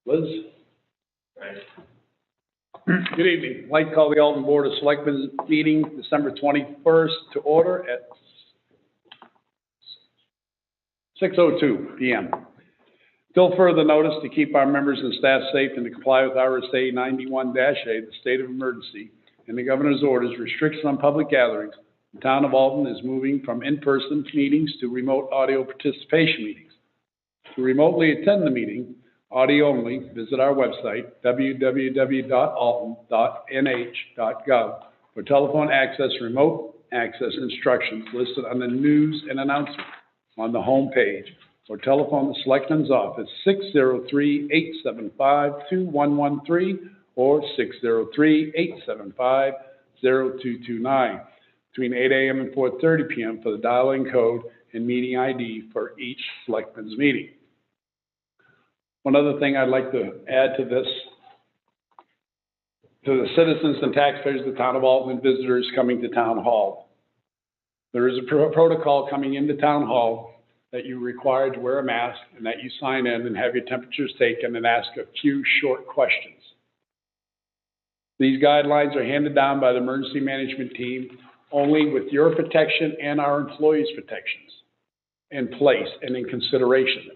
Liz? Good evening. I'd like to call the Alton Board of Selectmen meeting December 21st to order at 6:02 p.m. Till further notice, to keep our members and staff safe and to comply with RSA 91-A, the state of emergency, and the governor's orders, restrictions on public gatherings, the town of Alton is moving from in-person meetings to remote audio participation meetings. To remotely attend the meeting, audio only, visit our website, www.alton.nh.gov, for telephone access, remote access instructions listed on the news and announcement on the home page, or telephone the Selectmen's office, 603-875-2113 or 603-875-0229, between 8 a.m. and 4:30 p.m. for the dial-in code and meeting ID for each Selectmen's meeting. One other thing I'd like to add to this, to the citizens and taxpayers of the town of Alton and visitors coming to Town Hall. There is a protocol coming into Town Hall that you're required to wear a mask and that you sign in and have your temperatures taken and ask a few short questions. These guidelines are handed down by the emergency management team only with your protection and our employees' protections in place and in consideration.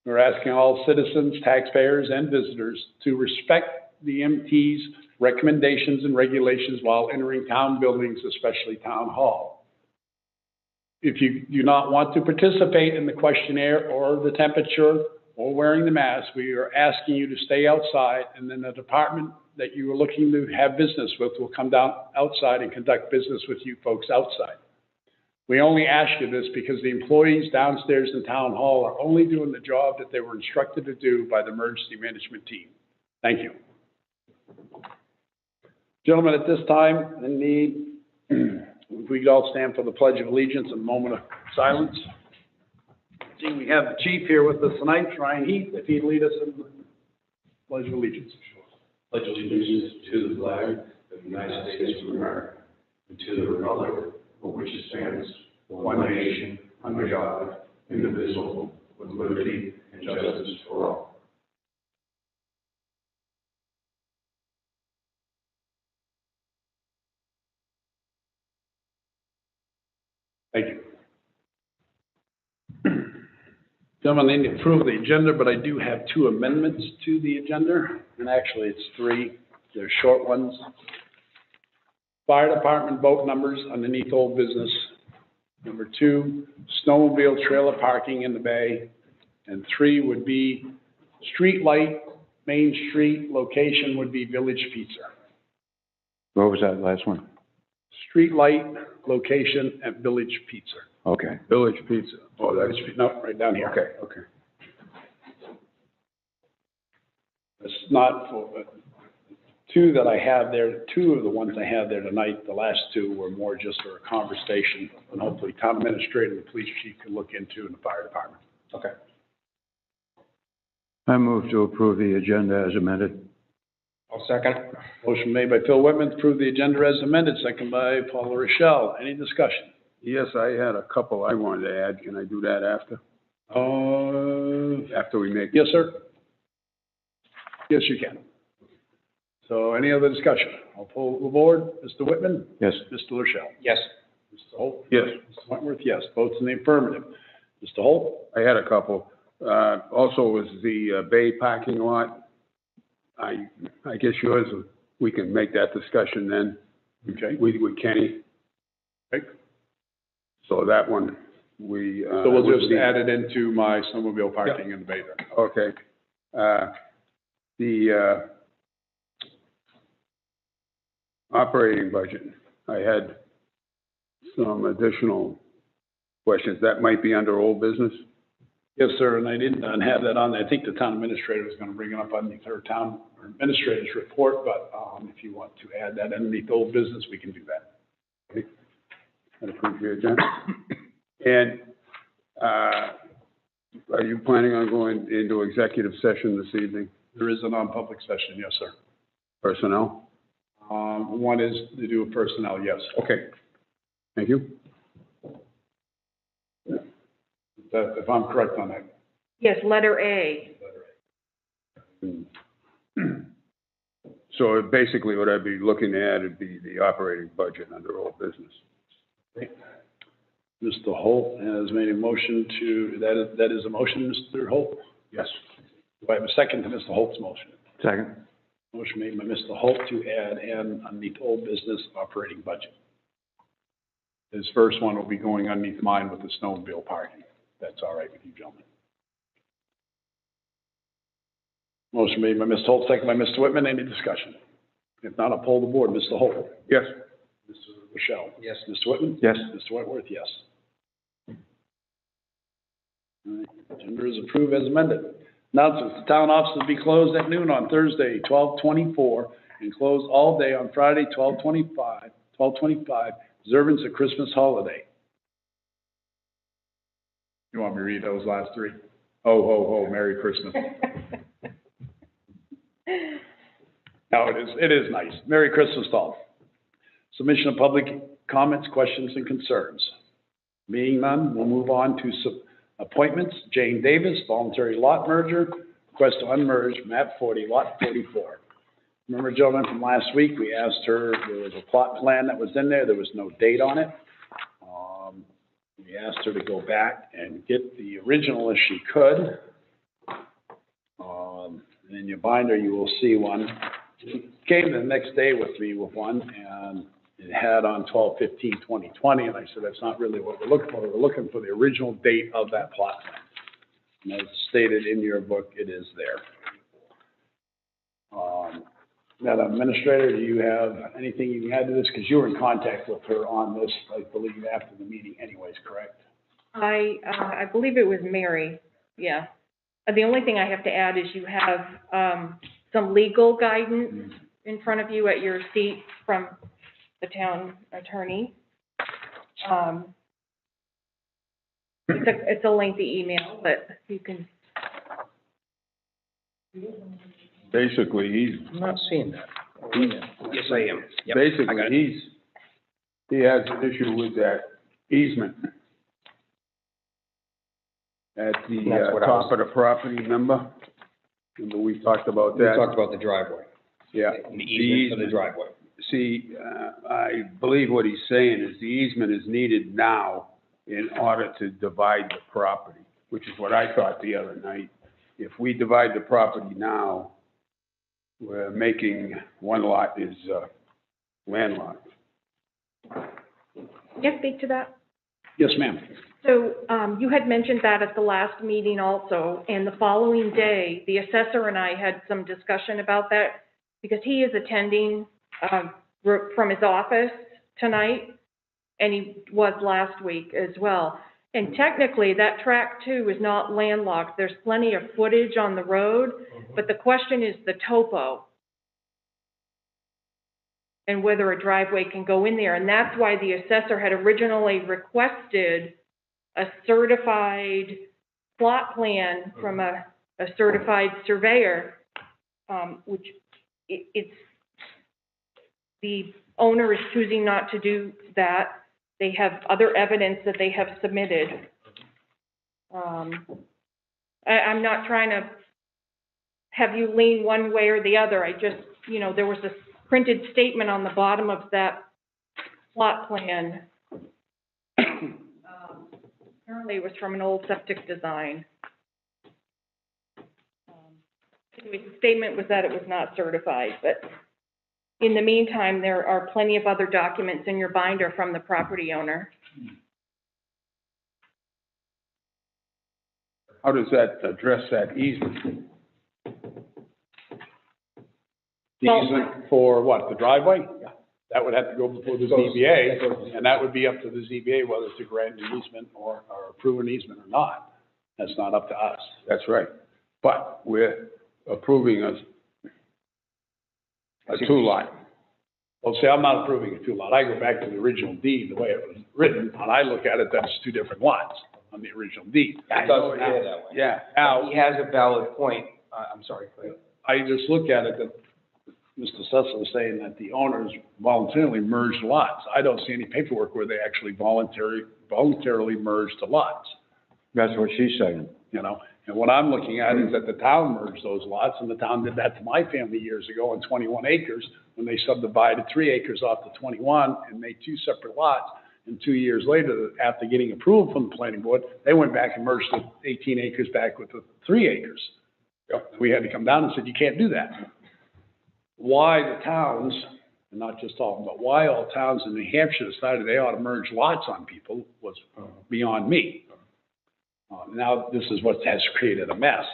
We're asking all citizens, taxpayers, and visitors to respect the MT's recommendations and regulations while entering town buildings, especially Town Hall. If you do not want to participate in the questionnaire or the temperature or wearing the mask, we are asking you to stay outside, and then the department that you are looking to have business with will come down outside and conduct business with you folks outside. We only ask you this because the employees downstairs in Town Hall are only doing the job that they were instructed to do by the emergency management team. Thank you. Gentlemen, at this time, I need, if we could all stand for the Pledge of Allegiance, a moment of silence. See, we have the chief here with us tonight, Ryan Heath, if he'd lead us in the Pledge of Allegiance. Pledge allegiance to the flag of the United States of America and to the republic for which it stands, one nation, under God, indivisible, with liberty and justice for all. Thank you. Gentlemen, I need to approve the agenda, but I do have two amendments to the agenda, and actually it's three. They're short ones. Fire department boat numbers underneath old business. Number 2, snowmobile trailer parking in the bay. And 3 would be street light, Main Street, location would be Village Pizza. What was that last one? Street light, location at Village Pizza. Okay. Village Pizza. Oh, that's, no, right down here. Okay, okay. It's not for, two that I have there, two of the ones I have there tonight, the last two were more just for a conversation, and hopefully town administrator and the police chief can look into in the fire department. Okay. I move to approve the agenda as amended. I'll second. Motion made by Phil Whitman to approve the agenda as amended, second by Paula Rochelle. Any discussion? Yes, I had a couple I wanted to add. Can I do that after? After we make. Yes, sir. Yes, you can. So any other discussion? I'll pull the board. Mr. Whitman? Yes. Mr. Rochelle? Yes. Mr. Holt? Yes. Mr. Wentworth, yes. Votes in the affirmative. Mr. Holt? I had a couple. Also was the bay parking lot. I guess yours, we can make that discussion then. Okay. With Kenny. Okay. So that one, we. So we'll just add it into my snowmobile parking in the bay there. Okay. The operating budget, I had some additional questions. That might be under old business. Yes, sir, and I didn't have that on there. I think the town administrator was going to bring it up underneath her town or administrator's report, but if you want to add that underneath old business, we can do that. Okay. I'd approve your agenda. And are you planning on going into executive session this evening? There is a non-public session, yes, sir. Personnel? One is to do a personnel, yes. Okay. Thank you. If I'm correct on that. Yes, letter A. So basically what I'd be looking at would be the operating budget under old business. Mr. Holt has made a motion to, that is a motion, Mr. Holt? Yes. Do I have a second to Mr. Holt's motion? Second. Motion made by Mr. Holt to add and underneath old business operating budget. His first one will be going underneath mine with the snowmobile parking. That's all right with you, gentlemen. Motion made by Mr. Holt, second by Mr. Whitman. Any discussion? If not, I'll poll the board. Mr. Holt? Yes. Mr. Rochelle? Yes. Mr. Whitman? Yes. Mr. Wentworth, yes. All right, agenda is approved as amended. Announcements, the town office will be closed at noon on Thursday, 12/24, and closed all day on Friday, 12/25, observance of Christmas holiday. You want me to read those last three? Ho, ho, ho, Merry Christmas. No, it is nice. Merry Christmas to all. Submission of public comments, questions, and concerns. Being none, we'll move on to appointments. Jane Davis, voluntary lot merger, request to unmerge map 40, lot 44. Remember, gentlemen, from last week, we asked her, there was a plot plan that was in there, there was no date on it. We asked her to go back and get the original if she could. And in your binder, you will see one. She came the next day with me with one, and it had on 12/15/2020, and I said, that's not really what we're looking for. We're looking for the original date of that plot plan. And as stated in your book, it is there. Madam Administrator, do you have anything you can add to this? Because you were in contact with her on this, I believe, after the meeting anyways, correct? I believe it was Mary, yeah. The only thing I have to add is you have, some legal guidance in front of you at your seat from the town attorney. It's a lengthy email, but you can. Basically, I'm not seeing that. Yes, I am. Yep, I basically, got it. he has an issue with that easement at the That's what I top of the property, remember? Remember we talked about We that? talked about the driveway. Yeah. The easement for the driveway. See, I believe what he's saying is the easement is needed now in order to divide the property, which is what I thought the other night. If we divide the property now, we're making one lot is landlocked. Can I speak to that? Yes, ma'am. So, you had mentioned that at the last meeting also, and the following day, the assessor and I had some discussion about that, because he is attending, from his office tonight, and he was last week as well. And technically, that track two is not landlocked. There's plenty of footage on the road, but the question is the topo and whether a driveway can go in there. And that's why the assessor had originally requested a certified plot plan from a certified surveyor, which it's, the owner is choosing not to do that. They have other evidence that they have submitted. I'm not trying to have you lean one way or the other. I just, there was a printed statement on the bottom of that plot plan. Apparently it was from an old septic design. Anyway, the statement was that it was not certified, but in the meantime, there are plenty of other documents in your binder from the property owner. How does that address that easement? The easement for what, the driveway? That would have to go before the ZBA, and that would be up to the ZBA whether to grant an easement or approve an easement or not. That's not up to us. That's right. But we're approving a two-lot. Well, see, I'm not approving a two-lot. I go back to the original deed, the way it was written, and I look at it, that's two different lots on the original deed. It doesn't appear that way. Yeah. Now, he has a valid point. I'm sorry, Craig. I just look at it that Mr. Cecil is saying that the owners voluntarily merged lots. I don't see any paperwork where they actually voluntarily merged the lots, That's what she's saying. And what I'm looking at is that the town merged those lots, and the town did that to my family years ago on 21 acres, when they subdivided 3 acres off the 21 and made 2 separate lots. And 2 years later, after getting approval from the planning board, they went back and merged the 18 acres back with the 3 acres. We had to come down and said, you can't do that. Why the towns, and not just all of them, but why all towns in New Hampshire decided they ought to merge lots on people was beyond me. Now, this is what has created a mess.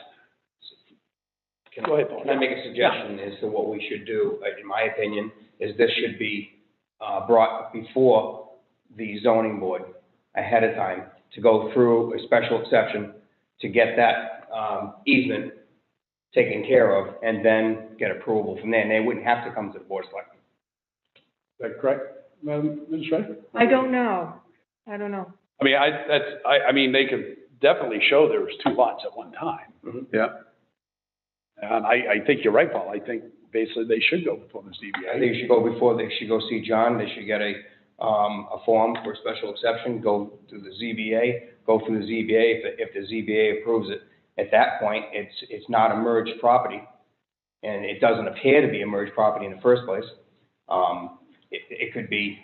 Go ahead, Paul. Can I make a suggestion as to what we should do, in my opinion, is this should be brought before the zoning board ahead of time to go through a special exception to get that easement taken care of and then get approval from there. And they wouldn't have to come to the board of selectmen. Is that correct, Madam Administrator? I don't know. I mean, I mean, they could definitely show there was 2 lots at one time. Mm-hmm. Yeah. And I think you're right, Paul. I think basically they should go before the ZBA. I think you should go before, they should go see John, they should get a form for a special exception, go to the ZBA, go through the ZBA, if the ZBA approves it. At that point, it's not a merged property, and it doesn't appear to be a merged property in the first place. It could be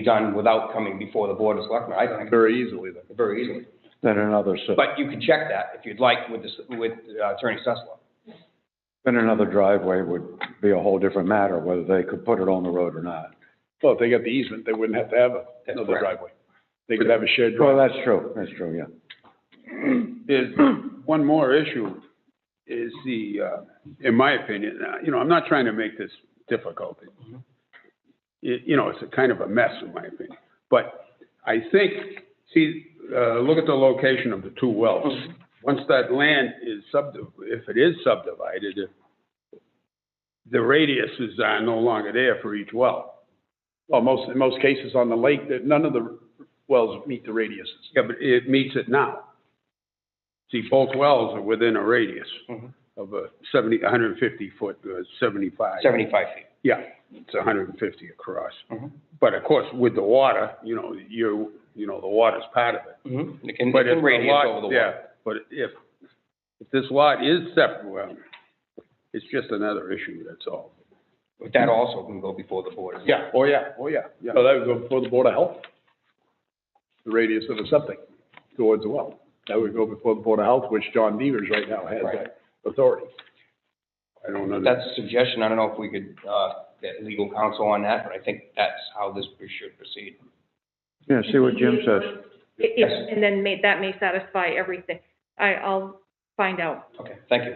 done without coming before the board of selectmen, I think. Very easily then. Very easily. Then another, But you can check that if you'd like with Attorney Sessler. then another driveway would be a whole different matter, whether they could put it on the road or not. Well, if they got the easement, they wouldn't have to have another correct. driveway. They could have a shared Well, driveway. that's true, yeah. There's one more issue, is in my opinion, I'm not trying to make this difficult. It's a kind of a mess in my opinion. But I think, look at the location of the 2 wells. Once that land is if it is subdivided, the radiuses are no longer there for each well. Well, in most cases on the lake, none of the wells meet the radiuses. Yeah, but it meets it now. See, both wells are within a radius of a 150 foot, 75. 75 feet. Yeah, it's 150 across. But of course, with the water, the water's part of it. It can But if radius the lot, over the yeah, water. but if this lot is separate, well, it's just another issue, that's all. But that also can go before the board. Yeah, oh yeah. So that would go before the Board of Health. The radius of the septic towards the well. That would go before the Board of Health, which John Devers right now has Right. that authority. I don't know. That's a suggestion. I don't know if we could get legal counsel on that, but I think that's how this should proceed. Yeah, see what Jim says. and then that may satisfy everything. I'll find out. Okay, thank you.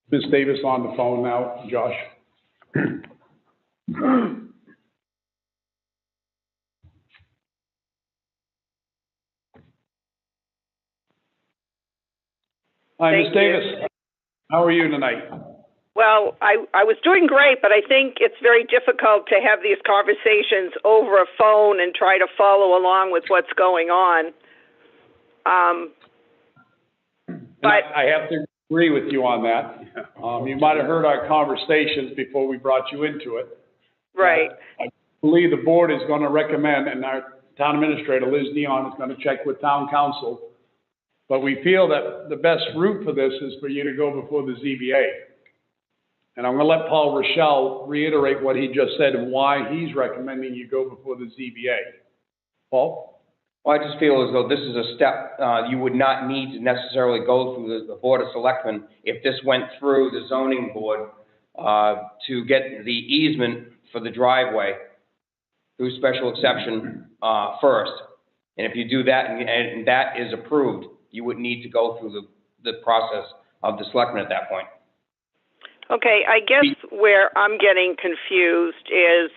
Ms. Davis on the phone now, Josh. Hi, Ms. Thank you. Davis. How are you tonight? Well, I was doing great, but I think it's very difficult to have these conversations over a phone and try to follow along with what's going on. But I have to agree with you on that. You might have heard our conversations before we brought you into it. right, I believe the board is going to recommend, and our town administrator, Liz Neon, is going to check with town council. But we feel that the best route for this is for you to go before the ZBA. And I'm going to let Paul Rochelle reiterate what he just said and why he's recommending you go before the ZBA. Paul? Well, I just feel as though this is a step, you would not need to necessarily go through the Board of Selectmen if this went through the zoning board to get the easement for the driveway through special exception first. And if you do that and that is approved, you would need to go through the process of the selectmen at that point. okay, I guess where I'm getting confused is,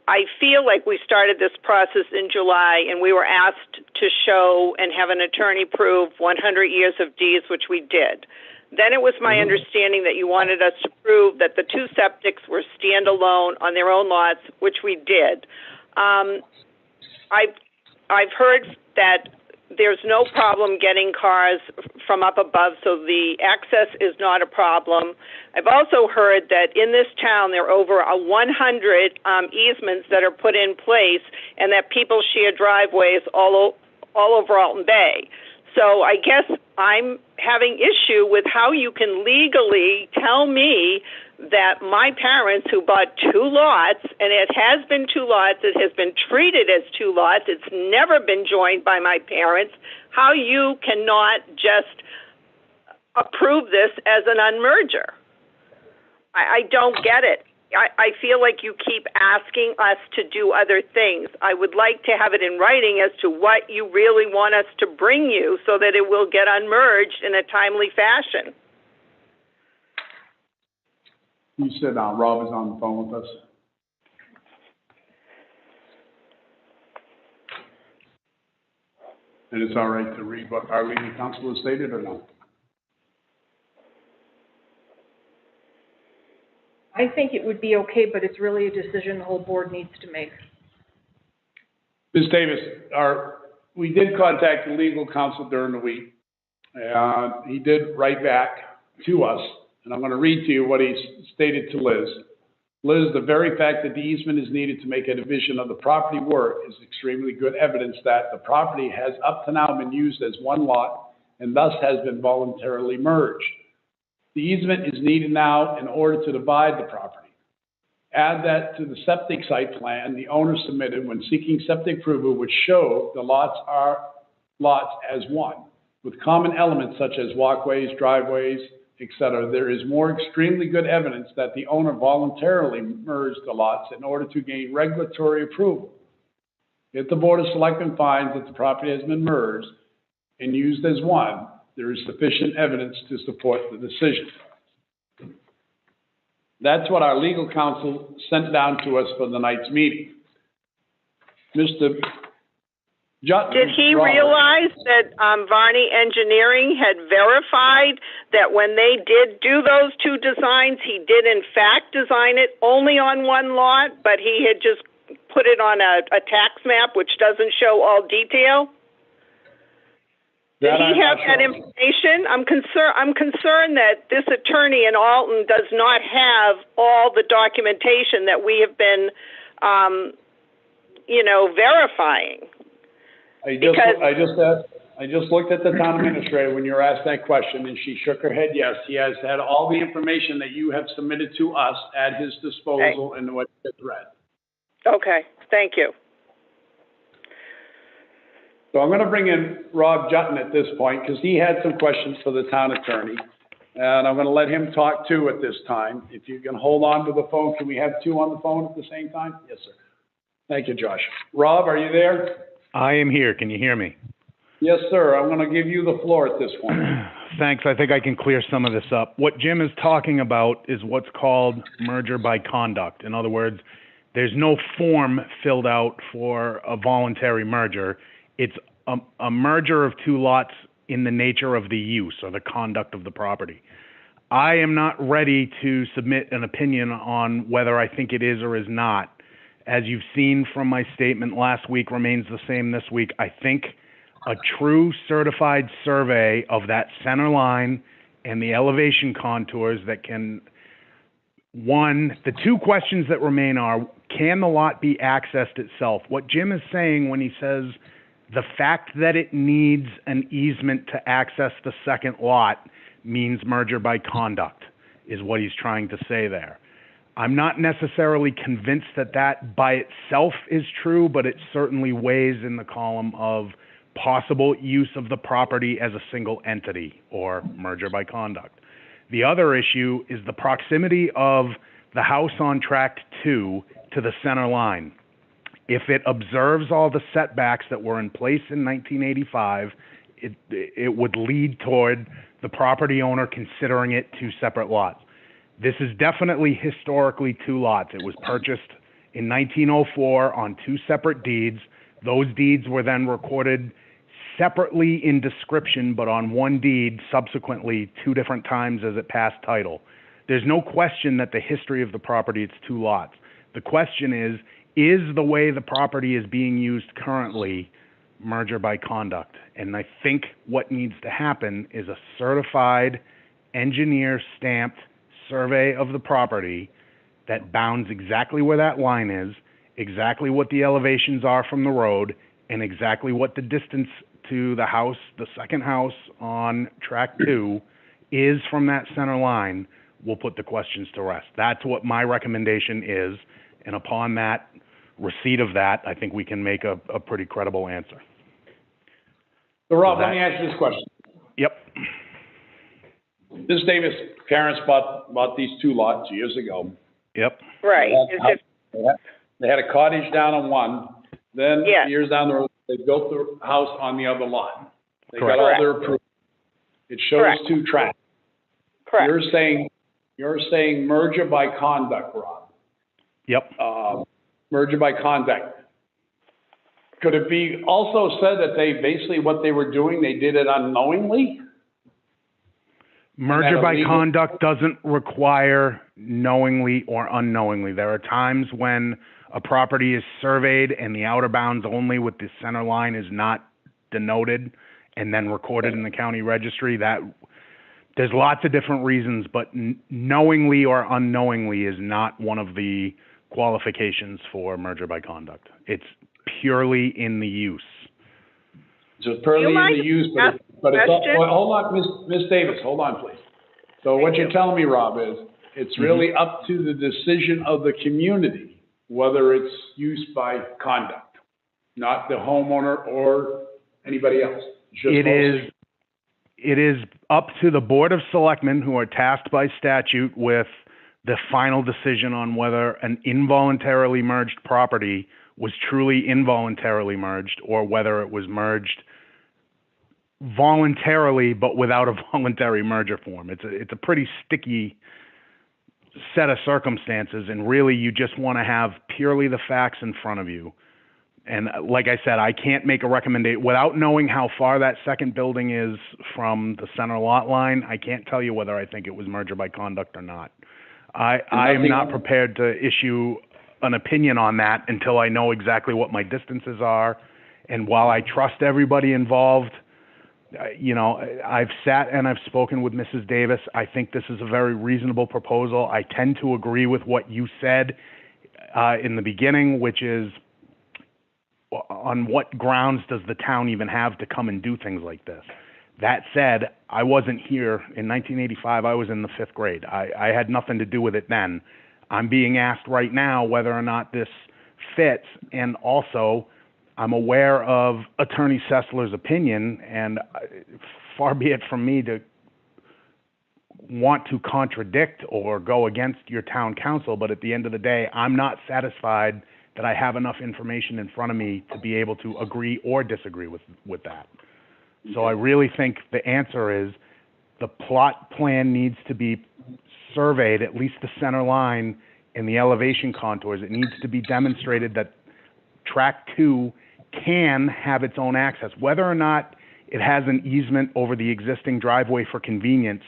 I feel like we started this process in July and we were asked to show and have an attorney prove 100 years of deeds, which we did. Then it was my understanding that you wanted us to prove that the 2 septics were standalone on their own lots, which we did. I've heard that there's no problem getting cars from up above, so the access is not a problem. I've also heard that in this town there are over 100 easements that are put in place and that people share driveways all over Alton Bay. So I guess I'm having issue with how you can legally tell me that my parents who bought 2 lots, and it has been 2 lots, it has been treated as 2 lots, it's never been joined by my parents, how you cannot just approve this as an unmerger. I don't get it. I feel like you keep asking us to do other things. I would like to have it in writing as to what you really want us to bring you so that it will get unmerged in a timely fashion. You said, Rob is on the phone with us. And it's all right to read what our legal counsel has stated or no? I think it would be okay, but it's really a decision the whole board needs to make. Ms. Davis, we did contact the legal counsel during the week. He did write back to us, and I'm going to read to you what he stated to Liz. Liz, the very fact that the easement is needed to make a division of the property work is extremely good evidence that the property has up to now been used as 1 lot and thus has been voluntarily merged. The easement is needed now in order to divide the property. Add that to the septic site plan the owner submitted when seeking septic approval, which show the lots are lots as 1, with common elements such as walkways, driveways, etc. There is more extremely good evidence that the owner voluntarily merged the lots in order to gain regulatory approval. If the Board of Selectmen finds that the property has been merged and used as 1, there is sufficient evidence to support the decision. That's what our legal counsel sent down to us for the night's meeting. Mr. Jutton. Did he realize that Varney Engineering had verified that when they did do those 2 designs, he did in fact design it only on 1 lot, but he had just put it on a tax map which doesn't show all detail? Did he have that information? I'm concerned that this attorney in Alton does not have all the documentation that we have been, verifying. I just looked at the town administrator when you were asked that question, and she shook her head yes. He has had all the information that you have submitted to us at his disposal and what you just read. Okay, thank you. So I'm going to bring in Rob Jutton at this point because he had some questions for the town attorney. And I'm going to let him talk too at this time. If you can hold on to the phone, can we have 2 on the phone at the same time? Yes, sir. Thank you, Josh. Rob, are you there? I am here. Can you hear me? Yes, sir. I'm going to give you the floor at this point. Thanks. I think I can clear some of this up. What Jim is talking about is what's called merger by conduct. In other words, there's no form filled out for a voluntary merger. It's a merger of 2 lots in the nature of the use or the conduct of the property. I am not ready to submit an opinion on whether I think it is or is not. As you've seen from my statement last week remains the same this week. I think a true certified survey of that center line and the elevation contours that can, the 2 questions that remain are, can the lot be accessed itself? What Jim is saying when he says the fact that it needs an easement to access the second lot means merger by conduct is what he's trying to say there. I'm not necessarily convinced that that by itself is true, but it certainly weighs in the column of possible use of the property as a single entity or merger by conduct. The other issue is the proximity of the house on tract 2 to the center line. If it observes all the setbacks that were in place in 1985, it would lead toward the property owner considering it 2 separate lots. This is definitely historically 2 lots. It was purchased in 1904 on 2 separate deeds. Those deeds were then recorded separately in description, but on 1 deed subsequently 2 different times as it passed title. There's no question that the history of the property, it's 2 lots. The question is the way the property is being used currently merger by conduct? And I think what needs to happen is a certified, engineer-stamped survey of the property that bounds exactly where that line is, exactly what the elevations are from the road, and exactly what the distance to the house, the second house on track 2 is from that center line, we'll put the questions to rest. That's what my recommendation is, and upon that, receipt of that, I think we can make a pretty credible answer. So Rob, let me ask you this question. Yep. Ms. Davis' parents bought these 2 lots years ago. Yep. Right. Is it- They had a cottage down on one, then Yes. years down the road, they built the house on the other lot. They got Correct. all their approval. It shows Correct. 2 tracks. Correct. You're saying merger by conduct, Rob. Yep. Merger by conduct. Could it be also said that they basically, what they were doing, they did it unknowingly? Merger by illegal? conduct doesn't require knowingly or unknowingly. There are times when a property is surveyed and the outer bounds only with the center line is not denoted and then recorded in the county registry. That there's lots of different reasons, but knowingly or unknowingly is not one of the qualifications for merger by conduct. It's purely in the use. So purely in the use, but it's, question? well, hold on, Ms. Davis, hold on, please. So what you're telling me, Rob, is it's really up to the decision of the community whether it's used by conduct, not the homeowner or anybody else. It's just mostly- It is up to the Board of Selectmen, who are tasked by statute with the final decision on whether an involuntarily merged property was truly involuntarily merged or whether it was merged voluntarily but without a voluntary merger form. It's a pretty sticky set of circumstances, and really you just want to have purely the facts in front of you. And like I said, I can't make a recommendation without knowing how far that second building is from the center lot line. I can't tell you whether I think it was merger by conduct or not. I am not prepared to issue an opinion on that until I know exactly what my distances are. And while I trust everybody involved, you know, I've sat and I've spoken with Mrs. Davis. I think this is a very reasonable proposal. I tend to agree with what you said in the beginning, which is, on what grounds does the town even have to come and do things like this? That said, I wasn't here in 1985. I was in the 5th grade. I had nothing to do with it then. I'm being asked right now whether or not this fits, and also I'm aware of Attorney Sessler's opinion, and far be it from me to want to contradict or go against your town council, but at the end of the day, I'm not satisfied that I have enough information in front of me to be able to agree or disagree with that. So I really think the answer is the plot plan needs to be surveyed, at least the center line and the elevation contours. It needs to be demonstrated that track 2 can have its own access. Whether or not it has an easement over the existing driveway for convenience,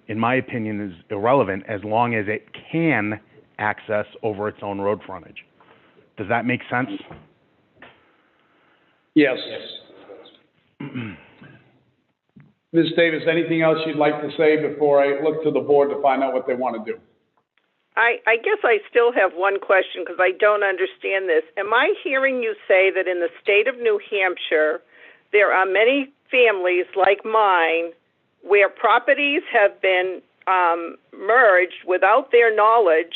in my opinion, is irrelevant as long as it can access over its own road frontage. Does that make sense? Yes. Ms. Davis, anything else you'd like to say before I look to the board to find out what they want to do? I guess I still have one question because I don't understand this. Am I hearing you say that in the state of New Hampshire, there are many families like mine where properties have been merged without their knowledge,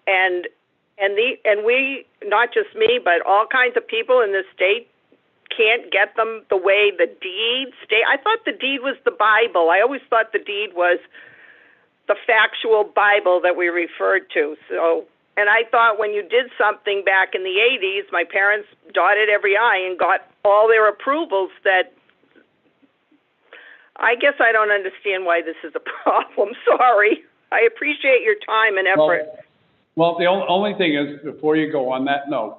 and we, not just me, but all kinds of people in the state can't get them the way the deed state? I thought the deed was the Bible. I always thought the deed was the factual Bible that we referred to. So, and I thought when you did something back in the 80s, my parents dotted every I and got all their approvals. That I guess I don't understand why this is a problem. Sorry. I appreciate your time and effort. Well, the only thing is, before you go on that note,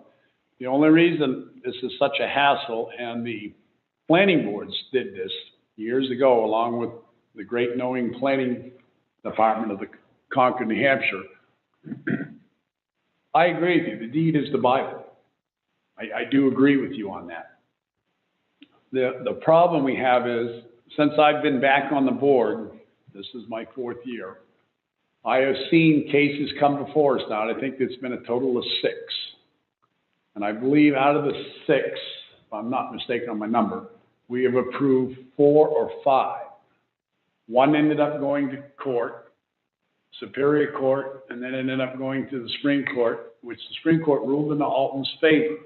the only reason this is such a hassle, and the planning boards did this years ago, along with the great knowing planning department of the Concord, New Hampshire. I agree with you. The deed is the Bible. I do agree with you on that. The problem we have is, since I've been back on the board, this is my 4th year, I have seen cases come before us now, and I think it's been a total of 6. And I believe out of the 6, if I'm not mistaken on my number, we have approved 4 or 5. One ended up going to court, Superior Court, and then ended up going to the Supreme Court, which the Supreme Court ruled in the Alton's favor.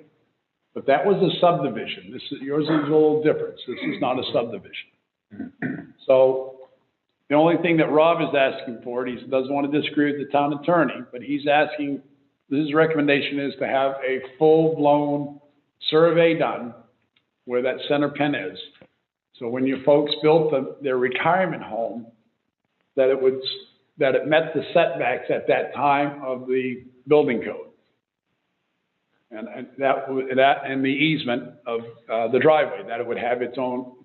But that was a subdivision. Yours is a little different. This is not a subdivision. So the only thing that Rob is asking for, he doesn't want to disagree with the town attorney, but he's asking, his recommendation is to have a full-blown survey done where that center pin is. So when your folks built their retirement home, that it met the setbacks at that time of the building code. And the easement of the driveway, that it would have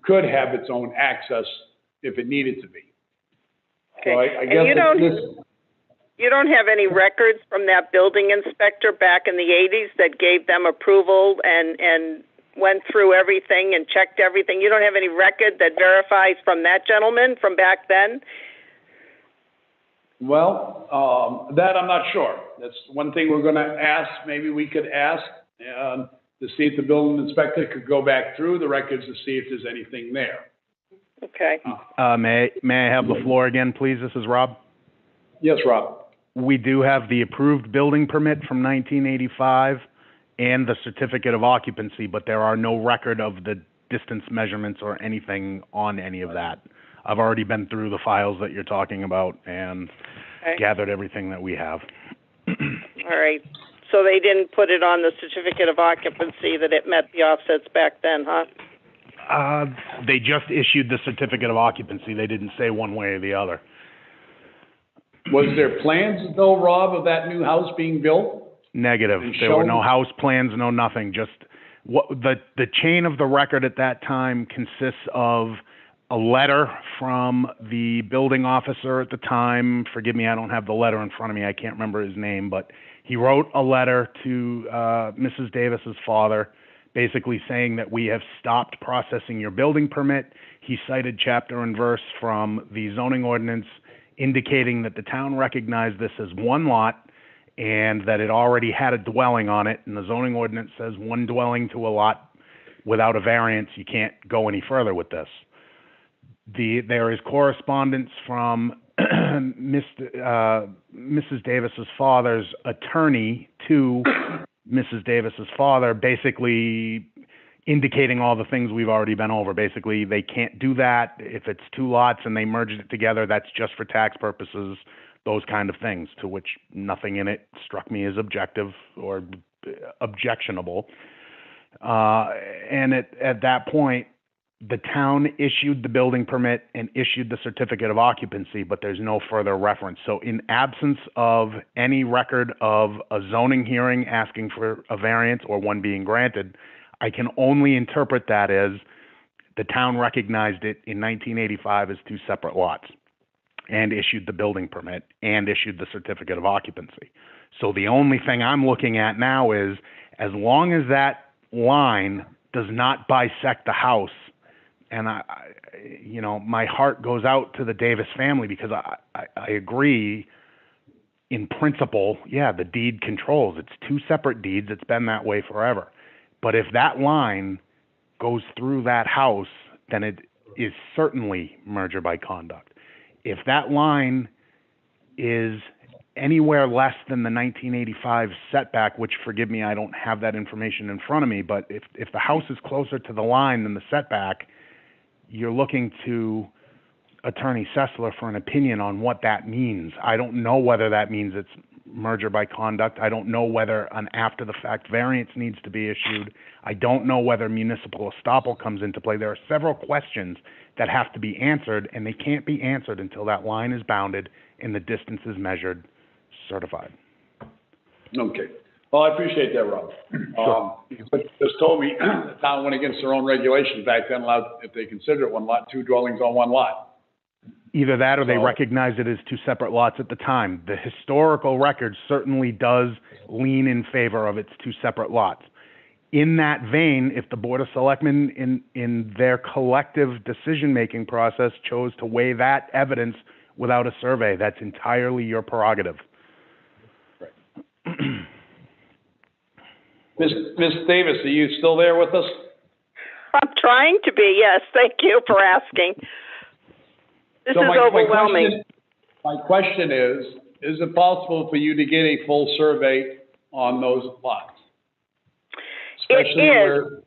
could have its own access if it needed to be. So Okay. I guess You don't have any records from that building inspector back in the 80s that gave them approval and went through everything and checked everything? You don't have any record that verifies from that gentleman from back then? Well, that I'm not sure. That's one thing we're going to ask. Maybe we could ask to see if the building inspector could go back through the records to see if there's anything there. Okay. May I have the floor again, please? This is Rob. Yes, Rob. We do have the approved building permit from 1985 and the certificate of occupancy, but there are no record of the distance measurements or anything on any of that. I've already been through the files that you're talking about and gathered everything that we have. All right. So they didn't put it on the certificate of occupancy that it met the offsets back then, huh? They just issued the certificate of occupancy. They didn't say one way or the other. Was there plans, though, Rob, of that new house being built? Negative. There were no house plans, no nothing. Just what the chain of the record at that time consists of a letter from the building officer at the time. Forgive me, I don't have the letter in front of me. I can't remember his name, but he wrote a letter to Mrs. Davis's father, basically saying that we have stopped processing your building permit. He cited chapter and verse from the zoning ordinance indicating that the town recognized this as one lot and that it already had a dwelling on it. And the zoning ordinance says one dwelling to a lot without a variance. You can't go any further with this. There is correspondence from Mrs. Davis's father's attorney to Mrs. Davis's father, basically indicating all the things we've already been over. Basically, they can't do that. If it's 2 lots and they merged it together, that's just for tax purposes, those kind of things, to which nothing in it struck me as objective or objectionable. And at that point, the town issued the building permit and issued the certificate of occupancy, but there's no further reference. So in absence of any record of a zoning hearing asking for a variance or one being granted, I can only interpret that as the town recognized it in 1985 as 2 separate lots and issued the building permit and issued the certificate of occupancy. So the only thing I'm looking at now is, as long as that line does not bisect the house, and my heart goes out to the Davis family because I agree in principle, yeah, the deed controls. It's 2 separate deeds. It's been that way forever. But if that line goes through that house, then it is certainly merger by conduct. If that line is anywhere less than the 1985 setback, which, forgive me, I don't have that information in front of me, but if the house is closer to the line than the setback, you're looking to Attorney Sessler for an opinion on what that means. I don't know whether that means it's merger by conduct. I don't know whether an after-the-fact variance needs to be issued. I don't know whether municipal estoppel comes into play. There are several questions that have to be answered, and they can't be answered until that line is bounded and the distance is measured, certified. Okay. Well, I appreciate that, Rob. But just told me the town went against their own regulations back then, allowed, if they considered it 1 lot, 2 dwellings on 1 lot. Either that or they recognized it as 2 separate lots at the time. The historical record certainly does lean in favor of its 2 separate lots. In that vein, if the Board of Selectmen in their collective decision-making process chose to weigh that evidence without a survey, that's entirely your prerogative. Right. Ms. Davis, are you still there with us? I'm trying to be, yes, thank you for asking. This So is overwhelming. My question is it possible for you to get a full survey on those lots? It Especially is. where,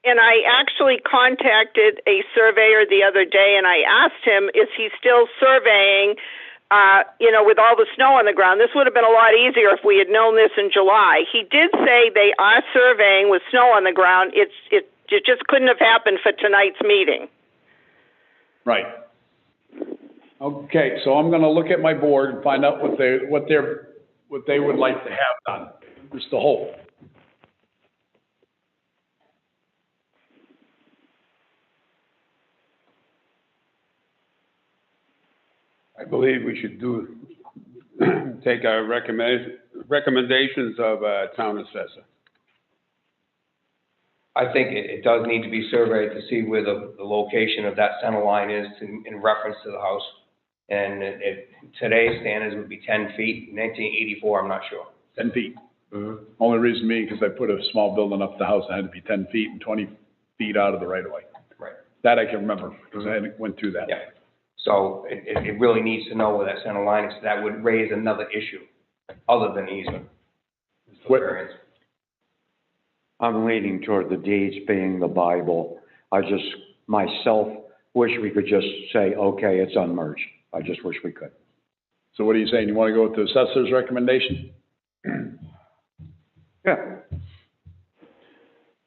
And I actually contacted a surveyor the other day, and I asked him, is he still surveying, with all the snow on the ground? This would have been a lot easier if we had known this in July. He did say they are surveying with snow on the ground. It just couldn't have happened for tonight's meeting. right. Okay, so I'm gonna look at my board and find out what they would like to have done, just the whole. I believe we should take our recommendations of town assessor. I think it does need to be surveyed to see where the location of that center line is in reference to the house. And today's standards would be 10 feet. In 1984, I'm not sure. 10 feet. Mm-hmm. Only reason being, because I put a small building up the house, I had to be 10 feet and 20 feet out of the right of way. Right. That I can remember, because I went through that. Yeah. So it really needs to know where that center line is. That would raise another issue other than easement. What- I'm leaning toward the deeds being the Bible. I just, myself, wish we could just say, okay, it's unmerged. I just wish we could. So what are you saying? You want to go with the assessor's recommendation? Yeah.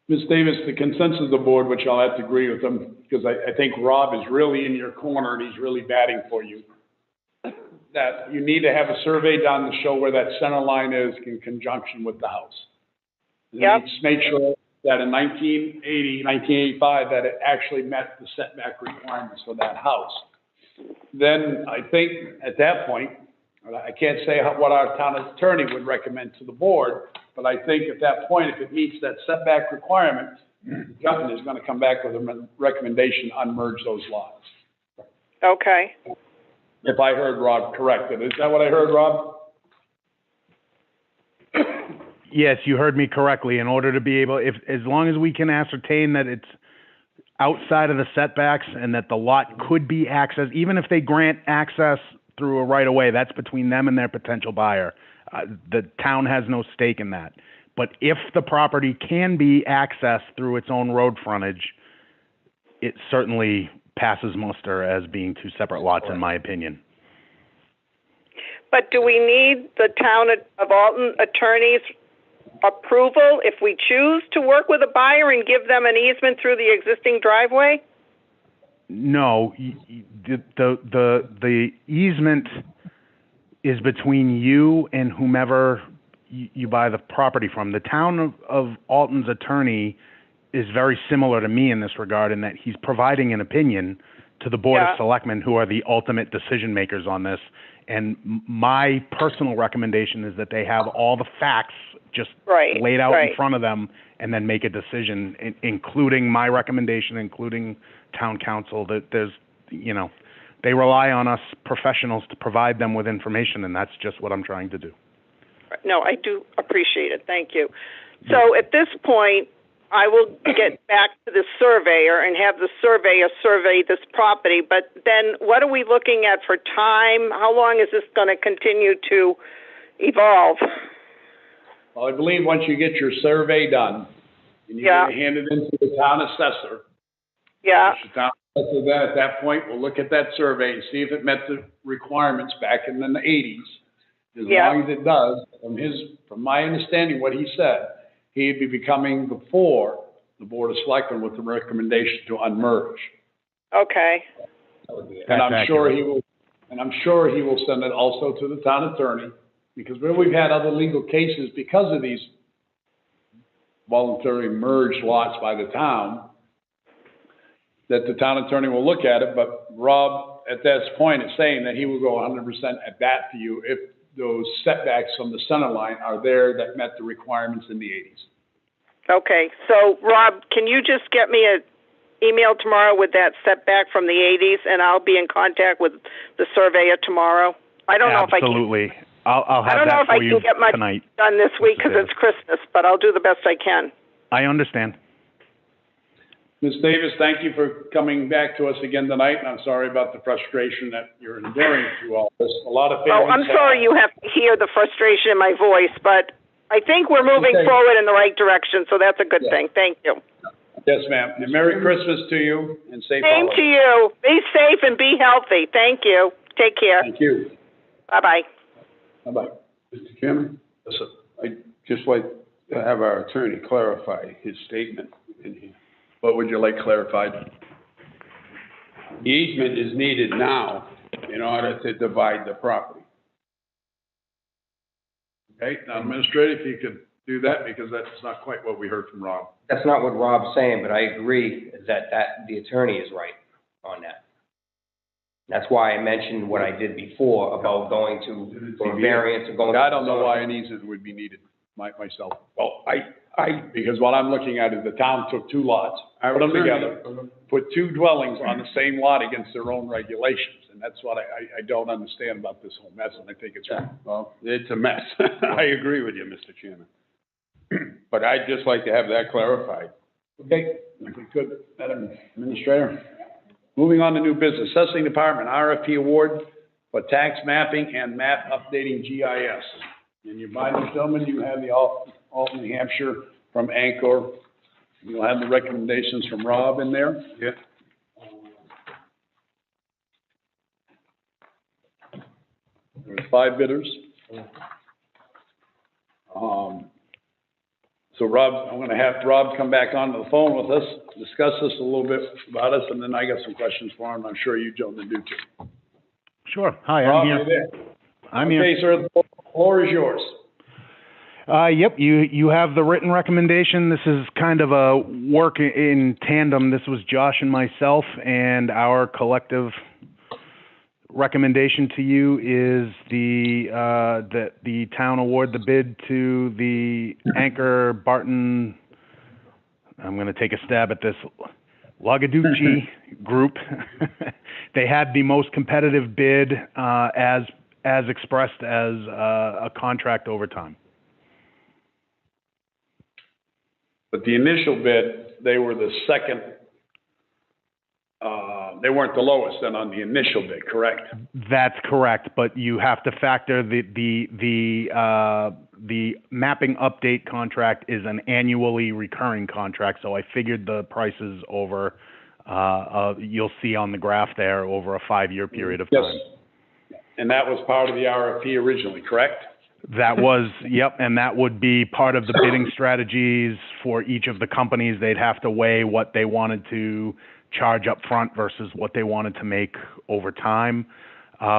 Ms. Davis, the consensus of the board, which I'll have to agree with them, because I think Rob is really in your corner and he's really batting for you, that you need to have a survey done to show where that center line is in conjunction with the house. And you Yep. need to make sure that in 1985, that it actually met the setback requirements for that house. Then I think at that point, I can't say what our town attorney would recommend to the board, but I think at that point, if it meets that setback requirement, Jutton is going to come back with a recommendation to unmerge those lots. Okay. If I heard Rob correctly. Is that what I heard, Rob? Yes, you heard me correctly. In order to be able, as long as we can ascertain that it's outside of the setbacks and that the lot could be accessed, even if they grant access through a right-of-way, that's between them and their potential buyer. The town has no stake in that. But if the property can be accessed through its own road frontage, it certainly passes muster as being two separate lots, in my opinion. But do we need the town of Alton attorney's approval if we choose to work with a buyer and give them an easement through the existing driveway? No, the easement is between you and whomever you buy the property from. The town of Alton's attorney is very similar to me in this regard, in that he's providing an opinion to the Board of Selectmen, who are the ultimate decision makers on this. And my personal recommendation is that they have all the facts just laid out in front of them, and then make a decision, including my recommendation, including town council, that there's, they rely on us professionals to provide them with information, and that's just what I'm trying to do. No, I do appreciate it. Thank you. So at this point, I will get back to the surveyor and have the surveyor survey this property. But then what are we looking at for time? How long is this going to continue to evolve? Well, I believe once you get your survey done, and you hand it in to the town assessor. Yeah. The town assessor then at that point will look at that survey and see if it met the requirements back in the 80s. As long as it does, from my understanding, what he said, he'd be becoming before the Board of Selectmen with the recommendation to unmerge. Okay. And I'm sure he will send it also to the town attorney, because we've had other legal cases because of these voluntary merged lots by the town, that the town attorney will look at it, but Rob, at this point, is saying that he will go 100% at bat for you if those setbacks from the center line are there that met the requirements in the 80s. Okay. So, Rob, can you just get me an email tomorrow with that setback from the 80s, and I'll be in contact with the surveyor tomorrow? I don't know if I can. Absolutely. I'll have I don't know that if I for you can get my tonight. done this week because it's Christmas, but I'll do the best I can. I understand. Ms. Davis, thank you for coming back to us again tonight, and I'm sorry about the frustration that you're enduring through all this. A lot of Oh, families. I'm sorry you have to hear the frustration in my voice, but I think we're moving Okay. forward in the right direction, so that's a good Yeah. thing. Thank you. Yes, ma'am. And Merry Christmas to you and safe Same holidays. to you. Be safe and be healthy. Thank you. Take care. Thank you. Bye-bye. Bye-bye. Mr. Chairman, Yes, sir. I'd just like to have our attorney clarify his statement in here. What would you like clarified? The easement is needed now in order to divide the property. Okay, now Administrator, if you could do that, because that's not quite what we heard from Rob. That's not what Rob's saying, but I agree that the attorney is right on that. That's why I mentioned what I did before about going to, for variance and going. I don't know why an easement would be needed, myself. Well, Because what I'm looking at is the town took two lots, put them together, put two dwellings on the same lot against their own regulations. And that's what I don't understand about this whole mess, and I think it's wrong. well, it's a mess. I agree with you, Mr. Chairman. But I'd just like to have that clarified. Okay, if we could, Madam Administrator. Moving on to new business, Assessing Department, RFP award for tax mapping and map updating GIS. In your binders, gentlemen, you have the Alton, New Hampshire from Anchor. You'll have the recommendations from Rob in there. Yeah. There's 5 bidders. So Rob, I'm gonna have Rob come back onto the phone with us, discuss this a little bit about us, and then I got some questions for him. I'm sure you gentlemen do too. Sure. Hi, Rob, I'm are here. you there? I'm here. Okay, sir, the floor is yours. Yep, you have the written recommendation. This is kind of a work in tandem. This was Josh and myself, and our collective recommendation to you is that the town award the bid to the Anchor Barton, I'm going to take a stab at this, Lagaducci Group. They had the most competitive bid as expressed as a contract over time. But the initial bid, they were the second, they weren't the lowest then on the initial bid, correct? That's correct, but you have to factor the mapping update contract is an annually recurring contract, so I figured the prices over, you'll see on the graph there, over a 5-year period of time. Yes. And that was part of the RFP originally, correct? That was, yep, and that would be part of the bidding strategies for each of the companies. They'd have to weigh what they wanted to charge up front versus what they wanted to make over time.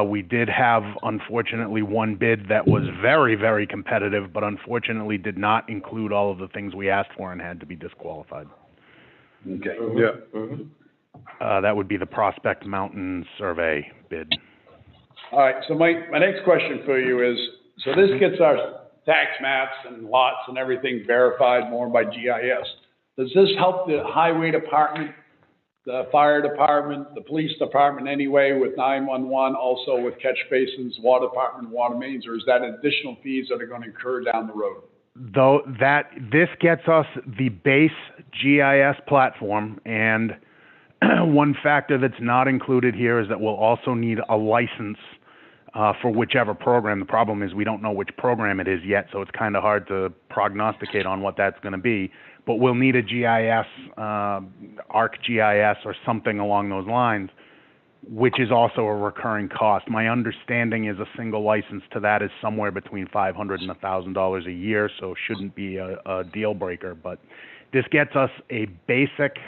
We did have, unfortunately, one bid that was very, very competitive, but unfortunately did not include all of the things we asked for and had to be disqualified. Okay. Yeah. That would be the Prospect Mountain Survey bid. All right, so my next question for you is, so this gets our tax maps and lots and everything verified more by GIS. Does this help the highway department, the fire department, the police department anyway with 911, also with catch basins, water department, water mains, or is that additional fees that are going to incur down the road? Though this gets us the base GIS platform, and one factor that's not included here is that we'll also need a license for whichever program. The problem is we don't know which program it is yet, so it's kind of hard to prognosticate on what that's going to be. But we'll need a GIS, ArcGIS or something along those lines, which is also a recurring cost. My understanding is a single license to that is somewhere between $500 and $1,000 a year, so shouldn't be a deal breaker. But this gets us a basic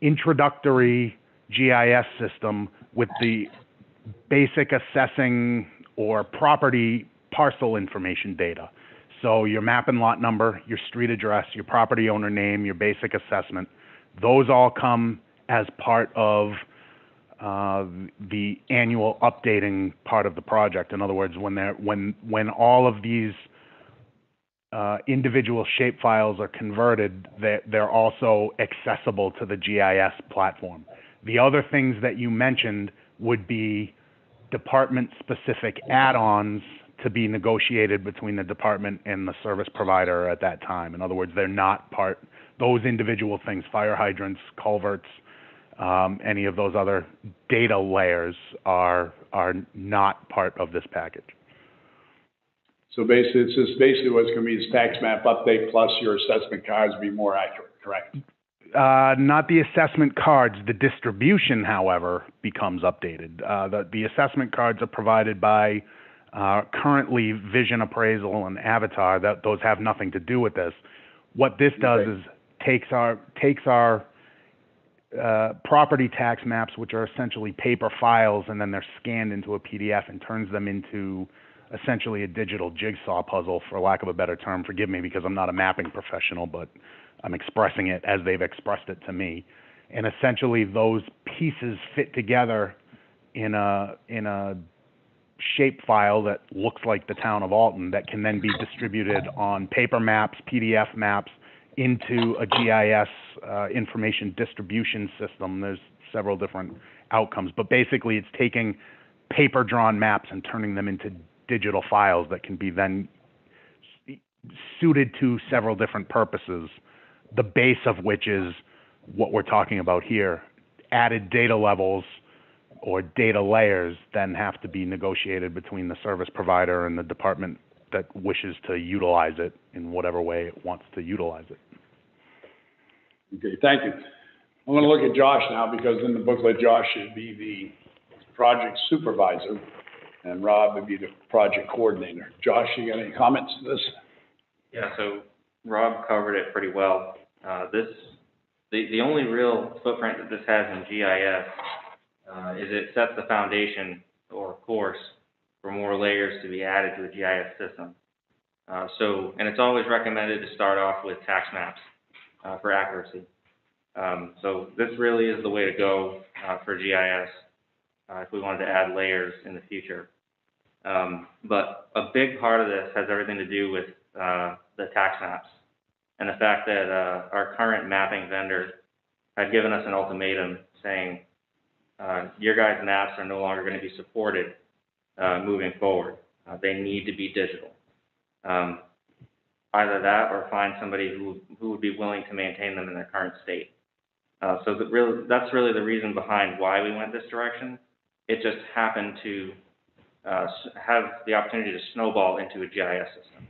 introductory GIS system with the basic assessing or property parcel information data. So your map and lot number, your street address, your property owner name, your basic assessment, those all come as part of the annual updating part of the project. In other words, when all of these individual shape files are converted, they're also accessible to the GIS platform. The other things that you mentioned would be department-specific add-ons to be negotiated between the department and the service provider at that time. In other words, they're not part those individual things, fire hydrants, culverts, any of those other data layers are not part of this package. So basically, it's just basically what's gonna be is tax map update plus your assessment cards be more accurate, correct? Not the assessment cards. The distribution, however, becomes updated. The assessment cards are provided by currently Vision Appraisal and Avatar. Those have nothing to do with this. What this does is takes our property tax maps, which are essentially paper files, and then they're scanned into a PDF and turns them into essentially a digital jigsaw puzzle, for lack of a better term. Forgive me because I'm not a mapping professional, but I'm expressing it as they've expressed it to me. And essentially those pieces fit together in a shape file that looks like the town of Alton that can then be distributed on paper maps, PDF maps, into a GIS information distribution system. There's several different outcomes, but basically it's taking paper-drawn maps and turning them into digital files that can be then suited to several different purposes, the base of which is what we're talking about here. Added data levels or data layers then have to be negotiated between the service provider and the department that wishes to utilize it in whatever way it wants to utilize it. Okay, thank you. I'm gonna look at Josh now, because in the booklet, Josh should be the project supervisor, and Rob would be the project coordinator. Josh, you got any comments to this? Yeah, so Rob covered it pretty well. The only real footprint that this has in GIS is it sets the foundation or course for more layers to be added to the GIS system. And it's always recommended to start off with tax maps for accuracy. So this really is the way to go for GIS if we wanted to add layers in the future. But a big part of this has everything to do with the tax maps and the fact that our current mapping vendor had given us an ultimatum saying, your guys' maps are no longer going to be supported moving forward. They need to be digital. Either that or find somebody who would be willing to maintain them in their current state. That's really the reason behind why we went this direction. It just happened to have the opportunity to snowball into a GIS system.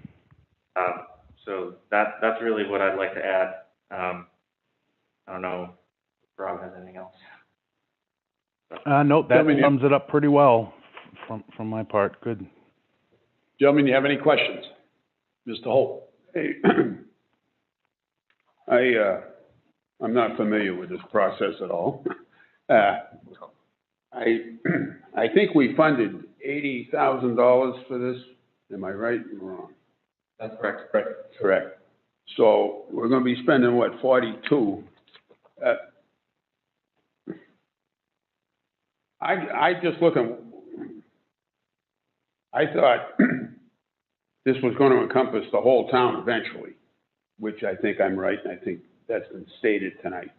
So that's really what I'd like to add. I don't know if Rob has anything else. Nope, that sums it up pretty well from my part. Good. Gentlemen, you have any questions? Mr. Holt? Hey, I'm not familiar with this process at all. I think we funded $80,000 for this. Am I right or wrong? That's correct. Correct. So we're going to be spending, what, 42? I just I thought this was going to encompass the whole town eventually, which I think I'm right, and I think that's been stated tonight.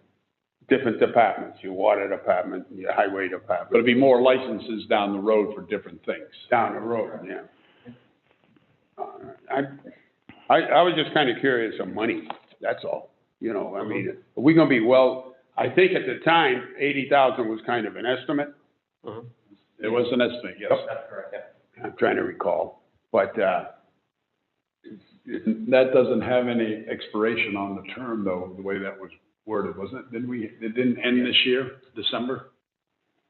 Different departments, your water department, your highway department. There'll be more licenses down the road for different things. Down the road, yeah. I was just kind of curious of money, that's all. You know, I mean, are we going to be I think at the time, 80,000 was kind of an estimate. It was an estimate, yes. That's correct, yeah. I'm trying to recall, but that doesn't have any expiration on the term, though, the way that was worded, wasn't it? It didn't end this year, December?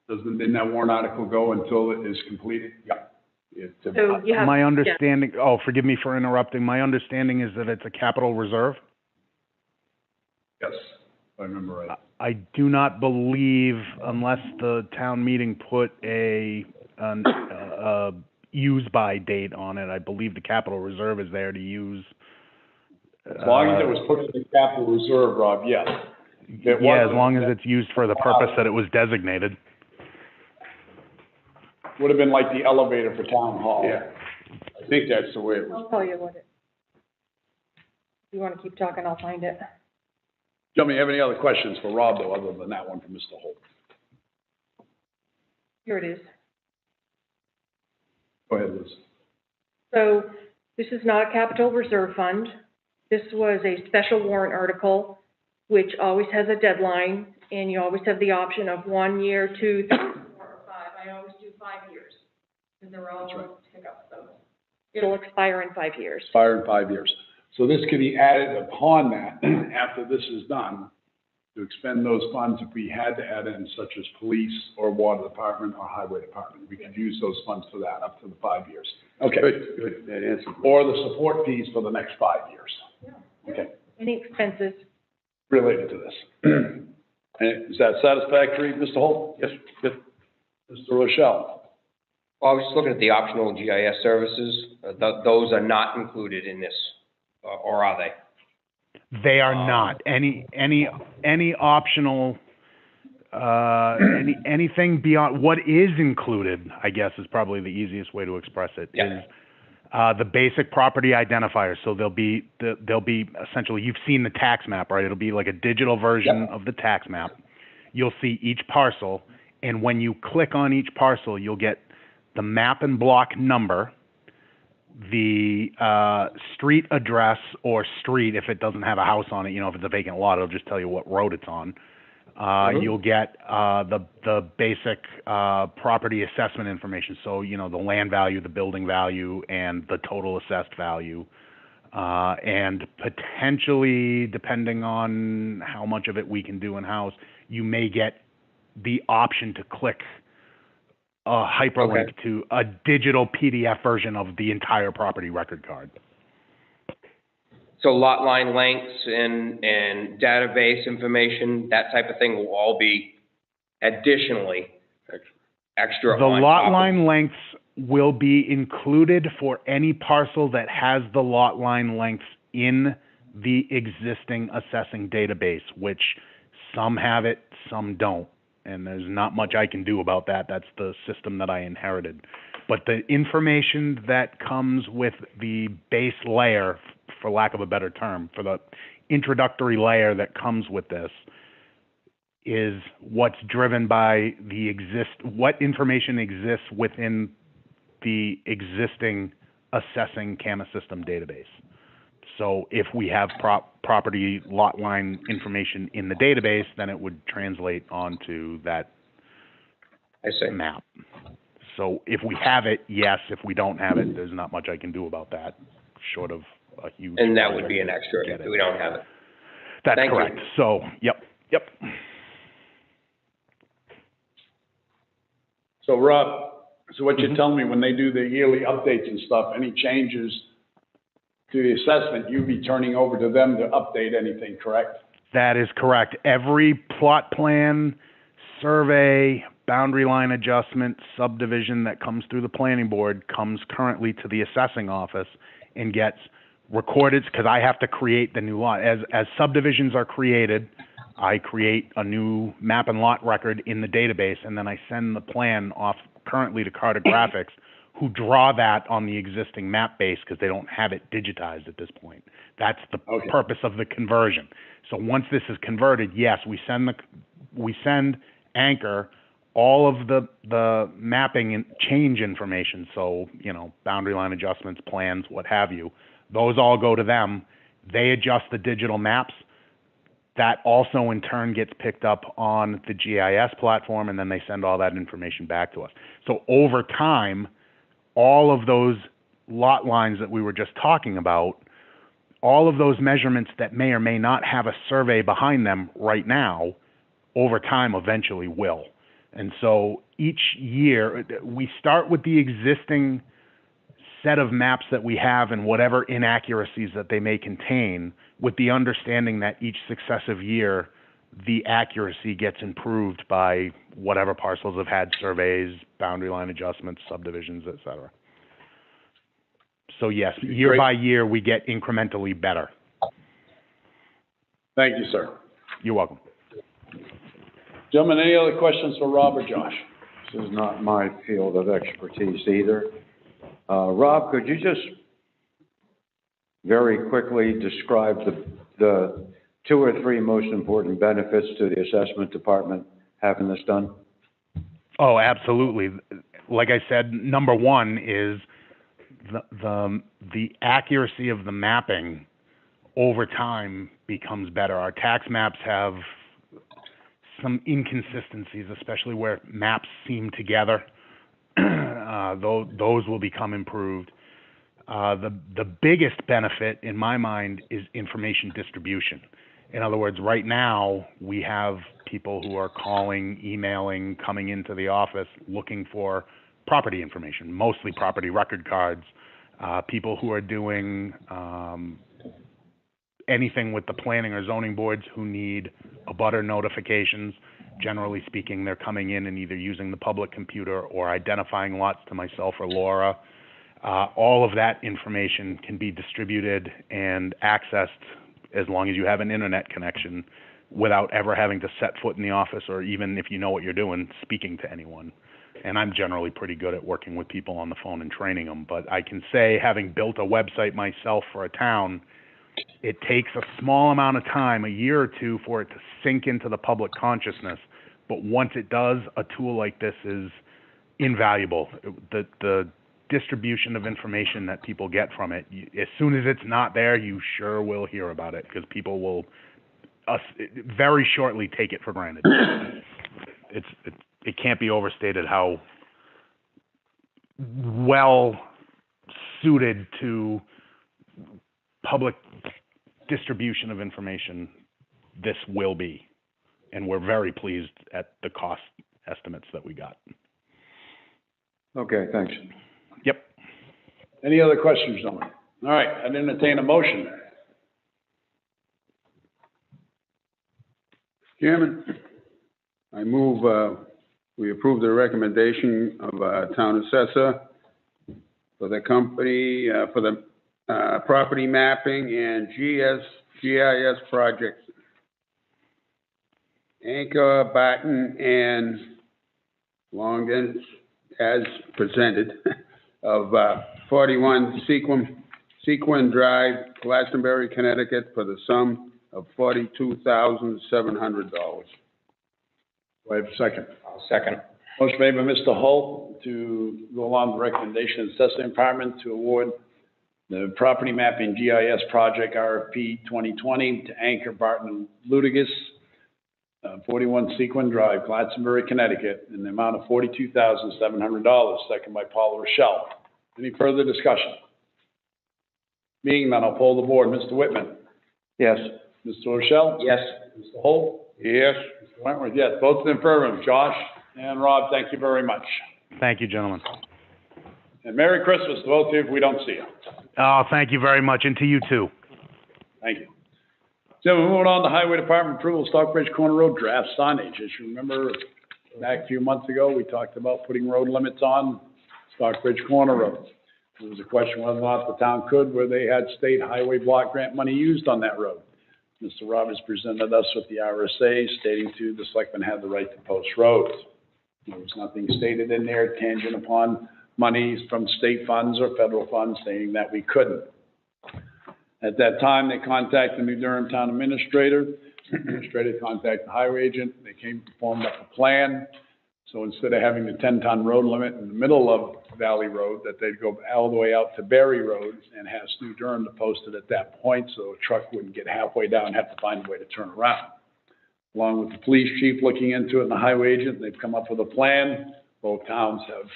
Didn't that warrant article go until it is completed? Yeah. So you have, My understanding, oh, forgive me for interrupting. My understanding is that it's a capital reserve. Yes, if I remember right. I do not believe, unless the town meeting put a use by date on it, I believe the capital reserve is there to use. As long as it was put in the capital reserve, Rob, yes. Yeah, as long as it's used for the purpose that it was designated. Would have been like the elevator for town hall. yeah, I think that's the way it was. I'll tell you what it. If you want to keep talking, I'll find it. Gentlemen, you have any other questions for Rob, though, other than that one from Mr. Holt? Here it is. Go ahead, Liz. So this is not a capital reserve fund. This was a special warrant article which always has a deadline, and you always have the option of 1 year, 2, 3, 4, or 5. I always do 5 years, because they're all That's right. hiccups, so it'll expire in 5 years. Expire in 5 years. So this could be added upon that, after this is done, to expend those funds if we had to add in, such as police or water department or highway department. We could use those funds for that up to the 5 years. Okay. Good, that answers. Or the support fees for the next 5 years. Okay, Any expenses? related to this. Is that satisfactory, Mr. Holt? Yes, good. Mr. Rochelle? Well, I was just looking at the optional GIS services. Those are not included in this, or are they? They are not. Any optional, anything beyond, what is included, I guess is probably the easiest way to express it, Yeah. is the basic property identifier. So there'll be essentially, you've seen the tax map, right? It'll be like a digital version Yep. of the tax map. You'll see each parcel, and when you click on each parcel, you'll get the map and block number, the street address or street, if it doesn't have a house on it, if it's a vacant lot, it'll just tell you what road it's on. You'll get the basic property assessment information, so the land value, the building value, and the total assessed value. And potentially, depending on how much of it we can do in-house, you may get the option to click a hyperlink to a digital PDF version of the entire property record card. So lot line lengths and database information, that type of thing will all be additionally extra. The on lot top of- line lengths will be included for any parcel that has the lot line lengths in the existing assessing database, which some have it, some don't. And there's not much I can do about that. That's the system that I inherited. But the information that comes with the base layer, for lack of a better term, for the introductory layer that comes with this, is what's driven by what information exists within the existing assessing CAMA system database. So if we have property lot line information in the database, then it would translate onto that map. So if we have it, yes. If we don't have it, there's not much I can do about that, short of a huge. And that would be an extra if we don't have it. That's Thank you. correct. So, yep. So Rob, what you're telling me, when they do the yearly updates and stuff, any changes to the assessment, you'd be turning over to them to update anything, correct? That is correct. Every plot plan, survey, boundary line adjustment, subdivision that comes through the planning board comes currently to the assessing office and gets recorded, because I have to create the new lot. As subdivisions are created, I create a new map and lot record in the database, and then I send the plan off currently to cartographics, who draw that on the existing map base because they don't have it digitized at this point. That's the purpose of the conversion. So once this is converted, yes, we send Anchor all of the mapping and change information. So, boundary line adjustments, plans, what have you. Those all go to them. They adjust the digital maps. That also in turn gets picked up on the GIS platform, and then they send all that information back to us. So over time, all of those lot lines that we were just talking about, all of those measurements that may or may not have a survey behind them right now, over time eventually will. And so each year, we start with the existing set of maps that we have and whatever inaccuracies that they may contain, with the understanding that each successive year, the accuracy gets improved by whatever parcels have had surveys, boundary line adjustments, subdivisions, et cetera. So yes, year by year, we get incrementally better. Thank you, sir. You're welcome. Gentlemen, any other questions for Rob or Josh? This is not my field of expertise either. Rob, could you just very quickly describe the 2 or 3 most important benefits to the assessment department having this done? Oh, absolutely. Like I said, number one is the accuracy of the mapping over time becomes better. Our tax maps have some inconsistencies, especially where maps seem together. Those will become improved. The biggest benefit, in my mind, is information distribution. In other words, right now, we have people who are calling, emailing, coming into the office looking for property information, mostly property record cards, people who are doing anything with the planning or zoning boards who need abutter notifications. Generally speaking, they're coming in and either using the public computer or identifying lots to myself or Laura. All of that information can be distributed and accessed as long as you have an internet connection without ever having to set foot in the office, or even if you know what you're doing, speaking to anyone. And I'm generally pretty good at working with people on the phone and training them. But I can say, having built a website myself for a town, it takes a small amount of time, a year or two, for it to sink into the public consciousness. But once it does, a tool like this is invaluable. The distribution of information that people get from it, as soon as it's not there, you sure will hear about it, because people will very shortly take it for granted. It can't be overstated how well suited to public distribution of information this will be. And we're very pleased at the cost estimates that we got. Okay, thanks. Yep. Any other questions, gentlemen? All right, I'd entertain a motion. Chairman, I move, we approve the recommendation of town assessor for the company, for the property mapping and GIS projects. Anchor, Barton, and Longdon, as presented, of 41 Sequin Drive, Glastonbury, Connecticut, for the sum of $42,700. Do I have a second? I'll second. Motion made by Mr. Holt to go along with the recommendation of the assessing department to award the property mapping GIS project RFP 2020 to Anchor, Barton, and Ludigus, 41 Sequin Drive, Glastonbury, Connecticut, in the amount of $42,700, second by Paul Rochelle. Any further discussion? Being none, I'll poll the board. Mr. Whitman? Yes. Mr. Rochelle? Yes. Mr. Holt? Yes. Mr. Wentworth, yes. Both in the affirmative. Josh and Rob, thank you very much. Thank you, gentlemen. And Merry Christmas to both of you if we don't see you. Oh, thank you very much, and to you too. Thank you. So we're moving on to Highway Department approval of Stockbridge Corner Road draft signage. As you remember, back a few months ago, we talked about putting road limits on Stockbridge Corner Road. There was a question whether or not the town could, where they had state highway block grant money used on that road. Mr. Roberts presented us with the RSA stating to the selectmen had the right to post roads. There was nothing stated in there tangent upon monies from state funds or federal funds stating that we couldn't. At that time, they contacted the New Durham Town Administrator. Administrator contacted the highway agent. They came and formed up a plan. So instead of having the 10-ton road limit in the middle of Valley Road, that they'd go all the way out to Berry Road and have New Durham to post it at that point, so a truck wouldn't get halfway down and have to find a way to turn around. Along with the police chief looking into it and the highway agent, they've come up with a plan. Both towns have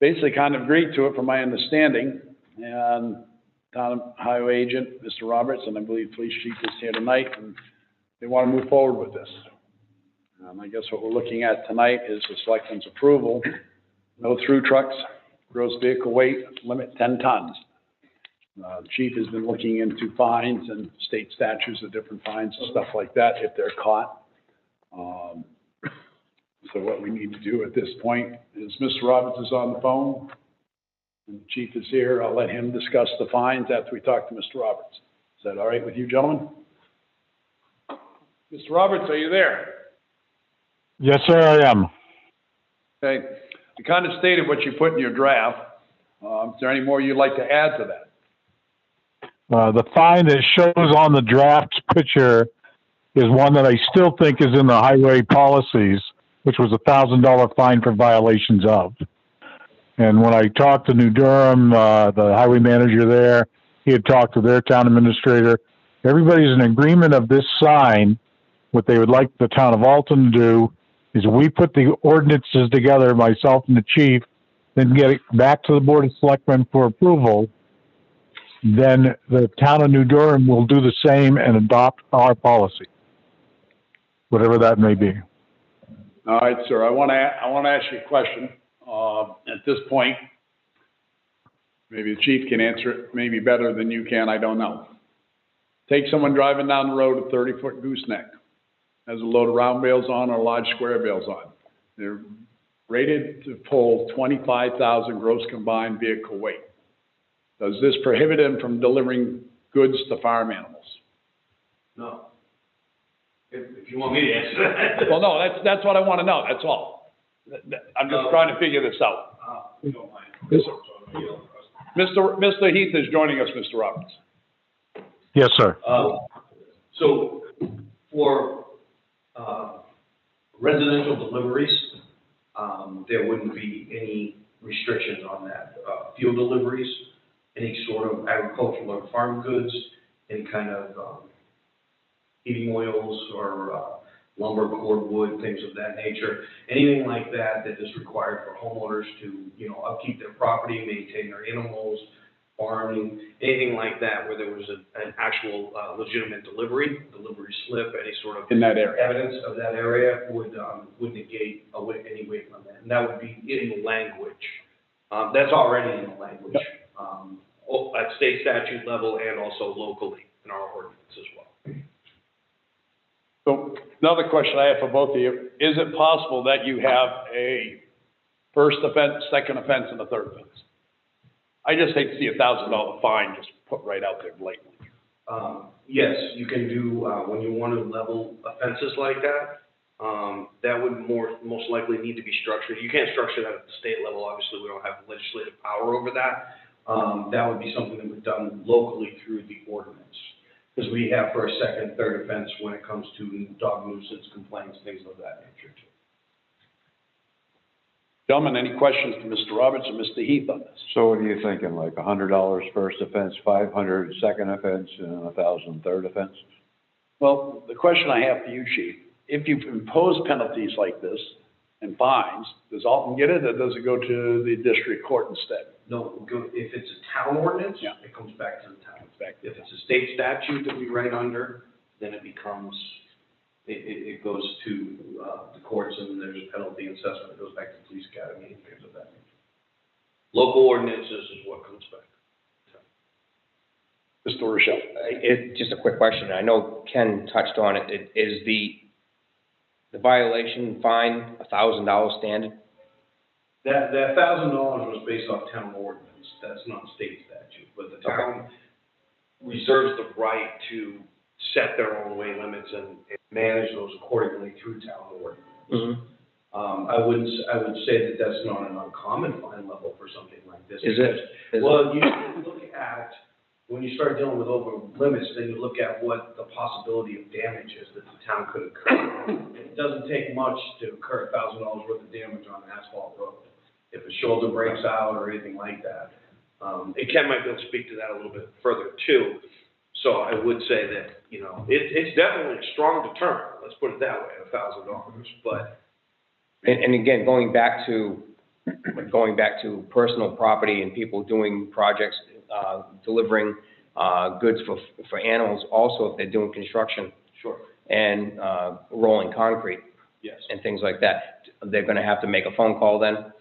basically kind of agreed to it, from my understanding. And town highway agent, Mr. Roberts, and I believe police chief is here tonight, and they want to move forward with this. I guess what we're looking at tonight is the selectmen's approval. No through trucks, gross vehicle weight limit 10 tons. The chief has been looking into fines and state statutes of different fines and stuff like that if they're caught. So what we need to do at this point is Mr. Roberts is on the phone, and the chief is here. I'll let him discuss the fines after we talk to Mr. Roberts. Is that all right with you, gentlemen? Mr. Roberts, are you there? Yes, sir, I am. Okay. You kind of stated what you put in your draft. Is there any more you'd like to add to that? The fine that shows on the draft picture is one that I still think is in the highway policies, which was a $1,000 fine for violations of. And when I talked to New Durham, the highway manager there, he had talked to their town administrator. everybody's in agreement of this sign. What they would like the town of Alton to do is we put the ordinances together, myself and the chief, then get it back to the Board of Selectmen for approval. Then the town of New Durham will do the same and adopt our policy, whatever that may be. All right, sir, I want to ask you a question. At this point, maybe the chief can answer it maybe better than you can, I don't know. Take someone driving down the road, a 30-foot gooseneck, has a load of round bales on or large square bales on. They're rated to pull 25,000 gross combined vehicle weight. Does this prohibit them from delivering goods to farm animals? No. If you want me to answer that. Well, no, that's what I want to know, that's all. I'm just trying to figure this out. You don't mind. Mr. Heath is joining us, Mr. Roberts. Yes, sir. So for residential deliveries, there wouldn't be any restrictions on that. Fuel deliveries, any sort of agricultural or farm goods, any kind of heating oils or lumber, cordwood, things of that nature. Anything like that that is required for homeowners to, upkeep their property, maintain their animals, farming, anything like that where there was an actual legitimate delivery slip, any sort of In that area. evidence of that area would negate any weight limit. And that would be in the language. That's already in the language, at state statute level and also locally in our ordinance as well. So another question I have for both of you, is it possible that you have a first offense, second offense, and a third offense? I just hate to see $1,000 fine just put right out there blatantly. Yes, you can do, when you want to level offenses like that, that would most likely need to be structured. You can't structure that at the state level. Obviously, we don't have legislative power over that. That would be something that would be done locally through the ordinance. Because we have for a second, third offense when it comes to dog nuisance complaints, things of that nature too. Gentlemen, any questions to Mr. Roberts or Mr. Heath on this? So what are you thinking, like $100 first offense, $500 second offense, and $1,000 third offense? Well, the question I have for you, Chief, if you impose penalties like this and fines, does Alton get it or does it go to the district court instead? No, if it's a town ordinance, Yeah. it comes back to the town. If If it's a state statute that we write under, then it becomes, it goes to the courts and there's a penalty assessment. It goes back to the police academy and things of that nature. Local ordinances is what comes back. Mr. Rochelle. Just a quick question. I know Ken touched on it. Is the violation fine $1,000 standard? That $1,000 was based off town ordinance. That's not state statute, but the town reserves the right to set their own weight limits and manage those accordingly through town ordinance. Mm-hmm. I would say that that's not an uncommon fine level for something like this. Is it? Well, you look at, when you start dealing with over limits, then you look at what the possibility of damage is that the town could incur. It doesn't take much to incur $1,000 worth of damage on an asphalt road. If a shoulder breaks out or anything like that. And Ken might be able to speak to that a little bit further too. So I would say that, it's definitely a strong deterrent. Let's put it that way, $1,000. But And again, going back to personal property and people doing projects, delivering goods for animals, also if they're doing construction. Sure. And rolling concrete. Yes. And things like that, they're gonna have to make a phone call then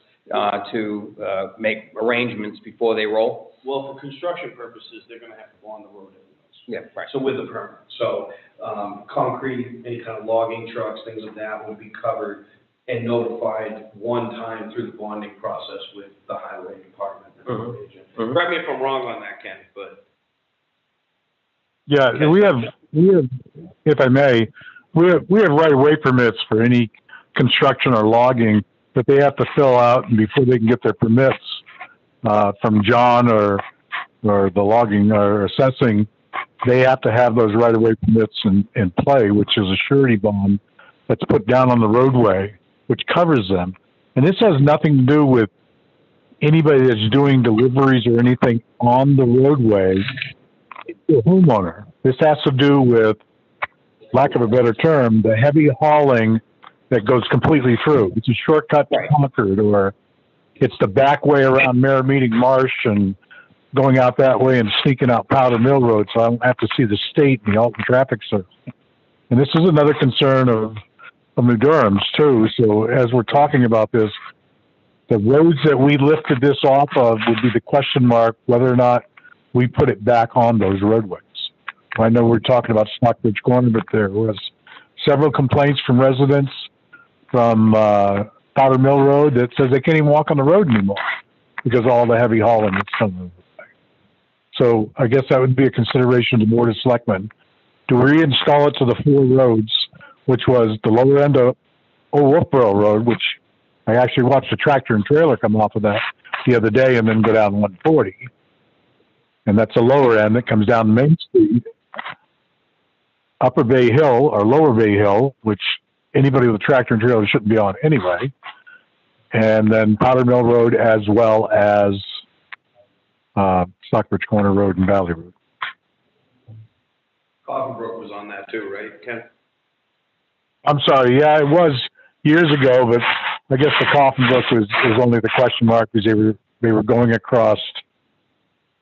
to make arrangements before they roll? Well, for construction purposes, they're gonna have to go on the road anyways. Yeah, right. So with the permit. So, concrete, any kind of logging trucks, things of that would be covered and notified one time through the bonding process with the highway department and the road agent. Mhm. Correct me if I'm wrong on that, Ken, but. Yeah, we have, if I may, we have right-of-way permits for any construction or logging that they have to fill out before they can get their permits from John or the logging or assessing. They have to have those right-of-way permits in play, which is a surety bond that's put down on the roadway, which covers them. And this has nothing to do with anybody that's doing deliveries or anything on the roadway. It's the homeowner. This has to do with, lack of a better term, the heavy hauling that goes completely through. It's a shortcut to Concord, or it's the back way around Meeting Marsh and going out that way and sneaking out Powder Mill Road, so I don't have to see the state and the Alton traffic circle. And this is another concern of New Durham's too. So as we're talking about this, the roads that we lifted this off of would be the question mark whether or not we put it back on those roadways. I know we're talking about Stockbridge Corner, but there was several complaints from residents from Powder Mill Road that says they can't even walk on the road anymore because of all the heavy hauling that's coming. So I guess that would be a consideration of the Board of Selectmen to reinstall it to the 4 roads, which was the lower end of Old Wolfboro Road, which I actually watched a tractor and trailer come off of that the other day and then go down 140. And that's the lower end that comes down Main Street, Upper Bay Hill or Lower Bay Hill, which anybody with a tractor and trailer shouldn't be on anyway. And then Powder Mill Road as well as Stockbridge Corner Road and Valley Road. Coffin Brook was on that too, right, Ken? I'm sorry, yeah, it was years ago, but I guess the Coffin Brook was only the question mark because they were going across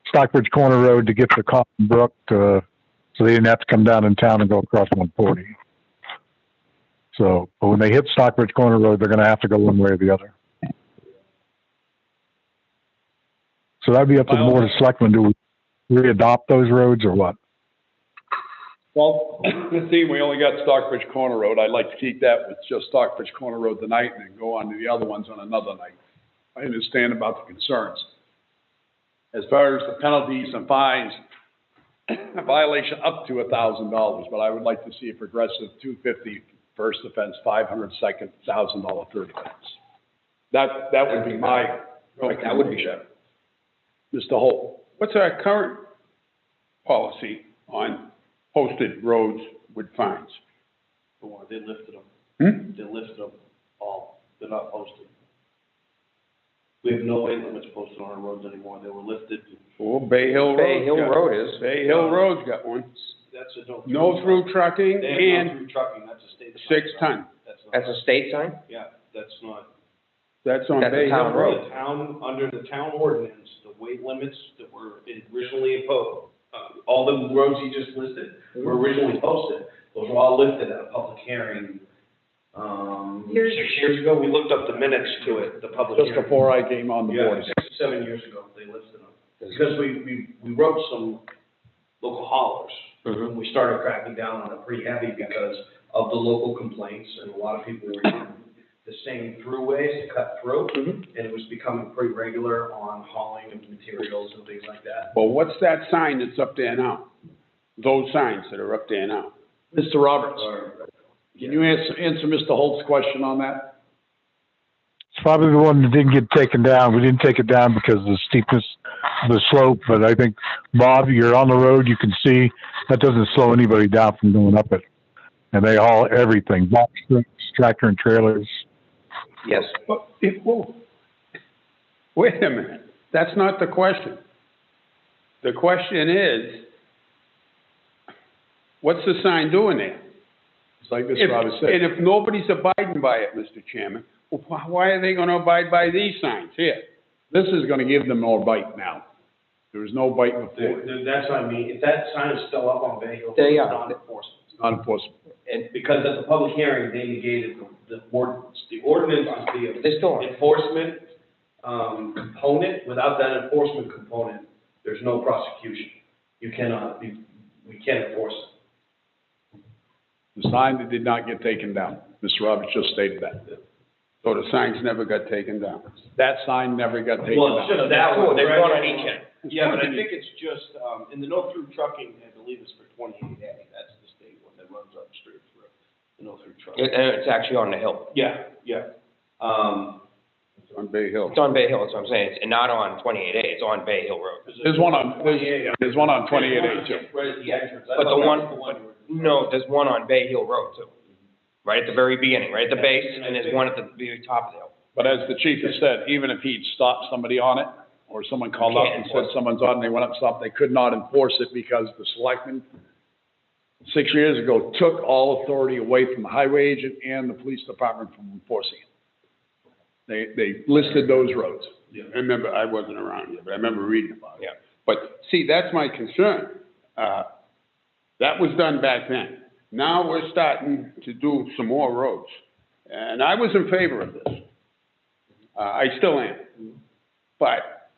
Stockbridge Corner Road to get to Coffin Brook, so they didn't have to come down in town and go across 140. So, but when they hit Stockbridge Corner Road, they're going to have to go one way or the other. So that'd be up to the Board of Selectmen. Do we readopt those roads or what? Well, let's see, we only got Stockbridge Corner Road. I'd like to keep that with just Stockbridge Corner Road tonight and then go on to the other ones on another night. I understand about the concerns. As far as the penalties and fines, a violation up to $1,000, but I would like to see a progressive $250 first offense, $500 second, $1,000 third offense. That would be my. That would be sure. Mr. Holt. What's our current policy on posted roads with fines? They lifted them. Hmm? They lifted them all. They're not posted. We have no weight limits posted on our roads anymore. They were lifted. Oh, Bay Hill Road. Bay Hill Road is. Bay Hill Road's got one. That's a no. No through trucking They have and no through trucking. That's a state. 6 ton. That's a state sign? Yeah, that's not. That's on That's a Bay Hill town Road. The town, under the town ordinance, the weight limits that were originally imposed, all the roads you just listed were originally posted. Those were all lifted at a public hearing, 6 years ago. We looked up the minutes to it, the public hearing. Just before I came on the board. Yeah, 6 or 7 years ago, they lifted them. Because we wrote some local haulers. And we started cracking down on it pretty heavy because of the local complaints, and a lot of people were using the same throughways to cut through. And it was becoming pretty regular on hauling of materials and things like that. Well, what's that sign that's up there now? Those signs that are up there now? Mr. Roberts, can you answer Mr. Holt's question on that? It's probably the one that didn't get taken down. We didn't take it down because of the steepness of the slope, but I think, Bob, you're on the road, you can see that doesn't slow anybody down from going up it. And they haul everything, box trucks, tractor and trailers. Yes. But wait a minute. That's not the question. The question is, what's the sign doing there? It's like Mr. Roberts said. And if nobody's abiding by it, Mr. Chairman, well, why are they gonna abide by these signs here? This is gonna give them more bite now. There was no bite before. That's what I mean. If that sign is still up on Bay Hill, They it's are. not enforceable. It's not enforceable. And because at the public hearing, they negated the ordinance. The ordinance is They still are. the enforcement, component. Without that enforcement component, there's no prosecution. We can't enforce it. The sign that did not get taken down. Mr. Roberts just stated that. So the signs never got taken down. That sign never got taken Well, it's down. just that one. They're right? going on each end. Yeah, but I think it's just, in the no-through trucking, I believe it's for 28A. That's the state one that runs up straight through, the no-through trucking. And it's actually on the hill. Yeah. It's on Bay Hill. It's on Bay Hill, that's what I'm saying. It's not on 28A, it's on Bay Hill Road. There's one on 28A too. Right at the entrance. But no, there's one on Bay Hill Road too. Right at the very beginning, right at the base, and there's one at the very top of the hill. But as the chief has said, even if he'd stopped somebody on it, or someone called up and said someone's on, and they went up and stopped, they could not enforce it because the selectmen 6 years ago, took all authority away from the highway agent and the police department from enforcing it. They listed those roads. Yeah, I remember, I wasn't around yet, but I remember reading about it. Yeah. But see, that's my concern. That was done back then. Now we're starting to do some more roads. And I was in favor of this. I still am. But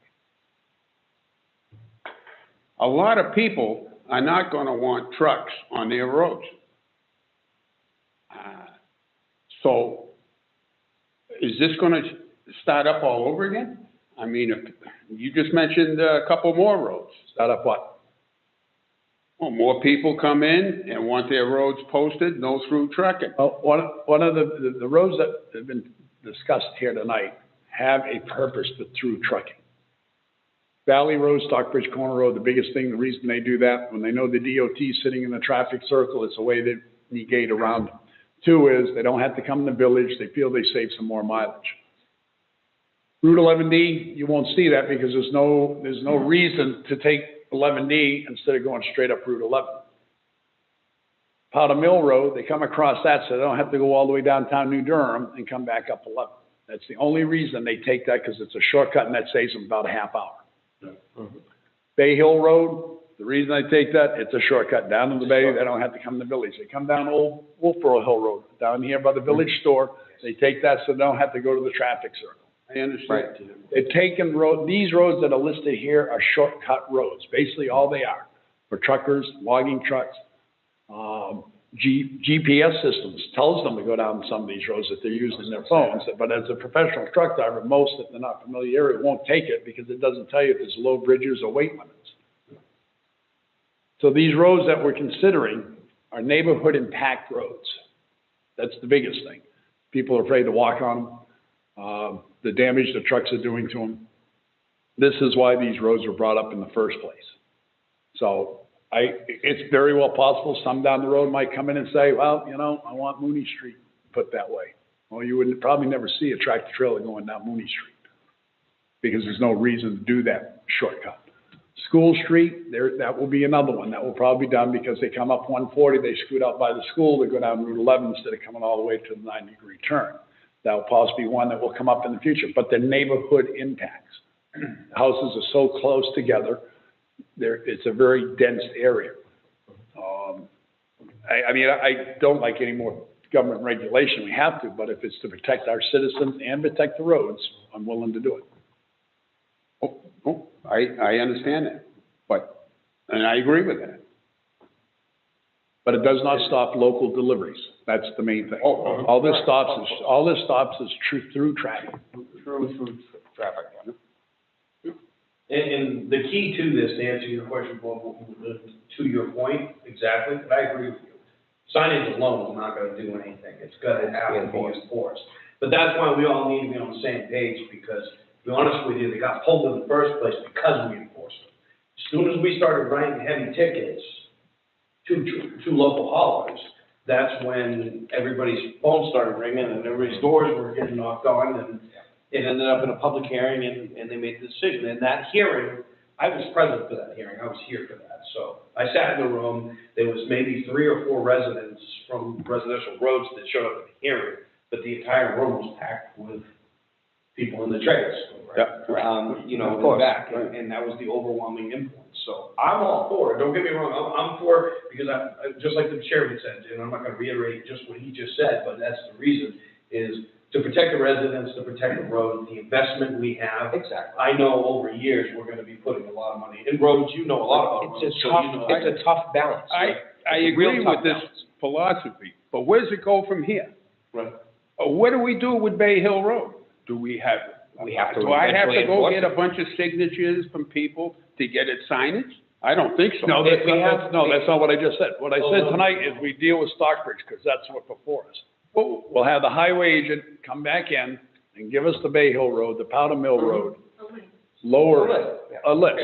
a lot of people are not gonna want trucks on their roads. So is this gonna start up all over again? I mean, if, you just mentioned a couple more roads. Start up what? Well, more people come in and want their roads posted, no through trucking. Well, one of the roads that have been discussed here tonight have a purpose to through trucking. Valley Road, Stockbridge Corner Road, the biggest thing, the reason they do that, when they know the DOT is sitting in the traffic circle, it's a way they negate around them. Two is, they don't have to come in the village, they feel they save some more mileage. Route 11D, you won't see that because there's no reason to take 11D instead of going straight up Route 11. Powder Mill Road, they come across that so they don't have to go all the way downtown New Durham and come back up 11. That's the only reason they take that, because it's a shortcut and that saves them about a half hour. Bay Hill Road, the reason I take that, it's a shortcut down to the bay. They don't have to come to the village. They come down Old Wolfboro Hill Road, down here by the village store. They take that so they don't have to go to the traffic circle. I understand. They've taken these roads that are listed here are shortcut roads, basically all they are, for truckers, logging trucks. GPS systems tells them to go down some of these roads that they're using their phones, but as a professional truck driver, most, if they're not familiar, won't take it because it doesn't tell you if there's low bridges or weight limits. So these roads that we're considering are neighborhood impact roads. That's the biggest thing. People are afraid to walk on them. The damage the trucks are doing to them. This is why these roads were brought up in the first place. So it's very well possible some down the road might come in and say, well, you know, I want Mooney Street put that way. Well, you would probably never see a tractor trailer going down Mooney Street because there's no reason to do that shortcut. School Street, that will be another one that will probably be done because they come up 140, they scoot out by the school, they go down Route 11 instead of coming all the way to the 90-degree turn. That will possibly be one that will come up in the future, but the neighborhood impacts. The houses are so close together. It's a very dense area. I mean, I don't like any more government regulation. We have to, but if it's to protect our citizens and protect the roads, I'm willing to do it. I understand that, and I agree with that. But it does not stop local deliveries. That's the main thing. All this stops is through traffic. Through traffic, yeah. And the key to this, to answer your question, Bob, to your point, exactly, I agree with you. Signage alone is not gonna do anything. It's gonna have to be enforced. But that's why we all need to be on the same page, because to be honest with you, they got pulled in the first place because we enforced it. As soon as we started writing heavy tickets to local haulers, that's when everybody's phones started ringing and everybody's doors were getting knocked on, and it ended up in a public hearing, and they made the decision. And that hearing, I was present for that hearing, I was here for that. So I sat in the room, there was maybe 3 or 4 residents from residential roads that showed up at the hearing, but the entire room was packed with people in the trailers. You know, in the back, and that was the overwhelming influence. So I'm all for it, don't get me wrong, I'm for it, because I just like the chairman said, and I'm not gonna reiterate just what he just said, but that's the reason, is to protect the residents, to protect the road, the investment we have. Exactly. I know over years, we're gonna be putting a lot of money in roads, you know a lot about roads. It's a tough balance. I agree with this philosophy, but where does it go from here? Right. What do we do with Bay Hill Road? Do I have to go get a bunch of signatures from people to get it signage? I don't think so. No, that's not what I just said. What I said tonight is we deal with Stockbridge, because that's what's before us. We'll have the highway agent come back in and give us the Bay Hill Road, the Powder Mill Road, lower a list.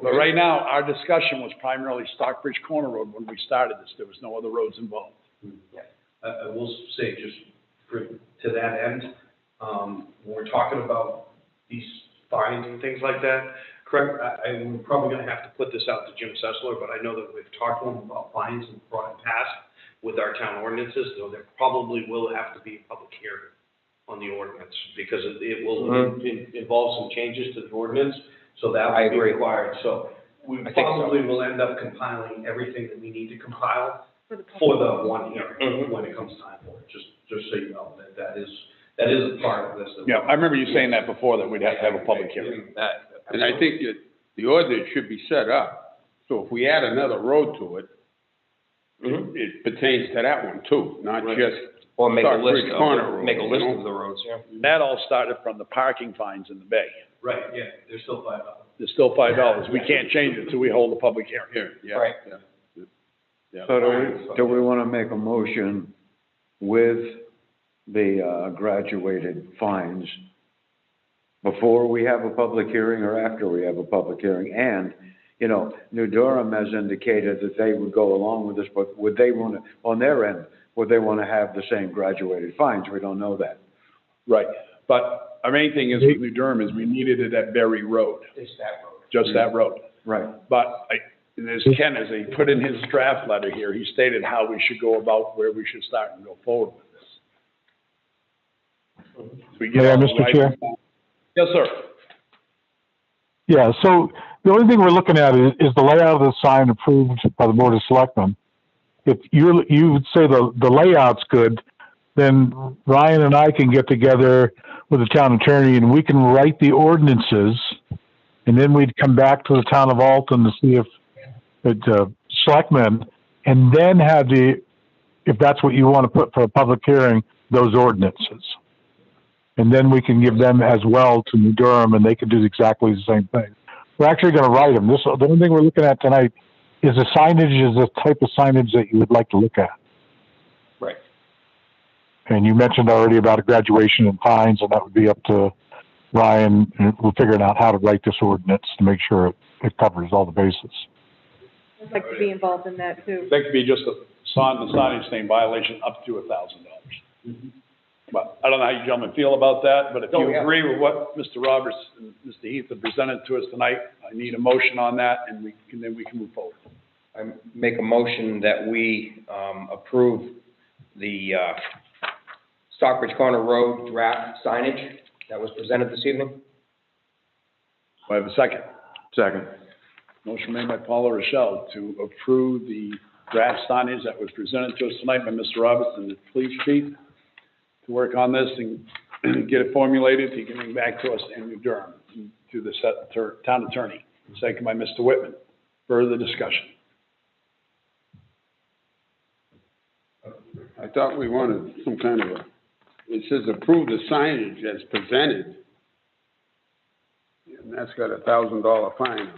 But right now, our discussion was primarily Stockbridge Corner Road when we started this. There was no other roads involved. I will say, just to that end, when we're talking about these fines and things like that, correct, I'm probably gonna have to put this out to Jim Sessler, but I know that we've talked to him about fines and past with our town ordinances, so there probably will have to be a public hearing on the ordinance, because it will involve some changes to the ordinance, so that I will be agree. required. So we I think so. probably will end up compiling everything that we need to compile For the for the one hearing, Mhm. when it comes time for it, just so you know, that is a part of this. that Yeah, I remember you saying that before, that we'd have to have a public hearing. And I think that the ordinance should be set up, so if we add another road to it, Mhm. it pertains to that one too, not Right. just Or make a Stockbridge list Corner of, Road, make a list you know? of the roads, yeah. That all started from the parking fines in the bay. Right, yeah, there's still $5. There's still $5. We can't change it until we hold a public hearing. Here, yeah. Right. Yeah. Yeah. So do we want to make a motion with the graduated fines before we have a public hearing or after we have a public hearing? And, you know, New Durham has indicated that they would go along with this, but would they want to, on their end, would they want to have the same graduated fines? We don't know that. Right, but our main thing is with New Durham is we needed it at Berry Road, It's that road. just that road. Right. But as Ken, as he put in his draft letter here, he stated how we should go about where we should start and go forward with this. So we get May I, all the Mr. right- Chair? Yes, sir. Yeah, so the only thing we're looking at is the layout of the sign approved by the Board of Selectmen. If you would say the layout's good, then Ryan and I can get together with the town attorney and we can write the ordinances. And then we'd come back to the town of Alton to see if Selectmen, and then have if that's what you want to put for a public hearing, those ordinances. And then we can give them as well to New Durham, and they can do exactly the same thing. We're actually going to write them. The only thing we're looking at tonight is the signage, is the type of signage that you would like to look at. Right. And you mentioned already about a graduation and fines, and that would be up to Ryan. And we're figuring out how to write this ordinance to make sure it covers all the bases. I'd like to be involved in that too. That could be just a sign, the signage saying violation up to $1,000. But I don't know how you gentlemen feel about that, but if Oh, you yeah. agree with what Mr. Roberts and Mr. Heath have presented to us tonight, I need a motion on that, and then we can move forward. I make a motion that we approve the Stockbridge Corner Road draft signage that was presented this evening. Do I have a second? Second. Motion made by Paula Rochelle to approve the draft signage that was presented to us tonight by Mr. Roberts and the police chief to work on this and get it formulated, he can bring back to us in New Durham, to the town attorney. Second by Mr. Whitman. Further discussion. I thought we wanted some kind of it says approve the signage as presented. And that's got $1,000 fine on it.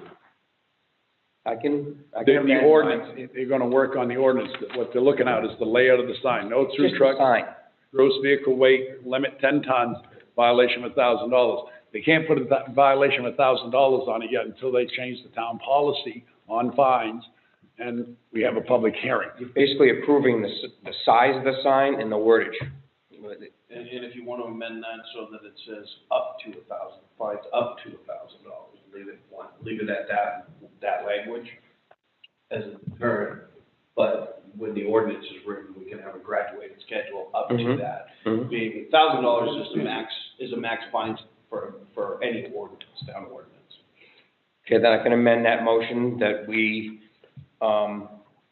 I can The amend mine. ordinance, they're gonna work on the ordinance, what they're looking at is the layout of the sign, no through Just a truck, sign. gross vehicle weight, limit 10 tons, violation of $1,000. They can't put a violation of $1,000 on it yet until they change the town policy on fines, and we have a public hearing. You're basically approving the size of the sign and the wordage. And if you want to amend that so that it says up to $1,000, fines up to $1,000, leave it at that language as a deterrent. But when the ordinance is written, we can have a graduated schedule up to Mhm. that. Mhm. Being $1,000 is a max fine for any ordinance, town ordinance. Okay, then I can amend that motion that we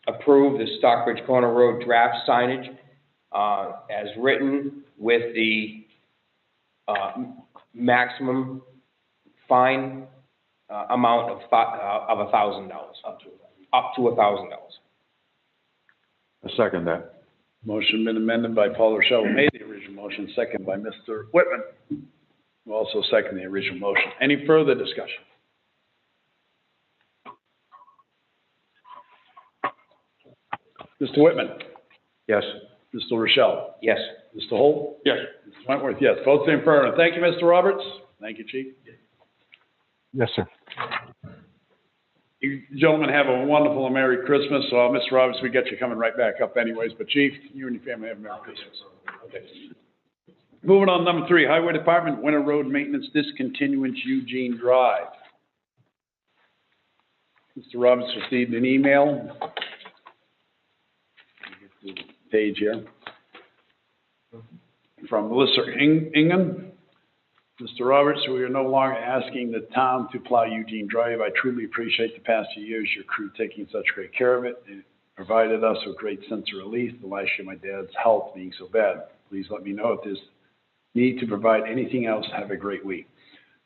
approve the Stockbridge Corner Road draft signage as written with the maximum fine amount of $1,000. Up to $1,000. I second that. Motion been amended by Paul Rochelle, who made the original motion, second by Mr. Whitman, who also seconded the original motion. Any further discussion? Mr. Whitman? Yes. Mr. Rochelle? Yes. Mr. Holt? Yes. Mr. Wentworth, yes. Votes in affirmative. Thank you, Mr. Roberts. Thank you, Chief. Yes, sir. You gentlemen have a wonderful and Merry Christmas. So, Mr. Roberts, we got you coming right back up anyways. But Chief, you and your family have a Merry Christmas. Okay. Moving on, number 3, Highway Department, Winter Road Maintenance Discontinuance, Eugene Drive. Mr. Roberts received an email page here. From Melissa Ingham. Mr. Roberts, we are no longer asking the town to plow Eugene Drive. I truly appreciate the past few years, your crew taking such great care of it. It provided us with great sense of relief the last year my dad's health being so bad. Please let me know if there's need to provide anything else. Have a great week.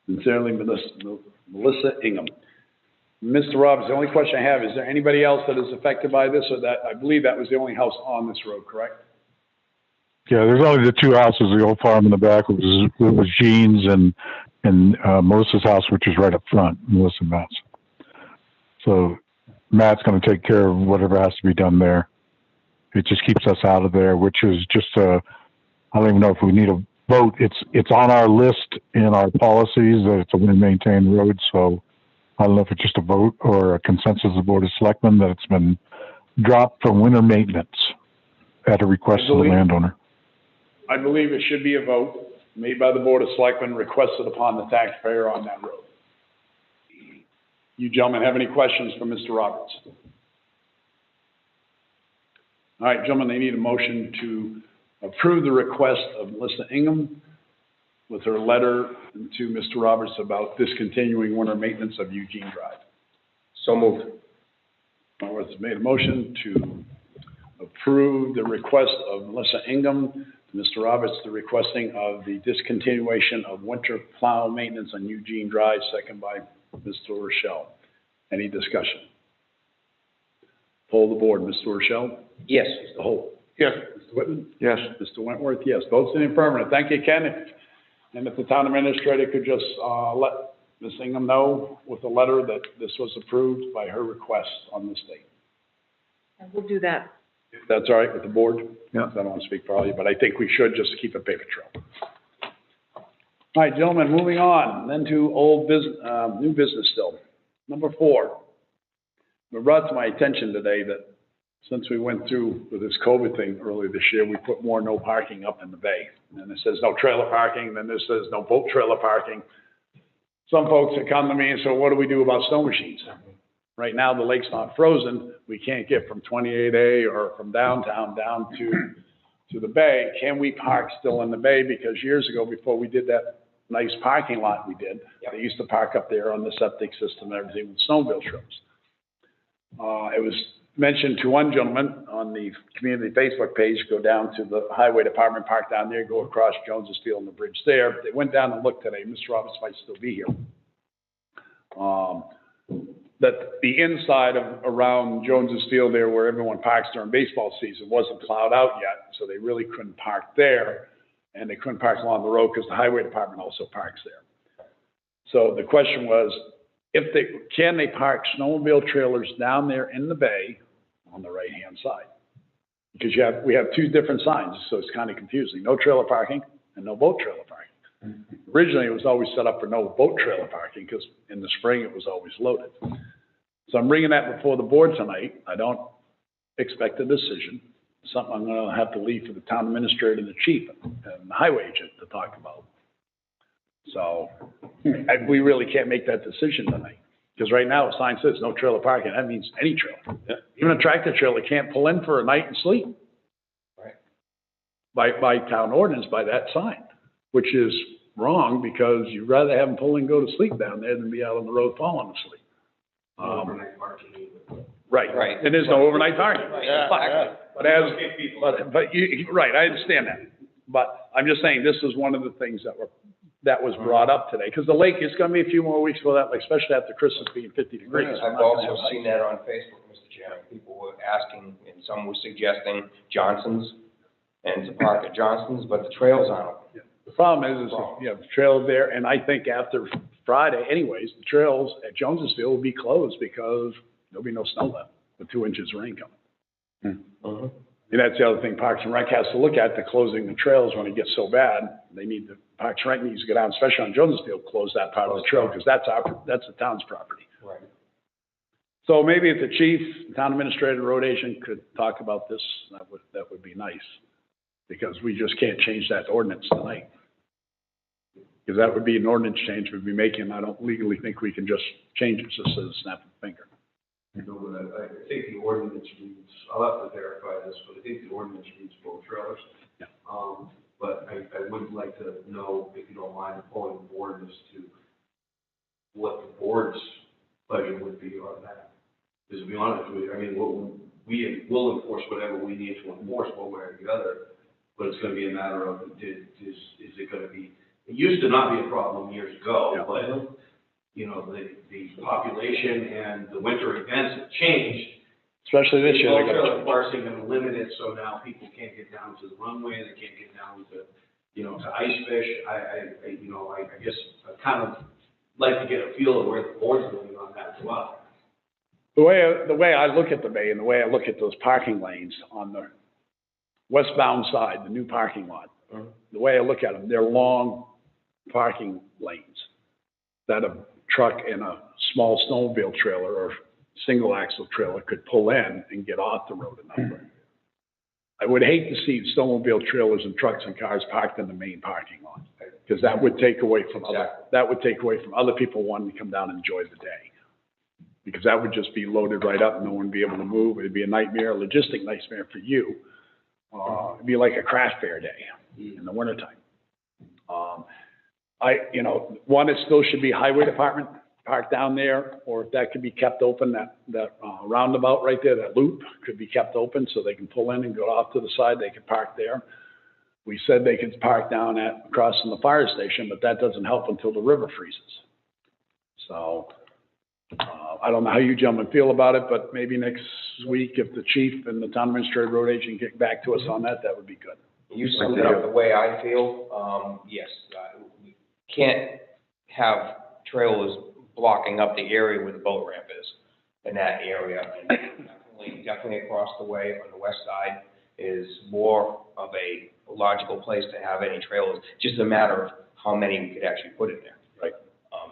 Sincerely, Melissa Ingham. Mr. Roberts, the only question I have, is there anybody else that is affected by this, or that, I believe that was the only house on this road, correct? Yeah, there's only the two houses, the old farm in the back, which was Jean's, and Melissa's house, which is right up front, Melissa and Matt's. So Matt's gonna take care of whatever has to be done there. It just keeps us out of there, which is just I don't even know if we need a vote. It's on our list in our policies that it's a wind maintained road, so I don't know if it's just a vote or a consensus of the Board of Selectmen that it's been dropped from winter maintenance at a request of the landowner. I believe it should be a vote made by the Board of Selectmen requested upon the taxpayer on that road. You gentlemen have any questions for Mr. Roberts? All right, gentlemen, they need a motion to approve the request of Melissa Ingham with her letter to Mr. Roberts about discontinuing winter maintenance of Eugene Drive. So moved. Roberts has made a motion to approve the request of Melissa Ingham. Mr. Roberts, the requesting of the discontinuation of winter plow maintenance on Eugene Drive, second by Mr. Rochelle. Any discussion? Poll the board. Mr. Rochelle? Yes. Mr. Holt? Yes. Mr. Whitman? Yes. Mr. Wentworth? Yes. Votes in the affirmative. Thank you, Ken. And if the town administrator could just let Ms. Ingham know with a letter that this was approved by her request on this date. And we'll do that. If that's all right with the board? Yeah. I don't want to speak for all you, but I think we should just keep a paper trail. All right, gentlemen, moving on, then to old business, new business still. Number 4, it brought to my attention today that since we went through with this COVID thing earlier this year, we put more no parking up in the bay. And it says no trailer parking, then this says no boat trailer parking. Some folks that come to me and say, what do we do about snow machines? Right now, the lake's not frozen. We can't get from 28A or from downtown down to the bay. Can we park still in the bay? Because years ago, before we did that nice parking lot we did, they used to park up there on the septic system and everything with snowmobile trips. It was mentioned to one gentleman on the community Facebook page, go down to the highway department, park down there, go across Jones's Field and the bridge there. They went down and looked today. Mr. Roberts might still be here. That the inside of around Jones's Field there where everyone parks during baseball season wasn't plowed out yet, so they really couldn't park there, and they couldn't park along the road because the highway department also parks there. So the question was, can they park snowmobile trailers down there in the bay on the right-hand side? Because we have two different signs, so it's kind of confusing. No trailer parking and no boat trailer parking. Originally, it was always set up for no boat trailer parking because in the spring, it was always loaded. So I'm bringing that before the board tonight. I don't expect a decision. Something I'm going to have to leave for the town administrator and the chief and the highway agent to talk about. So we really can't make that decision tonight. Because right now, a sign says no trailer parking. That means any trailer. Yeah. Even a tractor trailer can't pull in for a night and sleep. Right. By town ordinance, by that sign, which is wrong because you'd rather have them pull in and go to sleep down there than be out on the road falling asleep. Overnight parking. Right. Right. And there's no overnight parking. Yeah. But right, I understand that. But I'm just saying this is one of the things that was brought up today. Because the lake is going to be a few more weeks for that, like, especially after Christmas being 50 degrees. I've also seen that on Facebook, Mr. Chairman. People were asking, and some were suggesting Johnson's and to park at Johnson's, but the trails aren't open. Yeah. The problem is you have the trail there, and I think after Friday anyways, the trails at Jones's Field will be closed because there'll be no snow left with 2 inches of rain coming. Mm-hmm. And that's the other thing Parks and Rec has to look at, the closing the trails when it gets so bad. They need Parks and Rec needs to go down, especially on Jones's Field, close that part of the trail because that's the town's property. Right. So maybe if the chief, town administrator, road agent could talk about this, that would be nice. Because we just can't change that ordinance tonight. Because that would be an ordinance change we'd be making. I don't legally think we can just change it just as a snap of a finger. No, but I think the ordinance reads, I'll have to verify this, but I think the ordinance reads boat trailers. Yeah. But I would like to know, if you don't mind, pulling the board as to what the board's pleasure would be on that. Because to be honest with you, I mean, we will enforce whatever we need to enforce one way or the other, but it's gonna be a matter of, is it gonna be, it used to not be a problem years ago, Yeah. but, you know, the population and the winter events have changed. Especially this year. The they got- trailer parks are gonna limit it, so now people can't get down to the runway, they can't get down to, to ice fish. I guess I kind of like to get a feel of where the board's going on that as well. The way I look at the bay and the way I look at those parking lanes on the westbound side, the new parking lot, the way I look at them, they're long parking lanes that a truck and a small snowmobile trailer or single axle trailer could pull in and get off the road enough. I would hate to see snowmobile trailers and trucks and cars parked in the main parking lot, because that would take away from other people wanting to come down and enjoy the day. Because that would just be loaded right up and no one would be able to move. It'd be a nightmare, a logistic nightmare for you. It'd be like a craft fair day in the wintertime. One, it still should be highway department parked down there, or if that could be kept open, that roundabout right there, that loop could be kept open so they can pull in and go off to the side, they could park there. We said they could park down across from the fire station, but that doesn't help until the river freezes. So, I don't know how you gentlemen feel about it, but maybe next week, if the chief and the town administrator road agent get back to us on that, that would be good. You summed it up the way I feel. Yes, we can't have trailers blocking up the area where the boat ramp is in that area. And definitely across the way on the west side is more of a logical place to have any trailers. Just a matter of how many we could actually put in there. Right.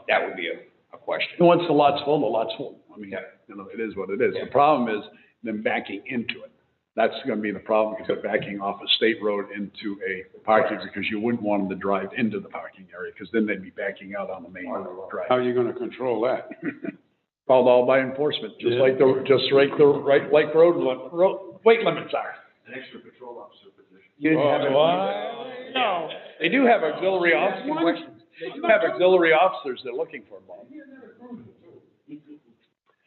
That would be a question. And once the lot's full, the lot's full. I mean, Yeah. it is what it is. Yeah. The problem is them backing into it. That's gonna be the problem, because they're backing off a state road into a parking, because you wouldn't want them to drive into the parking area, because then they'd be backing out on the main drive. How are you gonna control that? Called all by enforcement, like road weight limits are. An extra patrol officer position. You didn't have it. No, they do have auxiliary officers. They do have auxiliary officers they're looking for, Bob.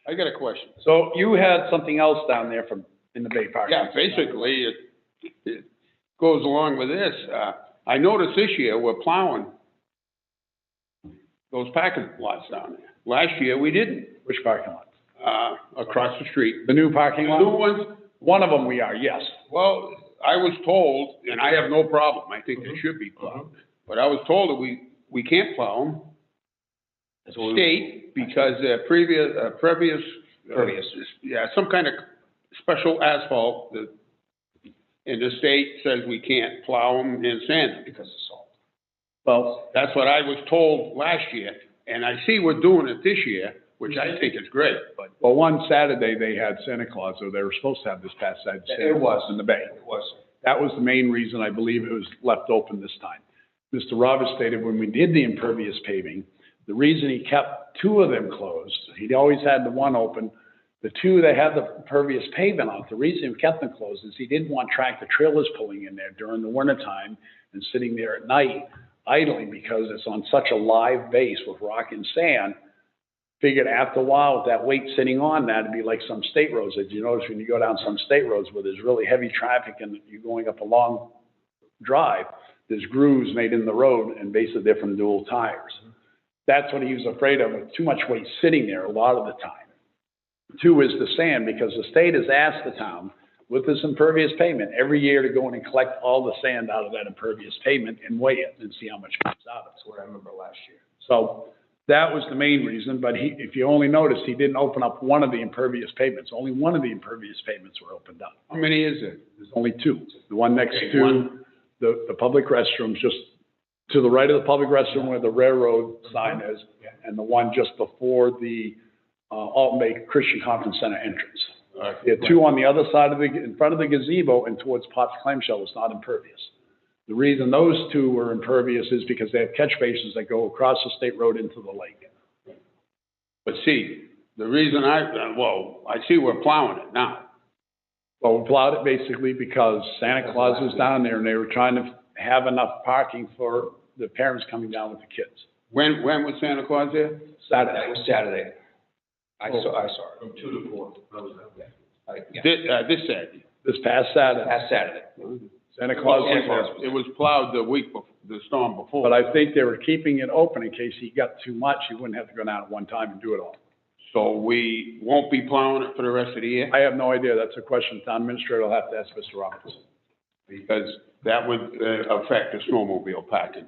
I got a question. So you had something else down there in the Bay Park. Yeah, basically, it goes along with this. I noticed this year we're plowing those parking lots down there. Last year, we didn't. Which parking lot? Across the street. The new parking The lot? new ones, One of them we are, yes. well, I was told, and I have no problem, I think they should be plowed, but I was told that we can't plow them. State, because previous. Yeah, some kind of special asphalt that, and the state says we can't plow them and sand them. Because of salt. Well, That's what I was told last year, and I see we're doing it this year, which I think is great, but. well, one Saturday they had Santa Claus, or they were supposed to have this past Saturday. Santa It was. Claus in the Bay. It was. That was the main reason I believe it was left open this time. Mr. Roberts stated when we did the impervious paving, the reason he kept two of them closed, he'd always had the one open, the two that had the impervious pavement on, the reason he kept them closed is he didn't want tractor trailers pulling in there during the wintertime and sitting there at night idling, because it's on such a live base with rock and sand. Figured after a while, with that weight sitting on that, it'd be like some state roads. As you notice when you go down some state roads where there's really heavy traffic and you're going up a long drive, there's grooves made in the road, and basically they're from dual tires. That's what he was afraid of, with too much weight sitting there a lot of the time. Two is the sand, because the state has asked the town with this impervious pavement every year to go in and collect all the sand out of that impervious pavement and weigh it and see how much comes out of it. That's what I remember last year. So that was the main reason, but if you only noticed, he didn't open up one of the impervious pavements. Only one of the impervious pavements were opened up. How many is it? There's only two. The one next Okay, to one. the public restrooms, just to the right of the public restroom where the railroad sign is, and the one just before the Alton Bay Christian Conference Center entrance. There are two on the other side in front of the gazebo and towards Potts Clamshell is not impervious. The reason those two were impervious is because they have catch basins that go across the state road into the lake. But see, The reason I see we're plowing it now. Well, we plowed it basically because Santa Claus was down there and they were trying to have enough parking for the parents coming down with the kids. When was Santa Claus there? That was Saturday. I saw it. From 2 to 4, I was there. Yeah. This Saturday. This past Saturday, Past Saturday. Santa Claus was Santa Claus there. It was plowed the week before, the storm before. But I think they were keeping it open in case he got too much, he wouldn't have to go down at one time and do it all. So we won't be plowing it for the rest of the year? I have no idea. That's a question town administrator will have to ask Mr. Roberts. Because that would affect the snowmobile parking.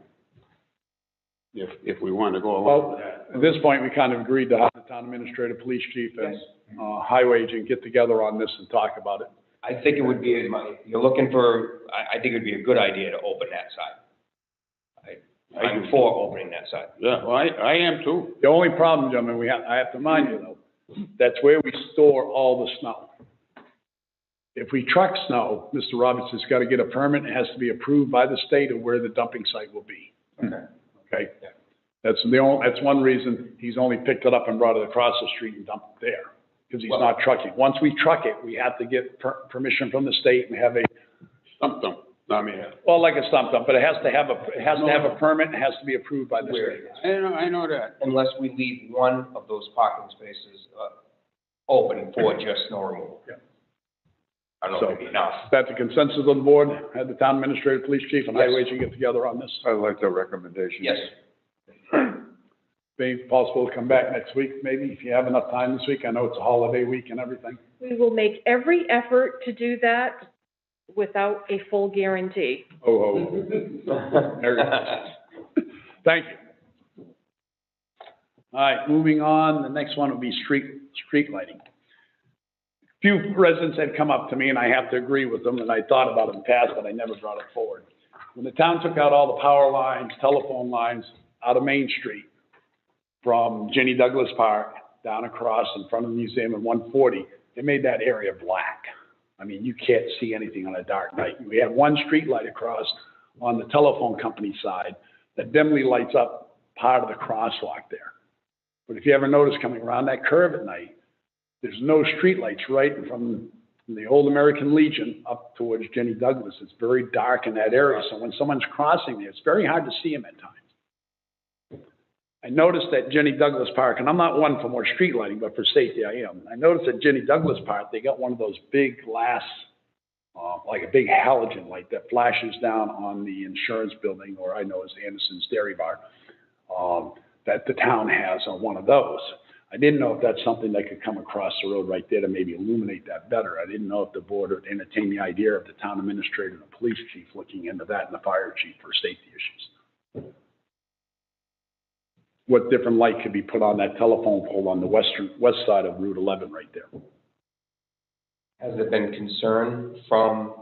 If we want to go along Well, with that. at this point, we kind of agreed to have the town administrator, police chief, and highway agent get together on this and talk about it. I think it would be, if you're looking for, I think it'd be a good idea to open that side. I'm for opening that side. Yeah, well, I am too. The only problem, gentlemen, I have to remind you though, that's where we store all the snow. If we truck snow, Mr. Roberts has got to get a permit. It has to be approved by the state of where the dumping site will be. Okay. Okay? Yeah. That's one reason he's only picked it up and brought it across the street and dumped it there, because he's not trucking. Once we truck it, we have to get permission from the state and have a, Stump dump. I mean, well, like a stump dump, but it has to have a permit, and it has to be approved by the state. I know that. Unless we leave one of those parking spaces open for just snow removal. Yeah. I don't know if it'd be enough. Is that the consensus of the board? Had the town administrator, police chief, and highway agent get together on this? I like the recommendation. Yes. Maybe possible to come back next week, maybe, if you have enough time this week. I know it's a holiday week and everything. We will make every effort to do that without a full guarantee. Merry Christmas. Thank you. All right, moving on, the next one will be street lighting. Few residents had come up to me, and I have to agree with them, and I thought about it in the past, but I never brought it forward. When the town took out all the power lines, telephone lines out of Main Street, from Jenny Douglas Park down across in front of the museum and 140, they made that area black. I mean, you can't see anything on a dark night. We have one street light across on the telephone company side that dimly lights up part of the crosswalk there. But if you ever notice coming around that curve at night, there's no street lights right from the old American Legion up towards Jenny Douglas. It's very dark in that area. So when someone's crossing there, it's very hard to see them at times. I noticed at Jenny Douglas Park, and I'm not one for more street lighting, but for safety I am. I noticed at Jenny Douglas Park, they got one of those big glass, like a big halogen light that flashes down on the insurance building, or I know as Anderson's Dairy Bar, that the town has on one of those. I didn't know if that's something that could come across the road right there to maybe illuminate that better. I didn't know if the board would entertain the idea of the town administrator and the police chief looking into that and the fire chief for safety issues. What different light could be put on that telephone pole on the west side of Route 11 right there? Has there been concern from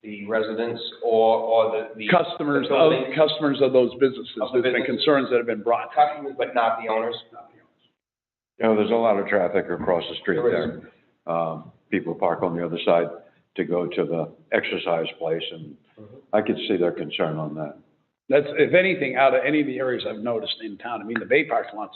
the residents or the Customers the of, buildings? customers of those businesses. Of the There's been businesses. concerns that have been brought. Customers, but not the owners? You know, there's a lot of traffic across the street There is. there. People park on the other side to go to the exercise place, and I could see their concern on that. That's, if anything, out of any of the areas I've noticed in town, I mean, the Bay Park lot's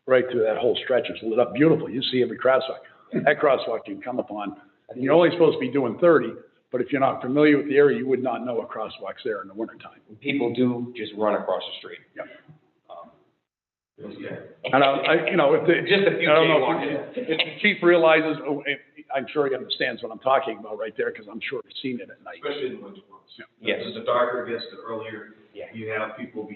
right through that whole stretch, it's lit up beautifully. You see every crosswalk. That crosswalk you can come upon, and you're only supposed to be doing 30, but if you're not familiar with the area, you would not know a crosswalk's there in the wintertime. People do just run across the street. Yep. Yeah. And you know, if the, Just a few I don't know jaywalkers. if the chief realizes, I'm sure he understands what I'm talking about right there, because I'm sure he's seen it at night. Especially in the winter months. Yes. The darker it gets, the earlier Yeah. you have people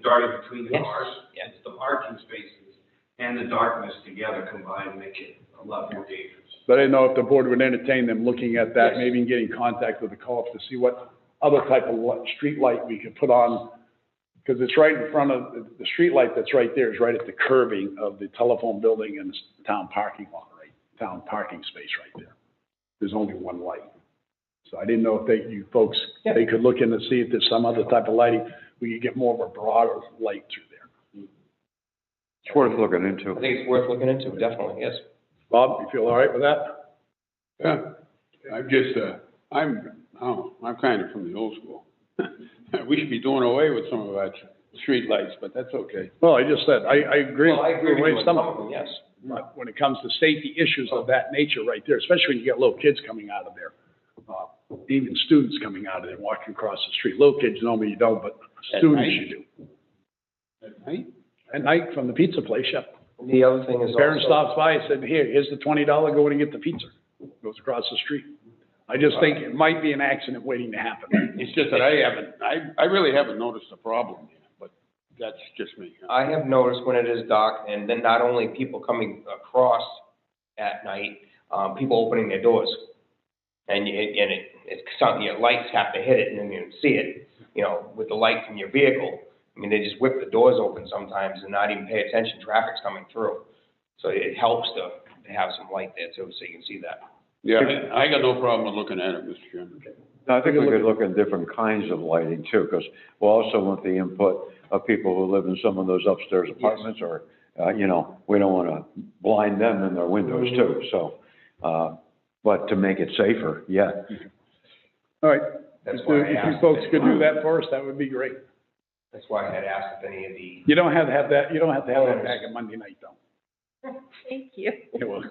darting between the Yes. cars. Yeah. It's the parking spaces and the darkness together combined make it a lot more dangerous. But I didn't know if the board would entertain them looking at that, Yes. maybe in getting contact with the co-op to see what other type of street light we could put on, because it's right in front of, the street light that's right there is right at the curving of the telephone building and the town parking lot, right? Town parking space right there. There's only one light. So I didn't know if you folks, they could look in and see if there's some other type of lighting, we could get more of a broader light through there. It's worth looking I into. think it's worth looking into, definitely, yes. Bob, you feel all right with that? Yeah, I'm just, I'm kind of from the old school. We should be doing away with some of our street lights, but that's okay. Well, I just said, I agree. Well, I agree with you on Some some of of them, yes. But when it comes to safety issues of that nature right there, especially when you get little kids coming out of there, even students coming out of there, walking across the street. Little kids, normally you don't, but students you do. At night? At night from the pizza place, yeah. The other thing is Parent also, stops by and said, here's the $20, go in and get the pizza. Goes across the street. I just think it might be an accident waiting to happen. It's just that I really haven't noticed a problem yet, but that's just me. I have noticed when it is dark, and then not only people coming across at night, people opening their doors. And it's something, your lights have to hit it and then you see it, you know, with the light from your vehicle. I mean, they just whip the doors open sometimes and not even pay attention, traffic's coming through. So it helps to have some light there too, so you can see that. Yeah, I got no problem with looking at it, Mr. Chairman. I think we could look at different kinds of lighting too, because we'll also want the input of people who live in some of those upstairs apartments or, you know, we don't want to blind them in their windows too, so, but to make it safer, yeah. All right. That's If why I you asked folks if could do anyone- that for us, that would be great. That's why I had asked if any of the, You don't have to have that, back at Monday night though. Thank you. You're welcome.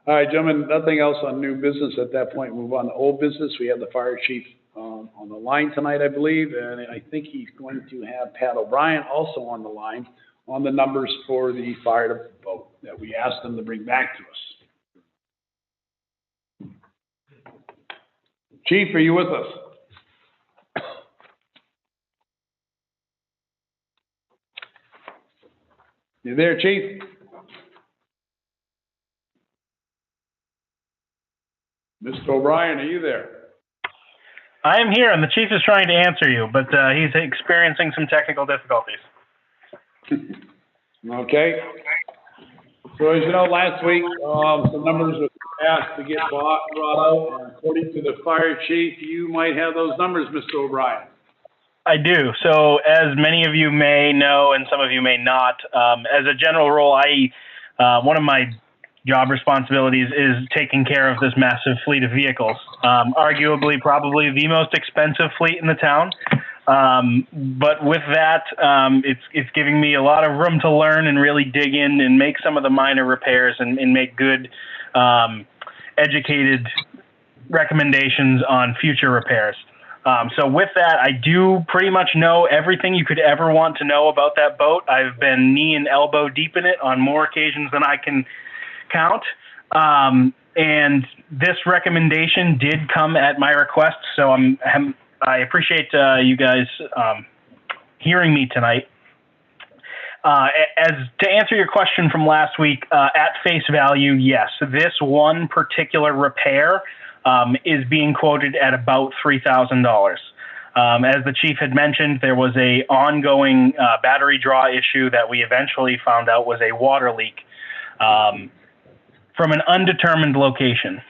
All right, gentlemen, nothing else on new business at that point. Move on to old business. We have the fire chief on the line tonight, I believe, and I think he's going to have Pat O'Brien also on the line on the numbers for the fire vote that we asked them to bring back to us. Chief, are you with us? You there, chief? Mr. O'Brien, are you there? I am here, and the chief is trying to answer you, but he's experiencing some technical difficulties. Okay. So as you know, last week, some numbers were asked to get brought out. And according to the fire chief, you might have those numbers, Mr. O'Brien. I do. So as many of you may know, and some of you may not, as a general rule, one of my job responsibilities is taking care of this massive fleet of vehicles. Arguably, probably the most expensive fleet in the town. But with that, it's giving me a lot of room to learn and really dig in and make some of the minor repairs and make good, educated recommendations on future repairs. So with that, I do pretty much know everything you could ever want to know about that boat. I've been knee and elbow deep in it on more occasions than I can count. And this recommendation did come at my request, so I appreciate you guys hearing me tonight. As to answer your question from last week, at face value, yes, this one particular repair is being quoted at about $3,000. As the chief had mentioned, there was a ongoing battery draw issue that we eventually found out was a water leak from an undetermined location.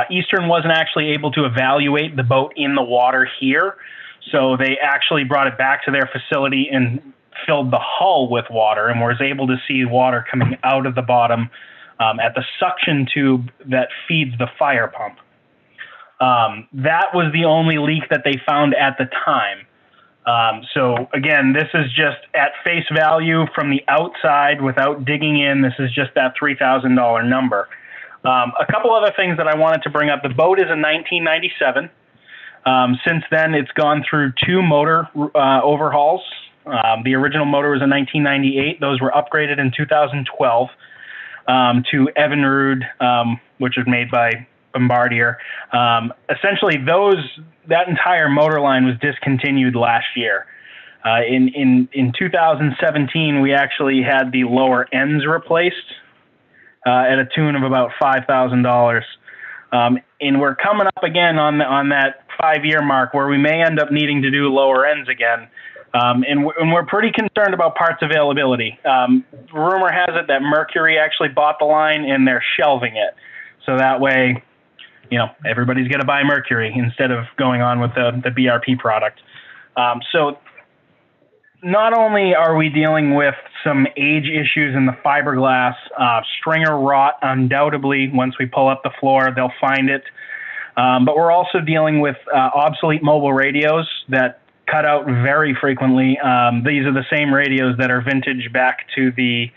Eastern wasn't actually able to evaluate the boat in the water here, so they actually brought it back to their facility and filled the hull with water and was able to see water coming out of the bottom at the suction tube that feeds the fire pump. That was the only leak that they found at the time. So again, this is just at face value from the outside without digging in. This is just that $3,000 number. A couple other things that I wanted to bring up. The boat is a 1997. Since then, it's gone through 2 motor overhauls. The original motor was in 1998. Those were upgraded in 2012 to Evinrude, which was made by Bombardier. Essentially, that entire motor line was discontinued last year. In 2017, we actually had the lower ends replaced at a tune of about $5,000. And we're coming up again on that 5-year mark where we may end up needing to do lower ends again. And we're pretty concerned about parts availability. Rumor has it that Mercury actually bought the line and they're shelving it. So that way, you know, everybody's got to buy Mercury instead of going on with the BRP product. So not only are we dealing with some age issues in the fiberglass, stringer rot, undoubtedly, once we pull up the floor, they'll find it. But we're also dealing with obsolete mobile radios that cut out very frequently. These are the same radios that are vintage back to the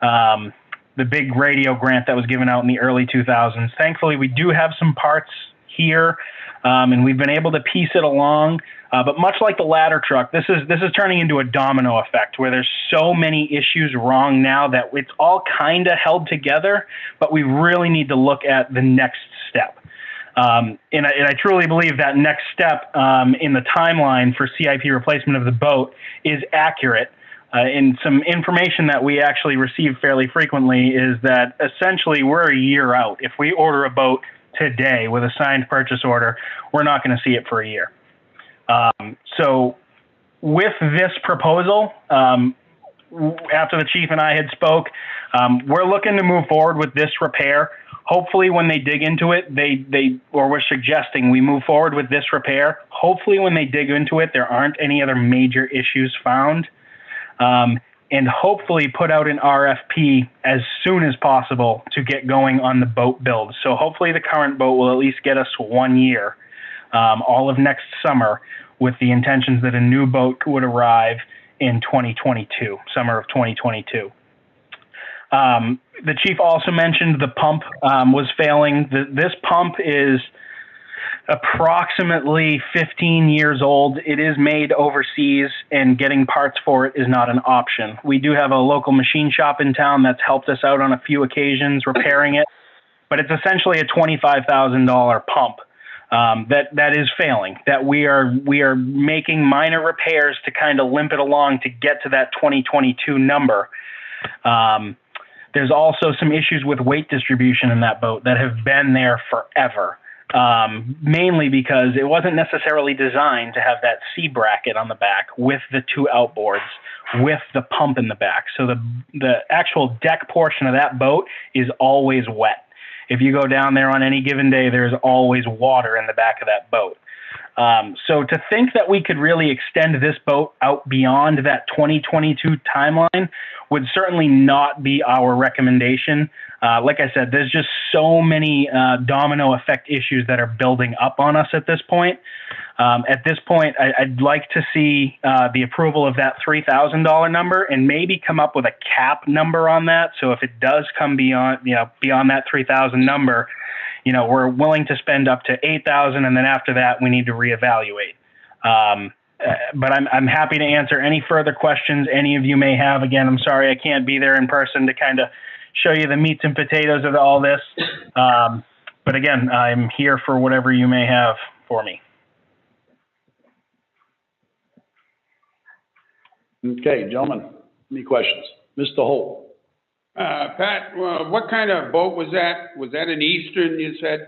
the big radio grant that was given out in the early 2000s. Thankfully, we do have some parts here, and we've been able to piece it along. But much like the ladder truck, this is turning into a domino effect where there's so many issues wrong now that it's all kind of held together, but we really need to look at the next step. And I truly believe that next step in the timeline for CIP replacement of the boat is accurate. And some information that we actually receive fairly frequently is that essentially we're a year out. If we order a boat today with a signed purchase order, we're not going to see it for a year. So with this proposal, after the chief and I had spoke, we're looking to move forward with this repair. Hopefully when they dig into it, or we're suggesting we move forward with this repair. Hopefully when they dig into it, there aren't any other major issues found. And hopefully put out an RFP as soon as possible to get going on the boat build. So hopefully the current boat will at least get us 1 year, all of next summer, with the intentions that a new boat would arrive in 2022, summer of 2022. The chief also mentioned the pump was failing. This pump is approximately 15 years old. It is made overseas, and getting parts for it is not an option. We do have a local machine shop in town that's helped us out on a few occasions repairing it, but it's essentially a $25,000 pump that is failing, that we are making minor repairs to kind of limp it along to get to that 2022 number. There's also some issues with weight distribution in that boat that have been there forever. Mainly because it wasn't necessarily designed to have that C bracket on the back with the two outboards with the pump in the back. So the actual deck portion of that boat is always wet. If you go down there on any given day, there's always water in the back of that boat. So to think that we could really extend this boat out beyond that 2022 timeline would certainly not be our recommendation. Like I said, there's just so many domino effect issues that are building up on us at this point. At this point, I'd like to see the approval of that $3,000 number and maybe come up with a cap number on that. So if it does come beyond that 3,000 number, we're willing to spend up to 8,000, and then after that, we need to reevaluate. But I'm happy to answer any further questions any of you may have. Again, I'm sorry I can't be there in person to kind of show you the meats and potatoes of all this. But again, I'm here for whatever you may have for me. Okay, gentlemen, any questions? Mr. Holt? Pat, what kind of boat was that? Was that an Eastern, you said?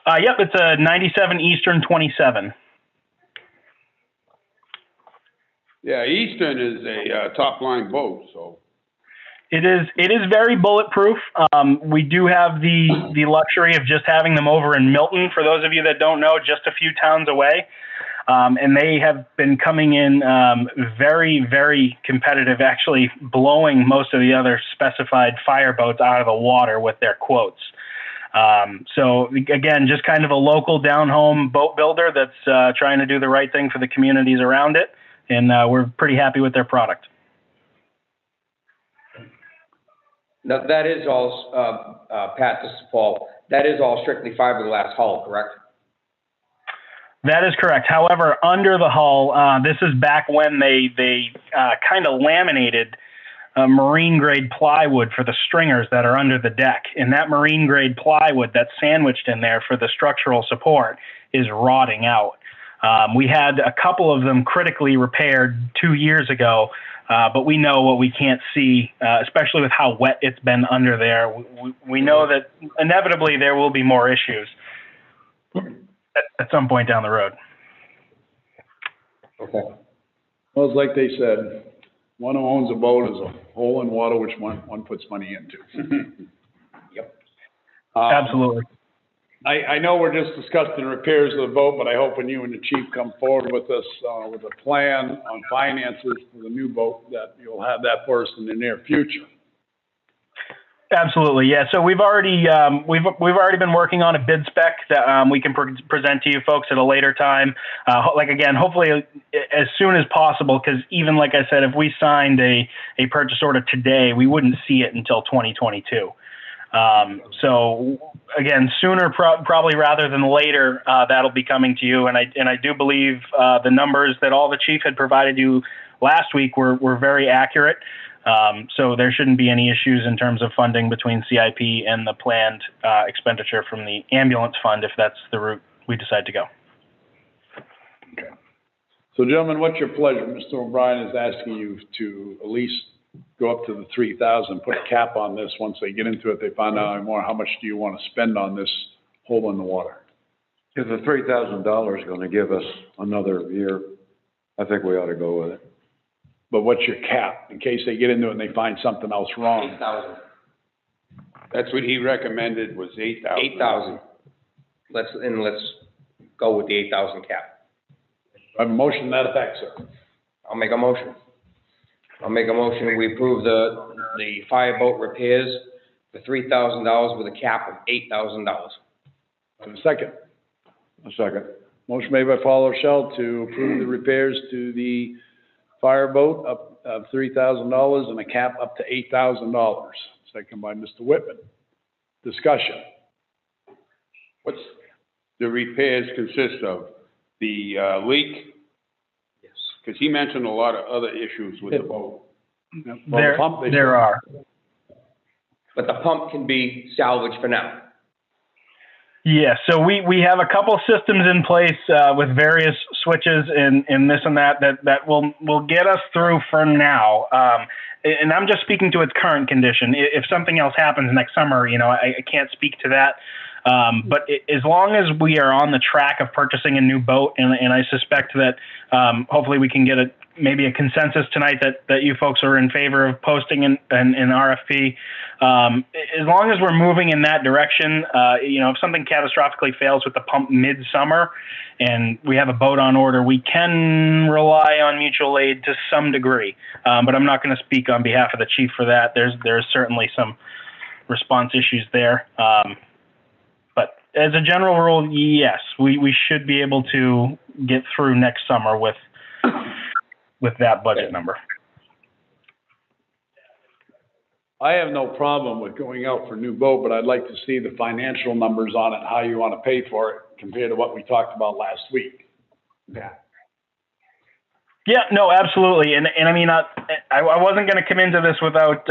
Yep, it's a 97 Eastern 27. Yeah, Eastern is a top-line boat, so. It is very bulletproof. We do have the luxury of just having them over in Milton, for those of you that don't know, just a few towns away. And they have been coming in very, very competitive, actually blowing most of the other specified fireboats out of the water with their quotes. So again, just kind of a local down-home boat builder that's trying to do the right thing for the communities around it. And we're pretty happy with their product. Now, that is all, Pat, this is Paul, that is all strictly fiberglass hull, correct? That is correct. However, under the hull, this is back when they kind of laminated marine grade plywood for the stringers that are under the deck. And that marine grade plywood that's sandwiched in there for the structural support is rotting out. We had a couple of them critically repaired 2 years ago, but we know what we can't see, especially with how wet it's been under there. We know that inevitably there will be more issues at some point down the road. Okay. Well, it's like they said, one who owns a boat is a hole in water which one puts money into. Yep. Absolutely. I know we're just discussing repairs of the boat, but I hope when you and the chief come forward with us, with a plan on finances for the new boat, that you'll have that for us in the near future. Absolutely, yeah. So we've already been working on a bid spec that we can present to you folks at a later time. Like again, hopefully as soon as possible, because even like I said, if we signed a purchase order today, we wouldn't see it until 2022. So again, sooner probably rather than later, that'll be coming to you. And I do believe the numbers that all the chief had provided you last week were very accurate. So there shouldn't be any issues in terms of funding between CIP and the planned expenditure from the ambulance fund, if that's the route we decide to go. Okay. So gentlemen, what's your pleasure? Mr. O'Brien is asking you to at least go up to the 3,000, put a cap on this. Once they get into it, they find out more. How much do you want to spend on this hole in the water? If the $3,000 is gonna give us another year, I think we ought to go with it. But what's your cap, in case they get into it and they find something else wrong? 8,000. That's what he recommended, was 8,000. 8,000. Let's go with the 8,000 cap. I have a motion to that effect, sir. I'll make a motion. We approve the fireboat repairs for $3,000 with a cap of $8,000. I have a second. A second. Motion made by Paul Rochelle to approve the repairs to the fireboat up of $3,000 and a cap up to $8,000. Second by Mr. Whitman. Discussion. What's the repairs consist of? The leak? Yes. Because he mentioned a lot of other issues with the boat. There are. But the pump can be salvaged for now. Yeah, so we have a couple systems in place with various switches and this and that will get us through for now. And I'm just speaking to its current condition. If something else happens next summer, I can't speak to that. But as long as we are on the track of purchasing a new boat, and I suspect that hopefully we can get maybe a consensus tonight that you folks are in favor of posting an RFP. As long as we're moving in that direction, if something catastrophically fails with the pump mid-summer and we have a boat on order, we can rely on mutual aid to some degree. But I'm not going to speak on behalf of the chief for that. There's certainly some response issues there. But as a general rule, yes, we should be able to get through next summer with that budget number. I have no problem with going out for a new boat, but I'd like to see the financial numbers on it, how you want to pay for it compared to what we talked about last week. Yeah. Yeah, no, absolutely. And I mean, I wasn't going to come into this without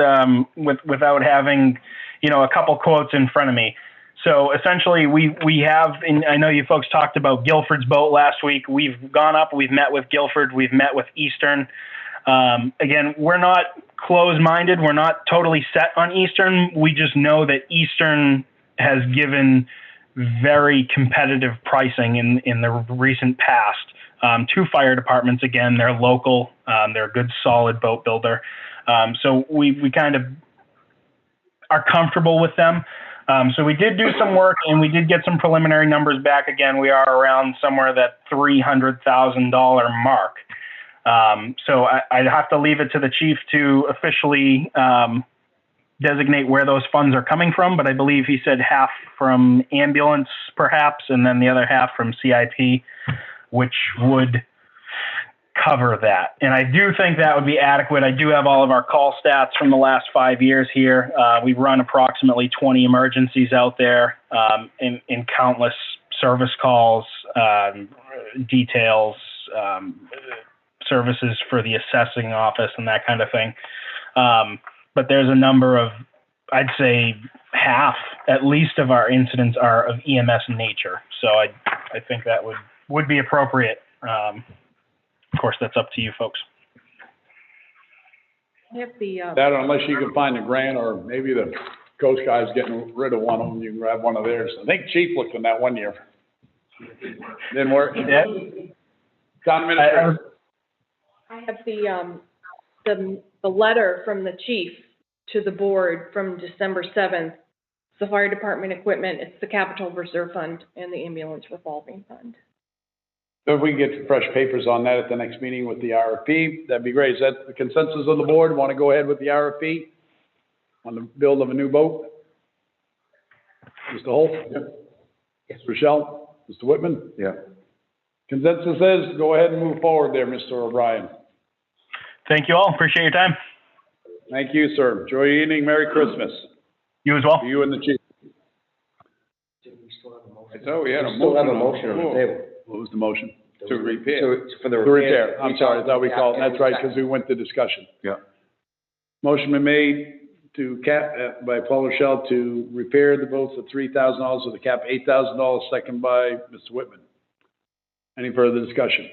having, a couple quotes in front of me. So essentially we have, and I know you folks talked about Guilford's boat last week. We've gone up, we've met with Guilford, we've met with Eastern. Again, we're not closed-minded. We're not totally set on Eastern. We just know that Eastern has given very competitive pricing in the recent past to fire departments. Again, they're local. They're a good, solid boat builder. So we kind of are comfortable with them. So we did do some work and we did get some preliminary numbers back. Again, we are around somewhere that $300,000 mark. So I'd have to leave it to the chief to officially designate where those funds are coming from, but I believe he said half from ambulance perhaps, and then the other half from CIP, which would cover that. And I do think that would be adequate. I do have all of our call stats from the last 5 years here. We run approximately 20 emergencies out there in countless service calls, details, services for the assessing office and that kind of thing. But there's a number of, I'd say half at least of our incidents are of EMS nature. So I think that would be appropriate. Of course, that's up to you folks. I have the, That unless you can find a grant, or maybe the Coast Guard's getting rid of one of them, you can grab one of theirs. I think Chief looked in that one year. Didn't work. Yeah. Town administrator. I have the letter from the chief to the board from December 7th. It's the fire department equipment, it's the capital reserve fund, and the ambulance revolving fund. So if we can get fresh papers on that at the next meeting with the RFP, that'd be great. Is that the consensus of the board? Want to go ahead with the RFP? on the build of a new boat? Mr. Holt? Yes. Rochelle? Mr. Whitman? Yeah. Consensus is, go ahead and move forward there, Mr. O'Brien. Thank you all. Appreciate your time. Thank you, sir. Enjoy your evening. Merry Christmas. You as well. To you and the chief. I thought we had a We still have a motion motion on the floor table. What was the motion? to repair. For the The repair, I'm sorry, I thought we called, that's right, because we went to discussion. Yeah. Motion been made to by Paul Rochelle to repair the boats at $3,000 with a cap $8,000, second by Mr. Whitman. Any further discussion?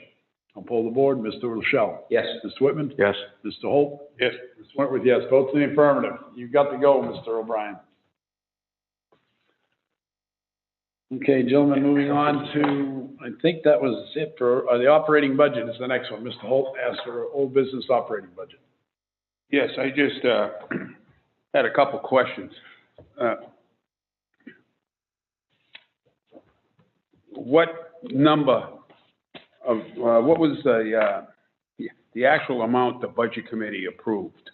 I'll poll the board. Mr. Rochelle? Yes. Mr. Whitman? Yes. Mr. Holt? Yes. Mr. Wentworth, yes. Votes in the affirmative. You've got to go, Mr. O'Brien. Okay, gentlemen, moving on to, I think that was it for, the operating budget is the next one. Mr. Holt asked for old business operating budget. Yes, I just, had a couple questions. What number of, what was the actual amount the budget committee approved?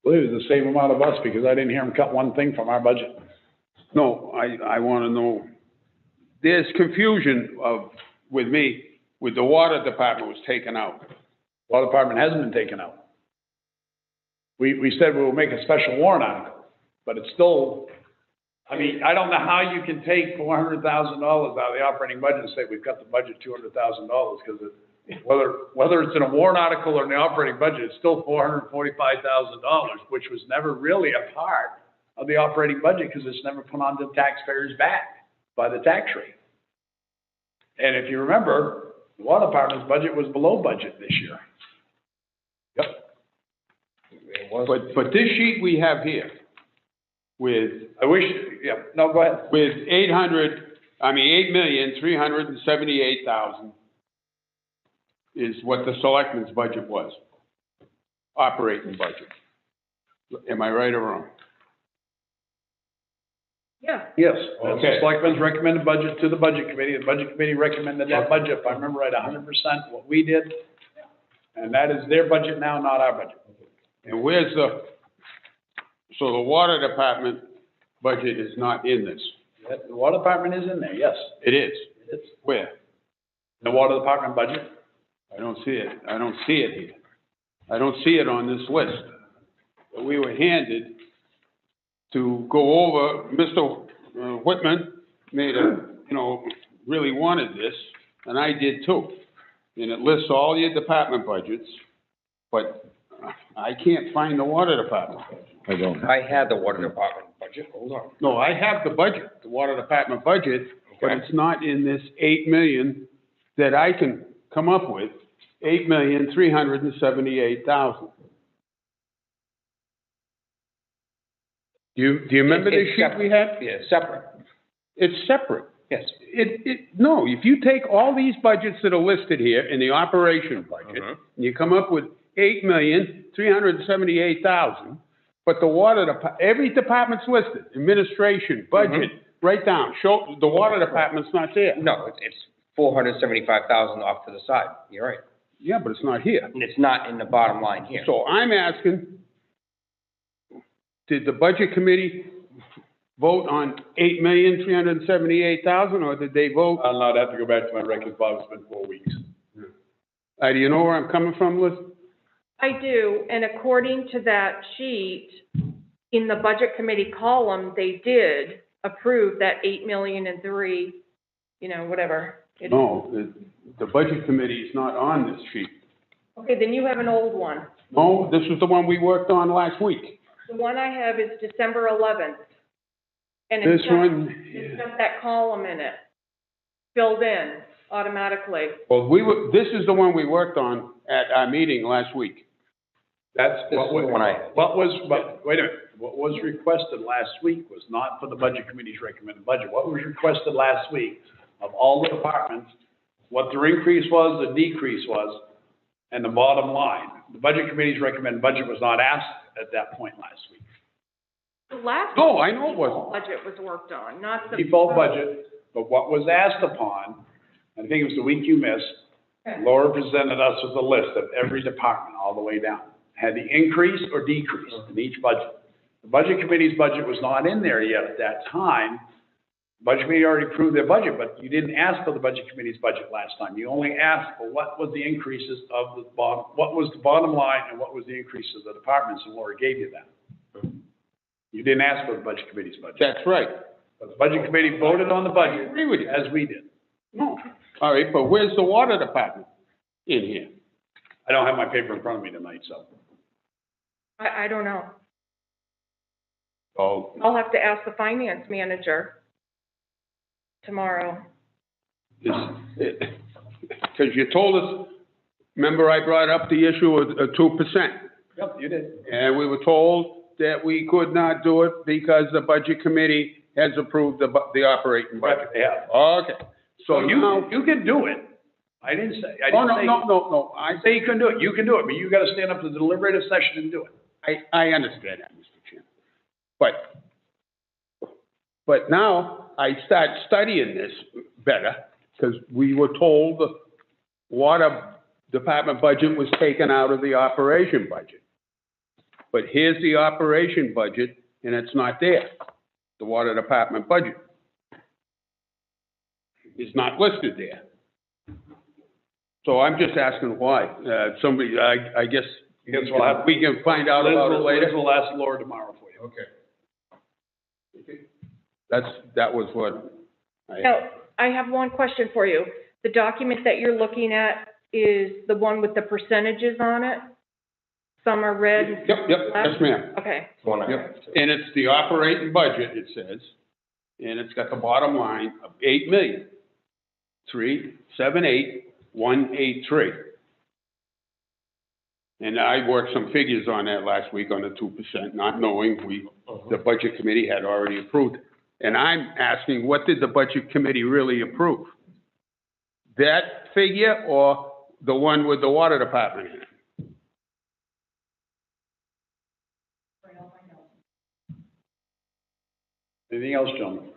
Well, it was the same amount of us because I didn't hear him cut one thing from our budget. No, I want to know, there's confusion with me, with the water department was taken out. Water department hasn't been taken out. We said we'll make a special warrant article, but it's still, I mean, I don't know how you can take $400,000 out of the operating budget and say we've cut the budget $200,000, because whether it's in a warrant article or in the operating budget, it's still $445,000, which was never really a part of the operating budget because it's never put on the taxpayers' back by the tax rate. And if you remember, the water department's budget was below budget this year. Yep. But this sheet we have here with, no, go ahead. with 8,378,000 is what the selectmen's budget was, operating budget. Am I right or wrong? Yeah. Yes, that's the Okay. selectmen's recommended budget to the budget committee. The budget committee recommended that budget, if I remember right, 100% what we did. And that is their budget now, not our budget. And where's so the water department budget is not in this? The water department is in there, yes. It is. It's Where? the water department budget. I don't see it. I don't see it here. I don't see it on this list. But we were handed to go over, Mr. Whitman made really wanted this, and I did too. And it lists all your department budgets, but I can't find the water department budget. I don't. I had the water department budget, hold on. No, I have the budget, the water department budget, but it's not in this 8 million that I can come up with, 8,378,000. Do you remember the It's sheet we had? Yeah, separate, It's separate. yes. No, if you take all these budgets that are listed here in the operation budget, Mhm. and you come up with 8,378,000, but the water every department's listed, administration, budget, right down, show, the water department's not there. No, it's 475,000 off to the side, you're right. Yeah, but it's not here. And it's not in the bottom line here. So I'm asking, did the budget committee vote on 8,378,000, or did they vote? I'll not have to go back to my records, Bob, it's been 4 weeks. Do you know where I'm coming from, Liz? I do, and according to that sheet, in the budget committee column, they did approve that 8,000,003, whatever. No, the budget committee is not on this sheet. Okay, then you have an old one. No, this is the one we worked on last week. The one I have is December 11th. And This it's got, one, it's got that column in it, filled in automatically. well, this is the one we worked on at our meeting last week. That's This is the one I had. but wait a minute, what was requested last week was not for the budget committee's recommended budget. What was requested last week of all the departments, what their increase was, the decrease was, and the bottom line. The budget committee's recommended budget was not asked at that point last week. The last. No, I know it wasn't. Budget was worked on, not the. Default budget, but what was asked upon, I think it was the week you missed, Laura presented us with a list of every department all the way down. Had the increase or decrease in each budget. The budget committee's budget was not in there yet at that time. Budget committee already approved their budget, but you didn't ask for the budget committee's budget last time. You only asked for what was the increases of the bottom, what was the bottom line and what was the increase of the departments, and Laura gave you that. You didn't ask for the budget committee's budget. That's right. But the budget committee voted on the budget. I agree with you. As we did. No, all right, but where's the water department in here? I don't have my paper in front of me tonight, so. I don't know. Oh, I'll have to ask the finance manager tomorrow. because you told us, remember I brought up the issue of 2%? Yep, you did. And we were told that we could not do it because the budget committee has approved the operating budget. Yeah. Okay, so now. You can do it. I didn't say, I Oh, didn't say. no, I say you can do it. You can do it, but you gotta stand up to the deliberative session and do it. I understand that, Mr. Chairman. But now I start studying this better, because we were told the water department budget was taken out of the operation budget. But here's the operation budget, and it's not there, the water department budget. It's not listed there. So I'm just asking why. Somebody, I guess, Guess we'll have- we can find out about it later. Liz will ask Laura tomorrow for you. Okay. That was what Now, I have one question for you. The document that you're looking at is the one with the percentages on it? Some are red and Yep, yes, ma'am. Okay. Yep, and it's the operating budget, it says, and it's got the bottom line of 8,378,183. And I worked some figures on that last week on the 2%, not knowing the budget committee had already approved it. And I'm asking, what did the budget committee really approve? That figure or the one with the water department in it? Anything else, gentlemen?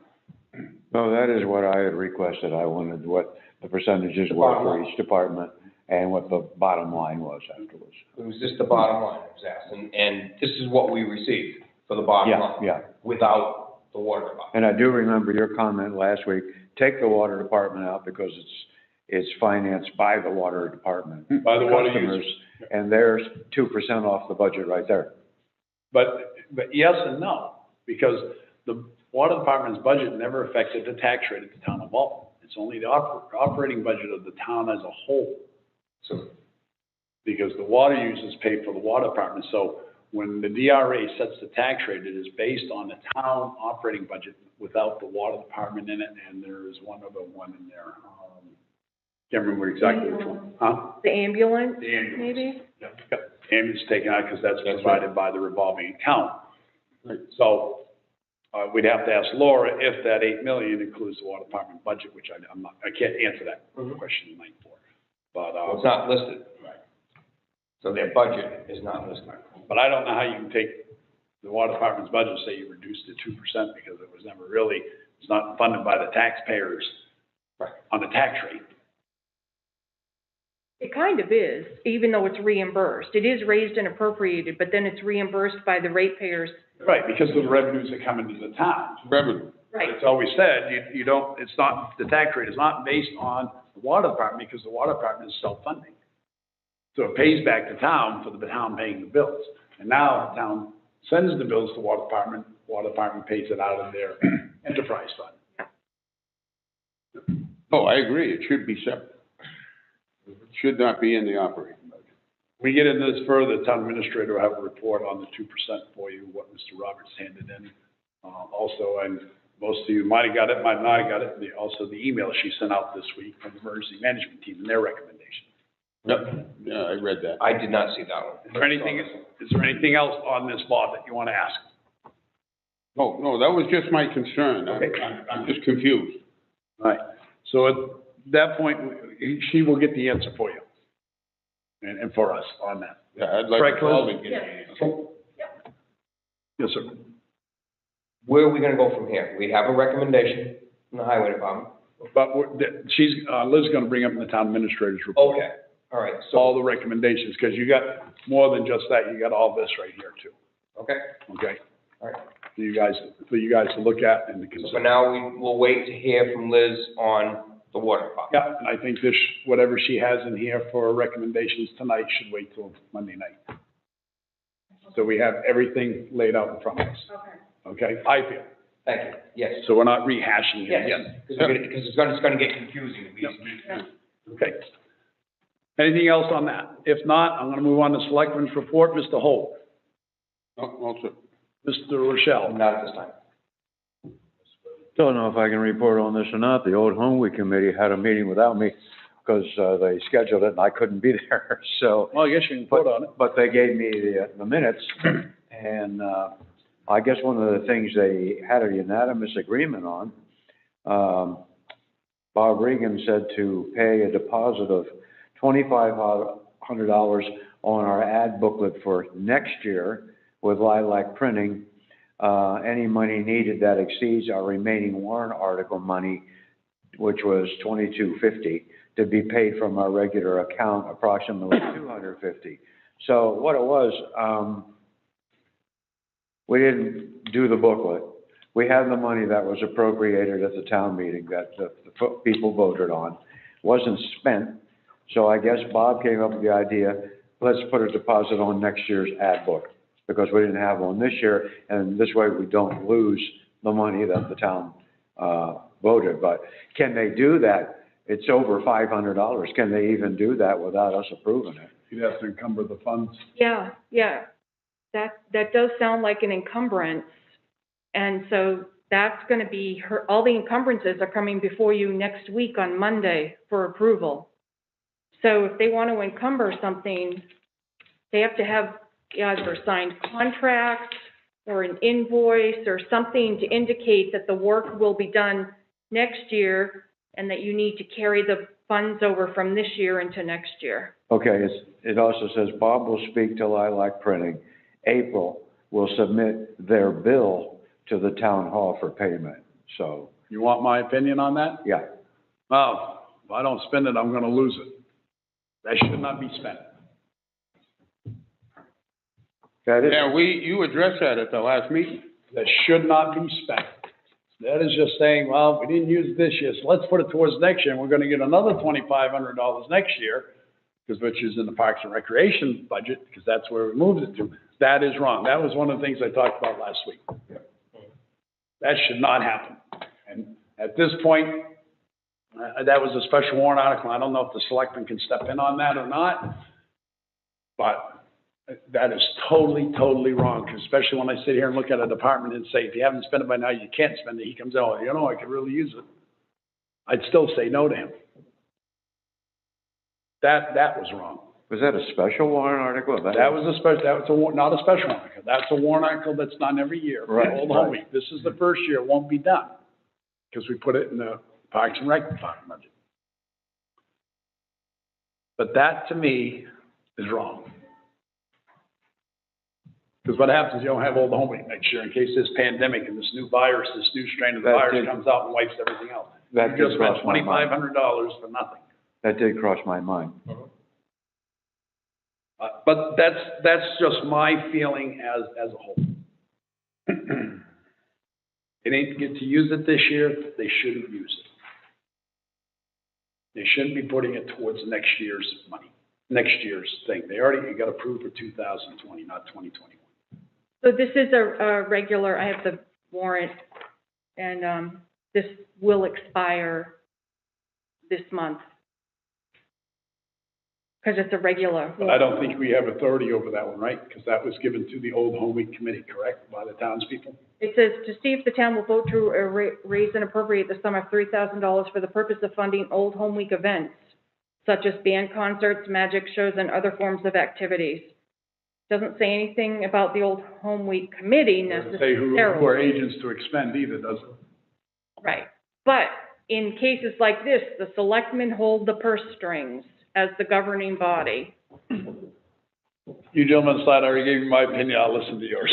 No, that is what I had requested. I wanted what the percentages were for each department and what the bottom line was afterwards. It was just the bottom line I was asked, and this is what we received for the bottom Yeah, line. yeah. Without the water department. And I do remember your comment last week, take the water department out because it's financed by the water department. By the water customers, users. and there's 2% off the budget right there. But yes and no, because the water department's budget never affected the tax rate at the town of Walton. It's only the operating budget of the town as a whole. So, because the water users pay for the water department, so when the DRA sets the tax rate, it is based on the town operating budget without the water department in it, and there is one other one in there. Can't remember exactly which one. Huh? The ambulance, The ambulance. maybe? Yep. Ambulance taken out because that's provided by the revolving account. So, we'd have to ask Laura if that 8 million includes the water department budget, which I can't answer that question tonight for. But, It's not listed. Right. So their budget is not listed. But I don't know how you can take the water department's budget and say you reduced it 2% because it was never really, it's not funded by the taxpayers on the tax rate. It kind of is, even though it's reimbursed. It is raised and appropriated, but then it's reimbursed by the ratepayers. Right, because of the revenues that come into the town. Revenue. Right. It's always said, you don't, it's not, the tax rate is not based on the water department because the water department is self-funding. So it pays back the town for the town paying the bills. And now the town sends the bills to the water department pays it out of their enterprise fund. Oh, I agree, it should be separate. It should not be in the operating budget. We get into this further, the town administrator will have a report on the 2% for you, what Mr. Roberts handed in. Also, and most of you might have got it, might not have got it, also the email she sent out this week from the emergency management team and their recommendation. Yep, yeah, I read that. I did not see that one. Is there anything else on this, Bob, that you want to ask? No, that was just my concern. Okay. I'm just confused. All right, so at that point, she will get the answer for you. And for us on that. Yeah, I'd like Correct, to call Liz? and get the answer. Yes, sir. Where are we gonna go from here? We have a recommendation from the highway department. But Liz is going to bring up in the town administrator's report. Okay, all right, All so, the recommendations, because you got more than just that, you got all this right here too, okay. okay? All right. for you guys to look at and to So consider. for now, we'll wait to hear from Liz on the water department. Yeah, and I think this, whatever she has in here for recommendations tonight should wait till Monday night. So we have everything laid out in front of us. Okay, I feel. Thank you. Yes. So we're not rehashing it Yes, again. because it's gonna get confusing. if we- Okay. Anything else on that? If not, I'm gonna move on to Selectmen's report. Mr. Holt. Also, Mr. Rochelle. Not at this time. Don't know if I can report on this or not. The Old Home Week Committee had a meeting without me because they scheduled it and I couldn't be there, so. Well, I guess you can vote on it. But they gave me the minutes, and, I guess one of the things they had a unanimous agreement on, Bob Regan said to pay a deposit of $2,500 on our ad booklet for next year with Lilac Printing. Any money needed that exceeds our remaining warrant article money, which was $2,250, to be paid from our regular account, approximately $250. So what it was, we didn't do the booklet. We had the money that was appropriated at the town meeting that the people voted on, wasn't spent. So I guess Bob came up with the idea, let's put a deposit on next year's ad book, because we didn't have one this year, and this way we don't lose the money that the town, voted. But can they do that? It's over $500. Can they even do that without us approving it? You'd have to encumber the funds. Yeah, yeah. That does sound like an encumbrance. And so that's gonna be all the encumbrances are coming before you next week on Monday for approval. So if they want to encumber something, they have to have either a signed contract or an invoice or something to indicate that the work will be done next year and that you need to carry the funds over from this year into next year. Okay, it also says Bob will speak to Lilac Printing. April will submit their bill to the town hall for payment, so, You want my opinion on that? yeah. Well, if I don't spend it, I'm gonna lose it. That should not be spent. That is, yeah, you addressed that at the last meeting. That should not be spent. That is just saying, well, we didn't use it this year, so let's put it towards next year, and we're gonna get another $2,500 next year, which is in the Parks and Recreation budget, because that's where we moved it to. That is wrong. That was one of the things I talked about last week. That should not happen. And at this point, that was a special warrant article. I don't know if the selectmen can step in on that or not, but that is totally, totally wrong, 'cause especially when I sit here and look at a department and say, if you haven't spent it by now, you can't spend it. He comes out, you know, I could really use it. I'd still say no to him. That was wrong. was that a special warrant article? That was not a special article. That's a warrant article that's done every year. for Right, Old Home right. Week. This is the first year it won't be done, because we put it in the Parks and Rec Department budget. But that, to me, is wrong. Because what happens, you don't have Old Home Week next year in case this pandemic and this new virus, this new strain of the That virus did- comes out and wipes everything out. That You did just spent cross my mind. $2,500 for nothing. That did cross my mind. But that's just my feeling as a whole. They didn't get to use it this year, they shouldn't use it. They shouldn't be putting it towards next year's money, next year's thing. They already got approved for 2020, not 2021. So this is a regular, I have the warrant, and this will expire this month. Because it's a regular. But I don't think we have authority over that one, right? Because that was given to the Old Home Week Committee, correct, by the townspeople? It says, to see if the town will vote to raise and appropriate the sum of $3,000 for the purpose of funding Old Home Week events, such as band concerts, magic shows, and other forms of activities. Doesn't say anything about the Old Home Week Committee Doesn't say who necessarily. are agents to expend either, does it? Right. But in cases like this, the selectmen hold the purse strings as the governing body. You gentlemen decide, I already gave you my opinion, I'll listen to yours.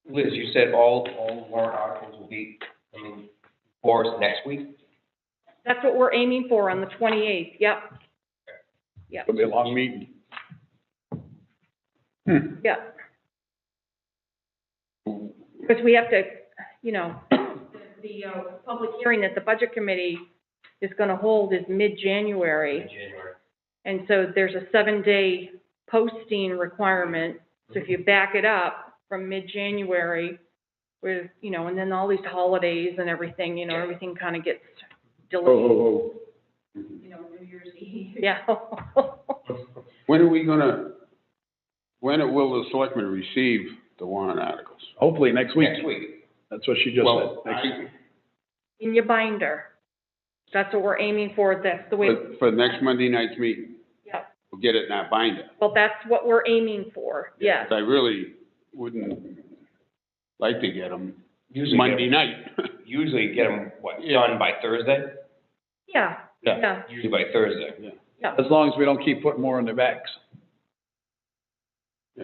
Liz, you said all warrant articles will be, for us next week? That's what we're aiming for on the 28th, yep. Yep, It'll be a long meeting. yep. Because we have to, the public hearing that the budget committee is gonna hold is mid-January. January. And so there's a 7-day posting requirement. So if you back it up from mid-January with, and then all these holidays and everything, everything kind of gets delayed. Whoa. New Year's Eve. Yeah. When will the selectmen receive the warrant articles? Hopefully next week. Next week. That's what she just Well, said, next week. In your binder. That's what we're aiming for. That's the way. For next Monday night's meeting? Yeah. We'll get it in our binder. Well, that's what we're aiming for. Yes. I really wouldn't like to get them Usually Monday night. Usually get them, Yeah. done by Thursday? Yeah. Yeah. Yeah. Usually by Thursday. Yeah. As long as we don't keep putting more in their bags.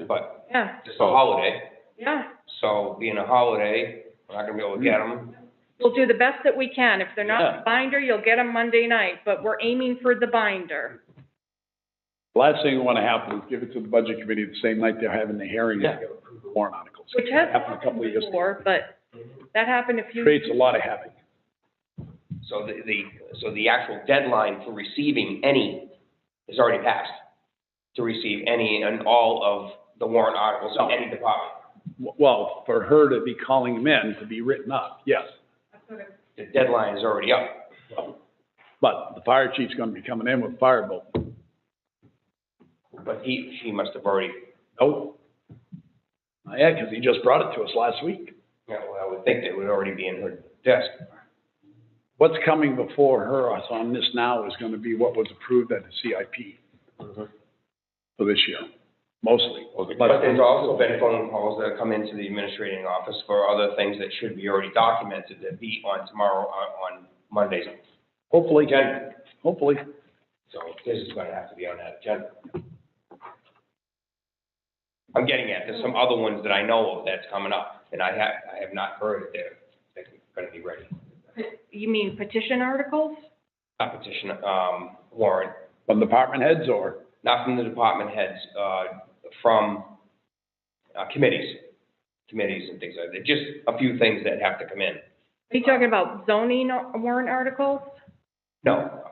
But Yeah. it's a holiday, Yeah. so being a holiday, we're not gonna be able to get them. We'll do the best that we can. If they're not in Yeah. the binder, you'll get them Monday night, but we're aiming for the binder. The last thing we want to happen is give it to the budget committee the same night they're having the hearing to approve the warrant articles. Which has Happened a couple of years ago. before, but that happened a few. Creates a lot of havoc. So the actual deadline for receiving any is already passed. To receive any and all of the warrant articles in any department. Well, for her to be calling them in to be written up, yes. The deadline is already up. But the fire chief's going to be coming in with firebolt. But she must have already, Nope. Yeah, because he just brought it to us last week. well, I would think that would already be in her desk. What's coming before her us on this now is going to be what was approved at the CIP for this year, mostly. But there's also been phone calls that come into the administrating office for other things that should be already documented that be on tomorrow, on Monday's Hopefully, agenda. hopefully. So this is gonna have to be on that agenda. I'm getting at, there's some other ones that I know of that's coming up, and I have not heard that they're gonna be ready. You mean petition articles? Not petition, warrant, From department heads or? not from the department heads, from committees and things like that. Just a few things that have to come in. Are you talking about zoning warrant articles? No,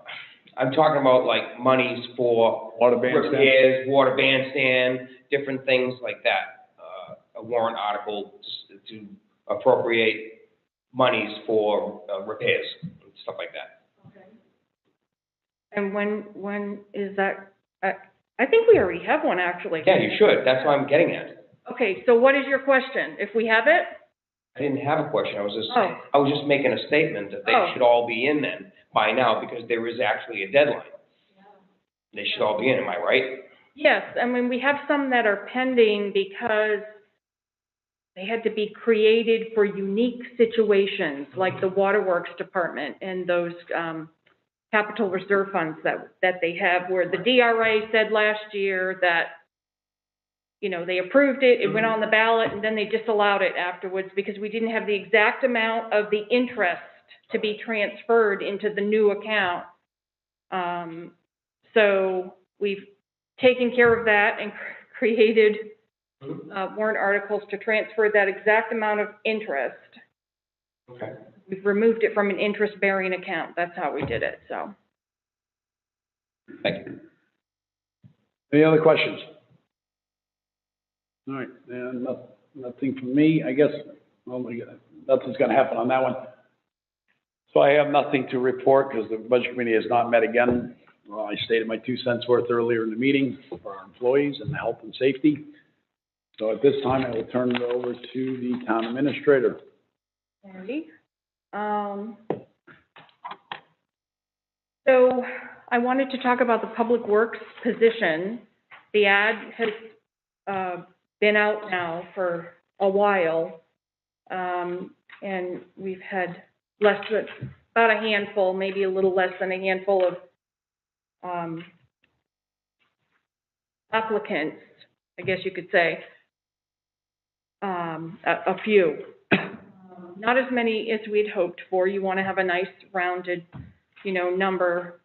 I'm talking about like monies for Water bandstand? repairs, water bandstand, different things like that. A warrant article to appropriate monies for repairs and stuff like that. Okay. And when is that? I think we already have one, actually. Yeah, you should. That's what I'm getting at. Okay, so what is your question? If we have it? I didn't have a question. I was Oh. just making a statement that they Oh. should all be in then by now because there is actually a deadline. They should all be in, am I right? Yes, I mean, we have some that are pending because they had to be created for unique situations, like the waterworks department and those, capital reserve funds that they have, where the DRA said last year that, they approved it, it went on the ballot, and then they disallowed it afterwards because we didn't have the exact amount of the interest to be transferred into the new account. So we've taken care of that and created warrant articles to transfer that exact amount of interest. Okay. We've removed it from an interest-bearing account. That's how we did it, so. Thank you. Any other questions? All right, and nothing from me, I guess. Well, nothing's going to happen on that one. So I have nothing to report because the budget committee has not met again. Well, I stated my 2 cents worth earlier in the meeting for our employees and the health and safety. So at this time, I will turn it over to the town administrator. Alrighty. So I wanted to talk about the public works position. The ad has been out now for a while. And we've had about a handful, maybe a little less than a handful of applicants, I guess you could say. A few. Not as many as we'd hoped for. You want to have a nice rounded, number.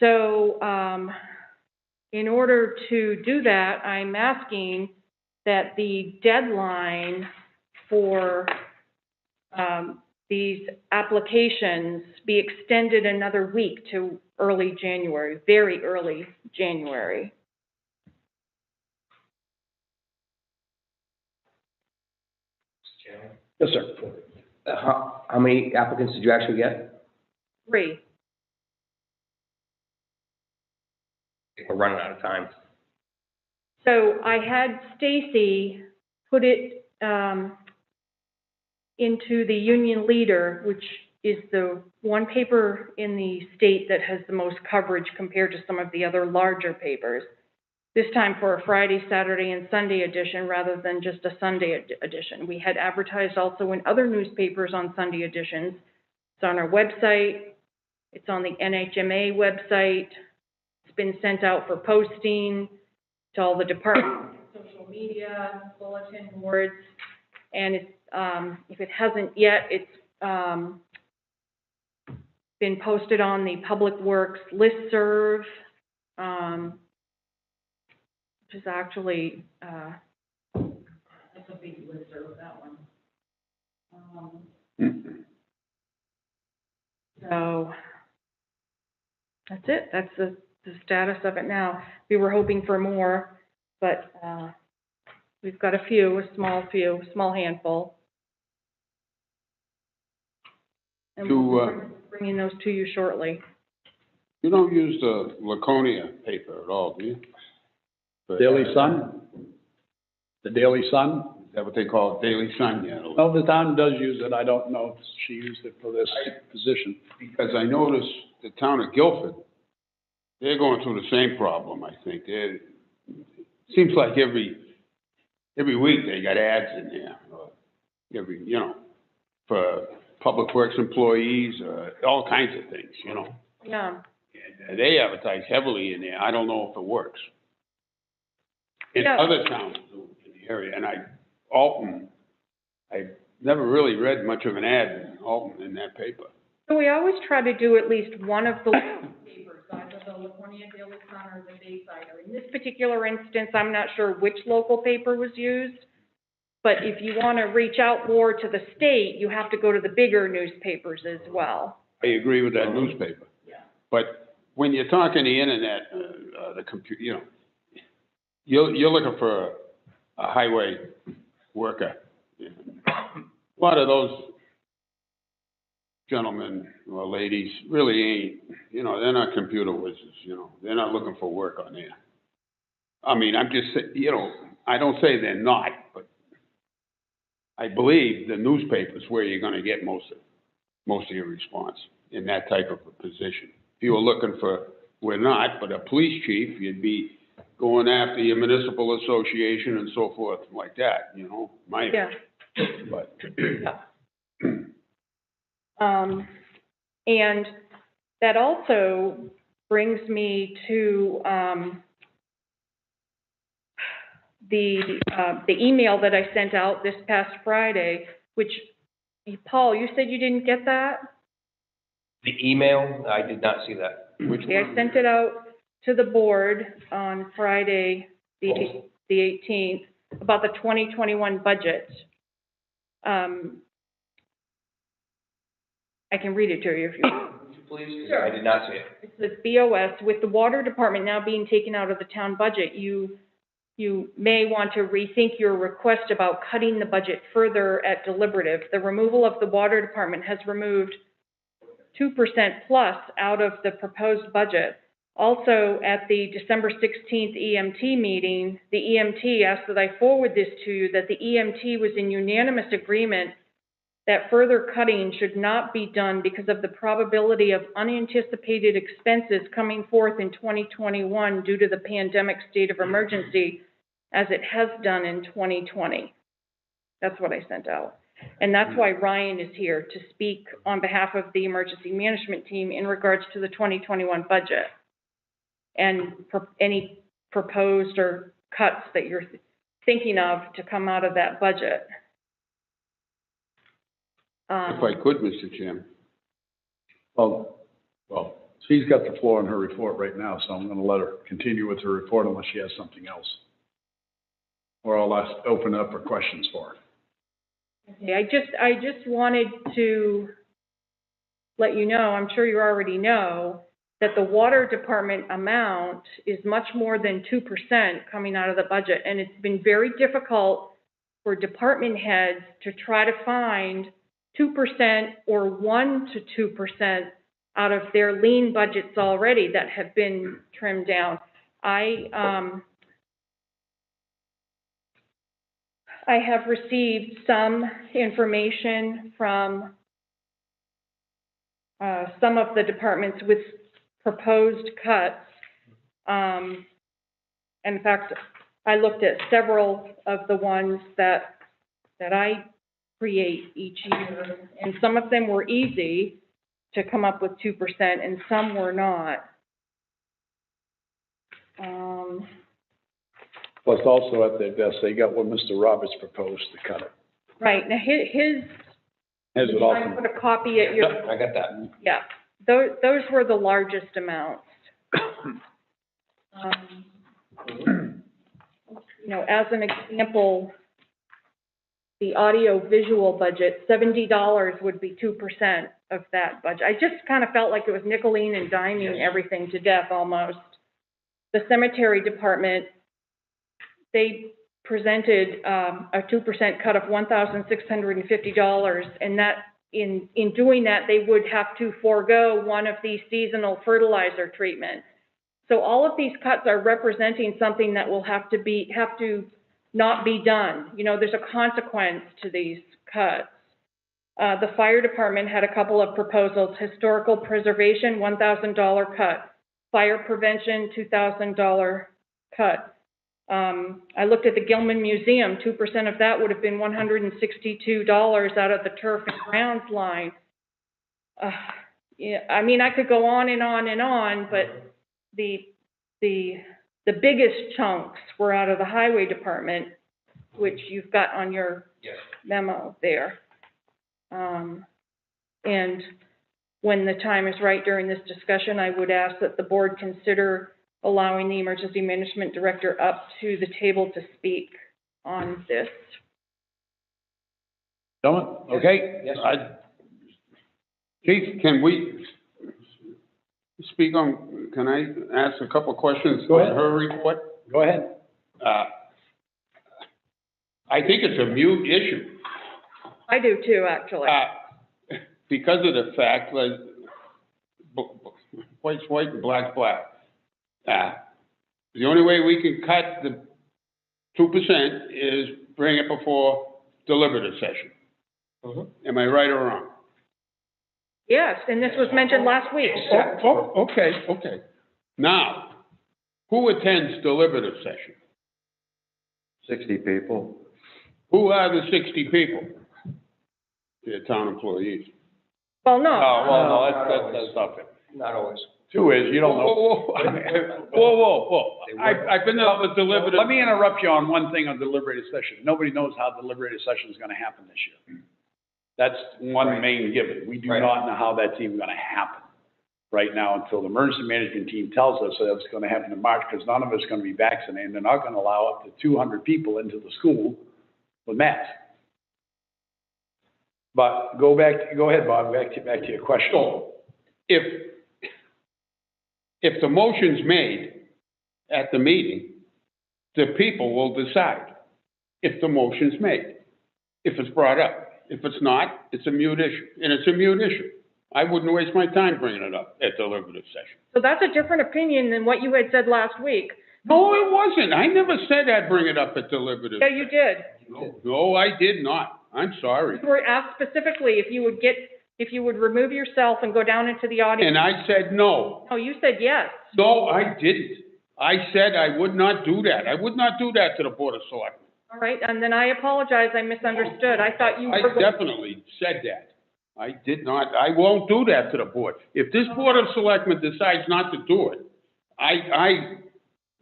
So in order to do that, I'm asking that the deadline for these applications be extended another week to early January, very early January. Yes, sir. How many applicants did you actually get? 3. We're running out of time. So I had Stacy put it into the Union Leader, which is the one paper in the state that has the most coverage compared to some of the other larger papers. This time for a Friday, Saturday, and Sunday edition rather than just a Sunday edition. We had advertised also in other newspapers on Sunday editions. It's on our website. It's on the NHMA website. It's been sent out for posting to all the departments, social media, bulletin boards, and it's, if it hasn't yet, it's been posted on the Public Works listserv, which is actually, that's a big listserv, that one. So that's it. That's the status of it now. We were hoping for more, but we've got a small handful. And we'll be bringing those to you shortly. You don't use the Laconia paper at all, do you? Daily Sun? The Daily Sun? Is that what they call it? Daily Sun, yeah. Well, the town does use it. I don't know if she used it for this position. Because I noticed the town of Guilford, they're going through the same problem, I think. It seems like every week they got ads in there, for Public Works employees, all kinds of things, Yeah. And they advertise heavily in there. I don't know if it works. In Yeah. other towns in the area, and Alton, I never really read much of an ad in Alton in that paper. So we always try to do at least one of the local papers, either the Laconia Daily Sun or the Daysider. In this particular instance, I'm not sure which local paper was used, but if you want to reach out more to the state, you have to go to the bigger newspapers as well. I agree with that newspaper. Yeah. But when you're talking the internet, the computer, you're looking for a highway worker. A lot of those gentlemen or ladies really ain't, they're not computer whizzes, they're not looking for work on there. I mean, I'm just, I don't say they're not, but I believe the newspaper's where you're gonna get most of your response in that type of a position. If you were looking for, we're not, but a police chief, you'd be going after your municipal association and so forth like that, my Yeah. But Yeah. And that also brings me to the email that I sent out this past Friday, which, Paul, you said you didn't get that? The email, I did not see that. Okay, I sent it out to the board on Friday, the 18th, about the 2021 budget. I can read it to you if you want. Please, I did not see it. It says BOS, with the water department now being taken out of the town budget, you may want to rethink your request about cutting the budget further at deliberative. The removal of the water department has removed 2% plus out of the proposed budget. Also, at the December 16th EMT meeting, the EMT asked that I forward this to you, that the EMT was in unanimous agreement that further cutting should not be done because of the probability of unanticipated expenses coming forth in 2021 due to the pandemic state of emergency, as it has done in 2020. That's what I sent out. And that's why Ryan is here, to speak on behalf of the emergency management team in regards to the 2021 budget and any proposed or cuts that you're thinking of to come out of that budget. if I could, Mr. Chairman. Well, she's got the floor in her report right now, so I'm gonna let her continue with her report unless she has something else. or I'll open it up for questions for it. Okay, I just wanted to let you know, I'm sure you already know, that the water department amount is much more than 2% coming out of the budget. And it's been very difficult for department heads to try to find 2% or 1 to 2% out of their lean budgets already that have been trimmed down. I have received some information from some of the departments with proposed cuts. In fact, I looked at several of the ones that I create each year, and some of them were easy to come up with 2%, and some were not. Plus also at their desk, they got what Mr. Roberts proposed to cut it. Right, now his Has it I also? put a copy at your, I got that. yeah, those were the largest amounts. You know, as an example, the audio-visual budget, $70 would be 2% of that budget. I just kind of felt like it was nickeling and diming everything to death almost. The cemetery department, they presented a 2% cut of $1,650, and that in doing that, they would have to forego one of these seasonal fertilizer treatments. So all of these cuts are representing something that will have to not be done. You know, there's a consequence to these cuts. The fire department had a couple of proposals: historical preservation, $1,000 cut; fire prevention, $2,000 cut. I looked at the Gilman Museum, 2% of that would have been $162 out of the turf and grounds line. Yeah, I mean, I could go on and on and on, but the biggest chunks were out of the highway department, which you've got on your memo there. And when the time is right during this discussion, I would ask that the board consider allowing the emergency management director up to the table to speak on this. Gentlemen, okay? Yes. Keith, can we speak on, can I ask a couple of questions? Go ahead. On her report? Go ahead. I think it's a moot issue. I do too, actually. Because of the fact, like, white's white and black's black. The only way we can cut the 2% is bring it before deliberative session. Mm-hmm. Am I right or wrong? Yes, and this was mentioned last week. Okay. Now, who attends deliberative session? 60 people. Who are the 60 people? The town employees. Well, no. No, that's not it. Not always. Two is, you don't know. Whoa. I've been up with deliberative. Let me interrupt you on one thing on deliberative session. Nobody knows how deliberative session is gonna happen this year. That's one main given. We do not know how that's even gonna happen right now until the emergency management team tells us that it's gonna happen in March, because none of us are gonna be vaccinated. They're not gonna allow up to 200 people into the school with masks. But go ahead, Bob, back to your question. So, if the motion's made at the meeting, the people will decide if the motion's made, if it's brought up. If it's not, it's a moot issue, and it's a moot issue. I wouldn't waste my time bringing it up at deliberative session. So that's a different opinion than what you had said last week. No, it wasn't. I never said I'd bring it up at deliberative. Yeah, you did. No, I did not. I'm sorry. You were asked specifically if you would remove yourself and go down into the audience. And I said no. Oh, you said yes. No, I didn't. I said I would not do that. I would not do that to the Board of Selectmen. All right, and then I apologize, I misunderstood. I thought you I were. definitely said that. I did not. I won't do that to the board. If this Board of Selectmen decides not to do it, I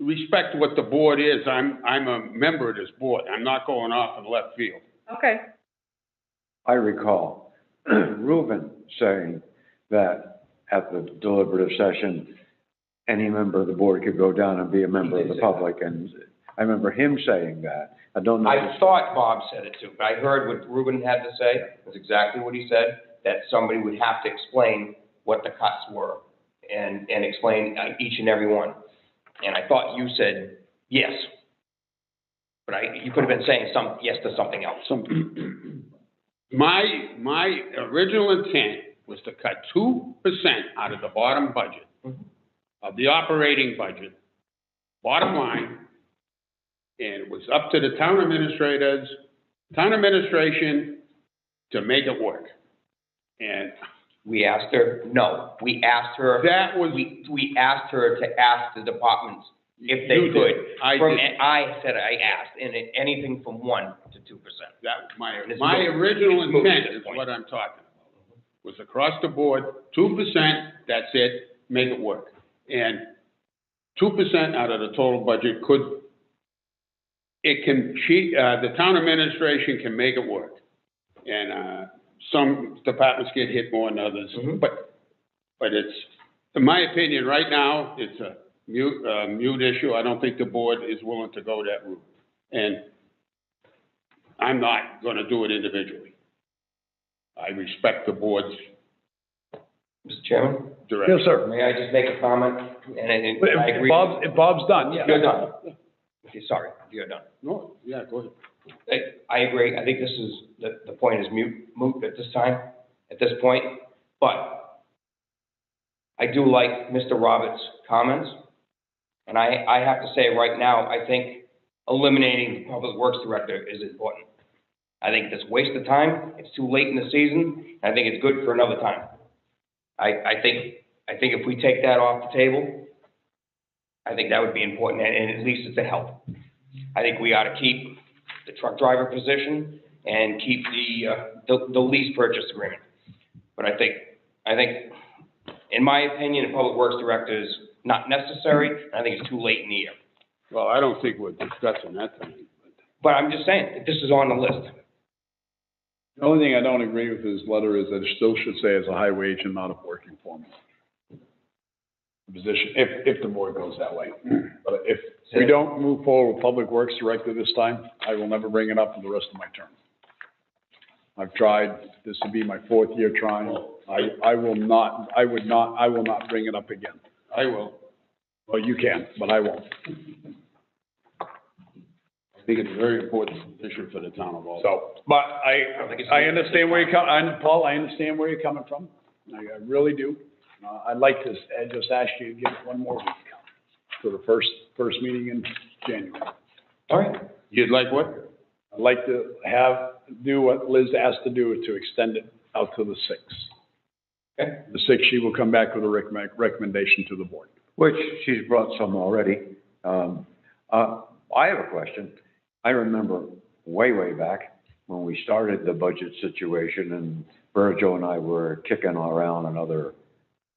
respect what the board is. I'm a member of this board. I'm not going off in left field. Okay. I recall Reuben saying that at the deliberative session, any member of the board could go down and be a member of the public, and I remember him saying that. I don't know. I thought Bob said it too, but I heard what Ruben had to say, was exactly what he said, that somebody would have to explain what the cuts were and explain each and every one. And I thought you said yes. But you could have been saying yes to something else. My original intent was to cut 2% out of the bottom budget, of the operating budget, bottom line, and it was up to the town administration to make it work. And we asked her, no, we asked her. That was. We asked her to ask the departments if they could. I said I asked, and anything from 1% to 2%. That was my original intent is what I'm talking about. Was across the board, 2%, that's it, make it work. And 2% out of the total budget the town administration can make it work. And, some departments get hit more than others, but it's, in my opinion, right now, it's a mute issue. I don't think the board is willing to go that route. And I'm not gonna do it individually. I respect the board's Mr. Chairman? direction. Yes, sir. May I just make a comment? And I agree. If Bob's done, yeah. You're done. Okay, sorry, you're done. No, yeah, go ahead. I agree. I think this is, the point is moot at this time, at this point. But I do like Mr. Roberts' comments. And I have to say right now, I think eliminating the public works director is important. I think it's a waste of time. It's too late in the season. I think it's good for another time. I think if we take that off the table, I think that would be important, and at least it's a help. I think we ought to keep the truck driver position and keep the lease purchase agreement. But I think, in my opinion, a public works director is not necessary, and I think it's too late in the year. Well, I don't think we're discussing that tonight. But I'm just saying, that this is on the list. The only thing I don't agree with his letter is that it still should say as a high wage and not a working foreman position, if the board goes that way. But if we don't move forward with Public Works Director this time, I will never bring it up for the rest of my term. I've tried, this will be my 4th year trying. I will not bring it up again. I will. Well, you can, but I won't. I think it's a very important issue for the town of Albany. So, but I understand where Paul, I understand where you're coming from. I really do. I'd like to just ask you to give it one more week for the first meeting in January. All right. You'd like what? I'd like to do what Liz asked to do, to extend it out to the 6th. Okay. The 6th, she will come back with a recommendation to the board. Which she's brought some already. I have a question. I remember way back when we started the budget situation and Virgil and I were kicking around another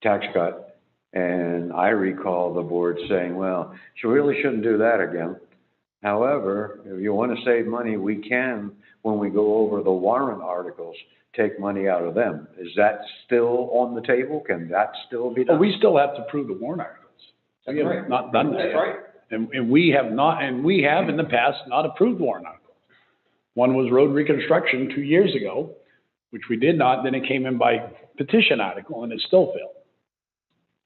tax cut. And I recall the board saying, well, she really shouldn't do that again. However, if you want to save money, we can, when we go over the warrant articles, take money out of them. Is that still on the table? Can that still be done? Well, we still have to prove the warrant articles. We have not done that yet. That's right. And we have in the past not approved warrant articles. One was road reconstruction 2 years ago, which we did not, then it came in by petition article and it still failed.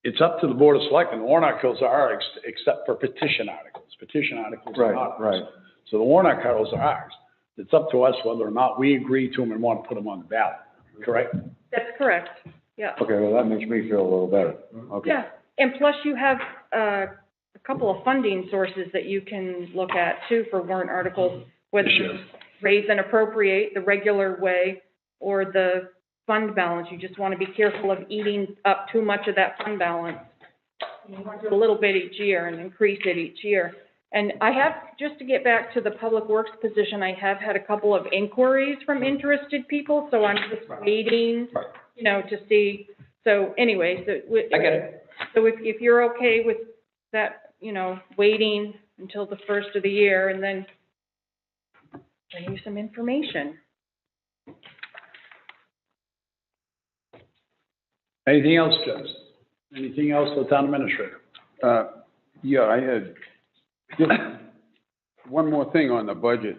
It's up to the Board of Selectmen. Warrant articles are ours, except for petition articles. Petition articles are not ours. Right. So the warrant articles are ours. It's up to us whether or not we agree to them and want to put them on the ballot, correct? That's correct, yeah. Okay, well, that makes me feel a little better. Okay. Yeah, and plus you have a couple of funding sources that you can look at too for warrant articles, whether it's raise and appropriate the regular way or the fund balance. You just want to be careful of eating up too much of that fund balance. You want to do a little bit each year and increase it each year. And I have, just to get back to the public works position, I have had a couple of inquiries from interested people, so I'm just waiting, to see. So anyway, I get it. So if you're okay with that, waiting until the first of the year and then bring you some information. Anything else, Judge? Anything else for the town administrator? Yeah, I had, one more thing on the budget.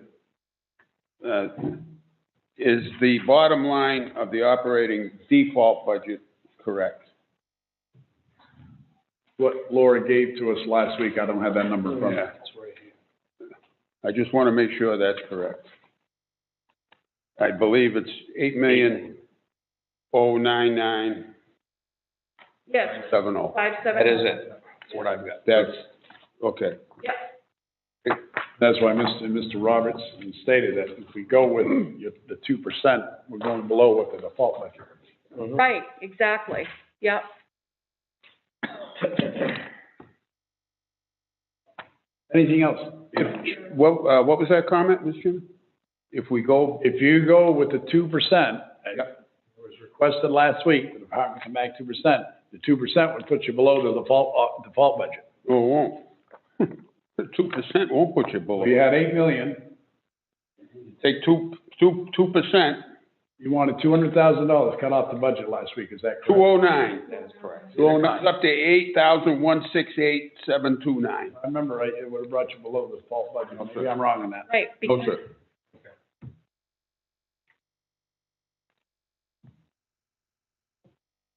Is the bottom line of the operating default budget correct? What Laura gave to us last week, I don't have that number from Yeah. her. I just want to make sure that's correct. I believe it's 8,099,700. Yes, 570. That is it. That's what I've got. That's, okay. Yep. That's why Mr. Roberts stated that if we go with the 2%, we're going below what the default budget is. Right, exactly. Yep. Anything else? What was that comment, Mr. Chairman? If you go with the 2%, as was requested last week, the department come back 2%, the 2% would put you below the default budget. Oh, it won't. 2% won't put you below. We had 8 million, Take 2%, you wanted $200,000 cut off the budget last week, is that correct? 209. That is correct. 209, it's up to 8,168,729. I remember right, it would have brought you below the default budget. Maybe I'm wrong on that. Right, No, because sir.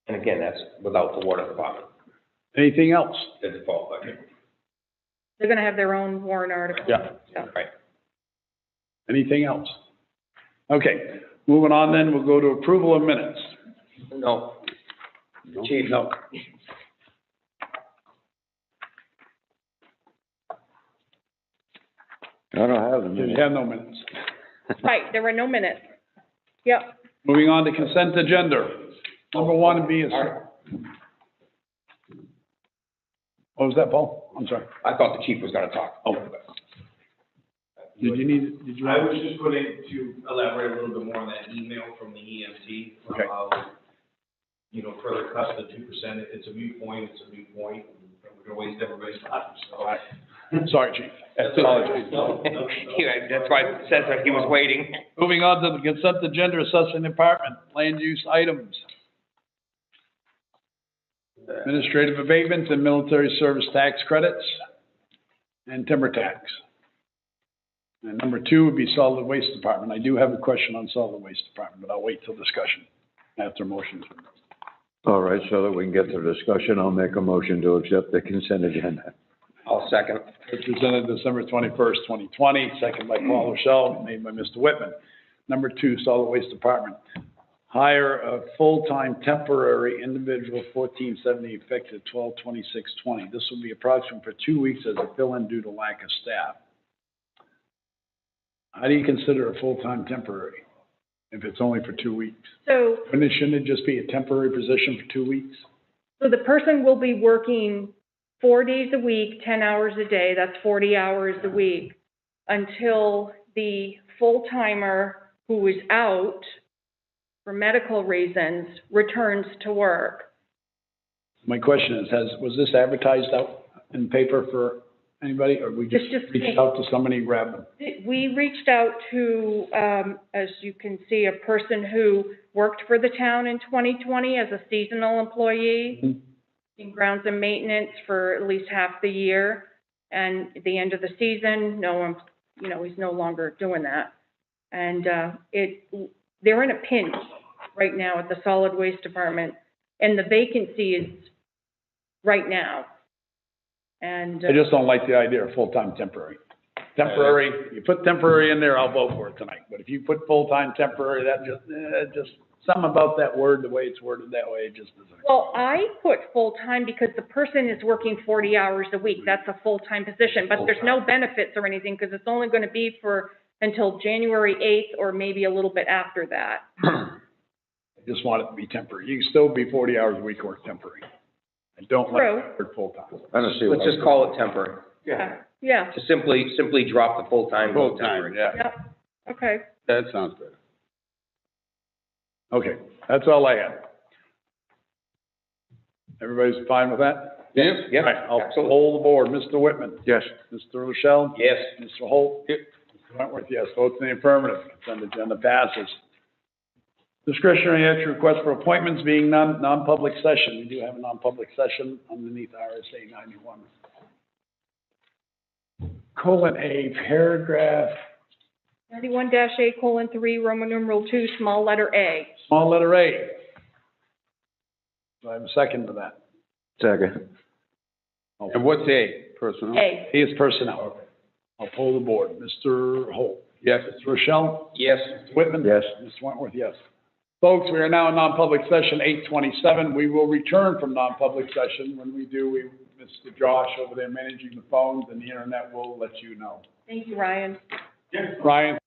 And again, that's without the water department, Anything else? the default budget. they're gonna have their own warrant article. Yeah. Right. Anything else? Okay, moving on then, we'll go to approval of minutes. No. Chief, No. I don't have them. You have no minutes. Right, there were no minutes. Yep. Moving on to consent agenda. Number one would be a... What was that, Paul? I'm sorry. I thought the chief was gonna talk. Oh. Did you? I was just putting to elaborate a little bit more on that email from the EMT. Okay. Further cuts the 2%. If it's a moot point, it's a moot point. We're gonna waste everybody's time, so. Sorry, Chief. Apologies. No. Yeah, that's why it says that he was waiting. Moving on to the consent agenda, assessing department, land use items. Administrative abatements and military service tax credits and timber tax. And number two would be solid waste department. I do have a question on solid waste department, but I'll wait till discussion after motions. All right, so that we can get to discussion, I'll make a motion to accept the consent agenda. I'll second. Presented December 21st, 2020, second by Paul Rochelle, made by Mr. Whitman. Number two, solid waste department. Hire a full-time temporary individual, 1470, effective 12/26/20. This will be approximately for 2 weeks as a fill-in due to lack of staff. How do you consider a full-time temporary if it's only for 2 weeks? So, Shouldn't it just be a temporary position for 2 weeks? so the person will be working 4 days a week, 10 hours a day, that's 40 hours a week, until the full-timer who is out for medical reasons returns to work. My question is, was this advertised out in paper for anybody, or we just It's just reached me. out to somebody and grabbed them? We reached out to, as you can see, a person who worked for the town in 2020 as a seasonal employee in grounds and maintenance for at least half the year. And at the end of the season, no one, he's no longer doing that. And they're in a pinch right now at the solid waste department, and the vacancy is right now. And I just don't like the idea of full-time temporary. Temporary, you put temporary in there, I'll vote for it tonight. But if you put full-time temporary, that just something about that word, the way it's worded that way, it just doesn't. well, I put full-time because the person is working 40 hours a week. That's a full-time position, but there's no benefits or anything because it's only going to be until January 8th or maybe a little bit after that. I just want it to be temporary. You can still be 40 hours a week or temporary. I don't like True. that word full-time. I don't see Let's why. just call it temporary. Yeah, To simply drop the full-time, go Full-time, temporary. yeah. yep, okay. That sounds better. Okay, that's all I had. Everybody's fine with that? Yep. Yep, All right, I'll absolutely. poll the board. Mr. Whitman? Yes. Mr. Rochelle? Yes. Mr. Holt? Yep. Mr. Wentworth, yes. Votes in the affirmative. Consent agenda passes. Discretionary action request for appointments being non-public session. We do have a non-public session underneath RSA 91. A, paragraph, 31-A:3, Roman numeral 2, small letter A. small letter A. Do I have a second to that? Second. And what's A, personnel? A. A is personnel. I'll poll the board. Mr. Holt? Yes. Mr. Rochelle? Yes. Mr. Whitman? Yes. Mr. Wentworth, yes. Folks, we are now in non-public session 8:27. We will return from non-public session. When we do, Mr. Josh over there managing the phones and the internet will let you know. Thank you, Ryan. Ryan?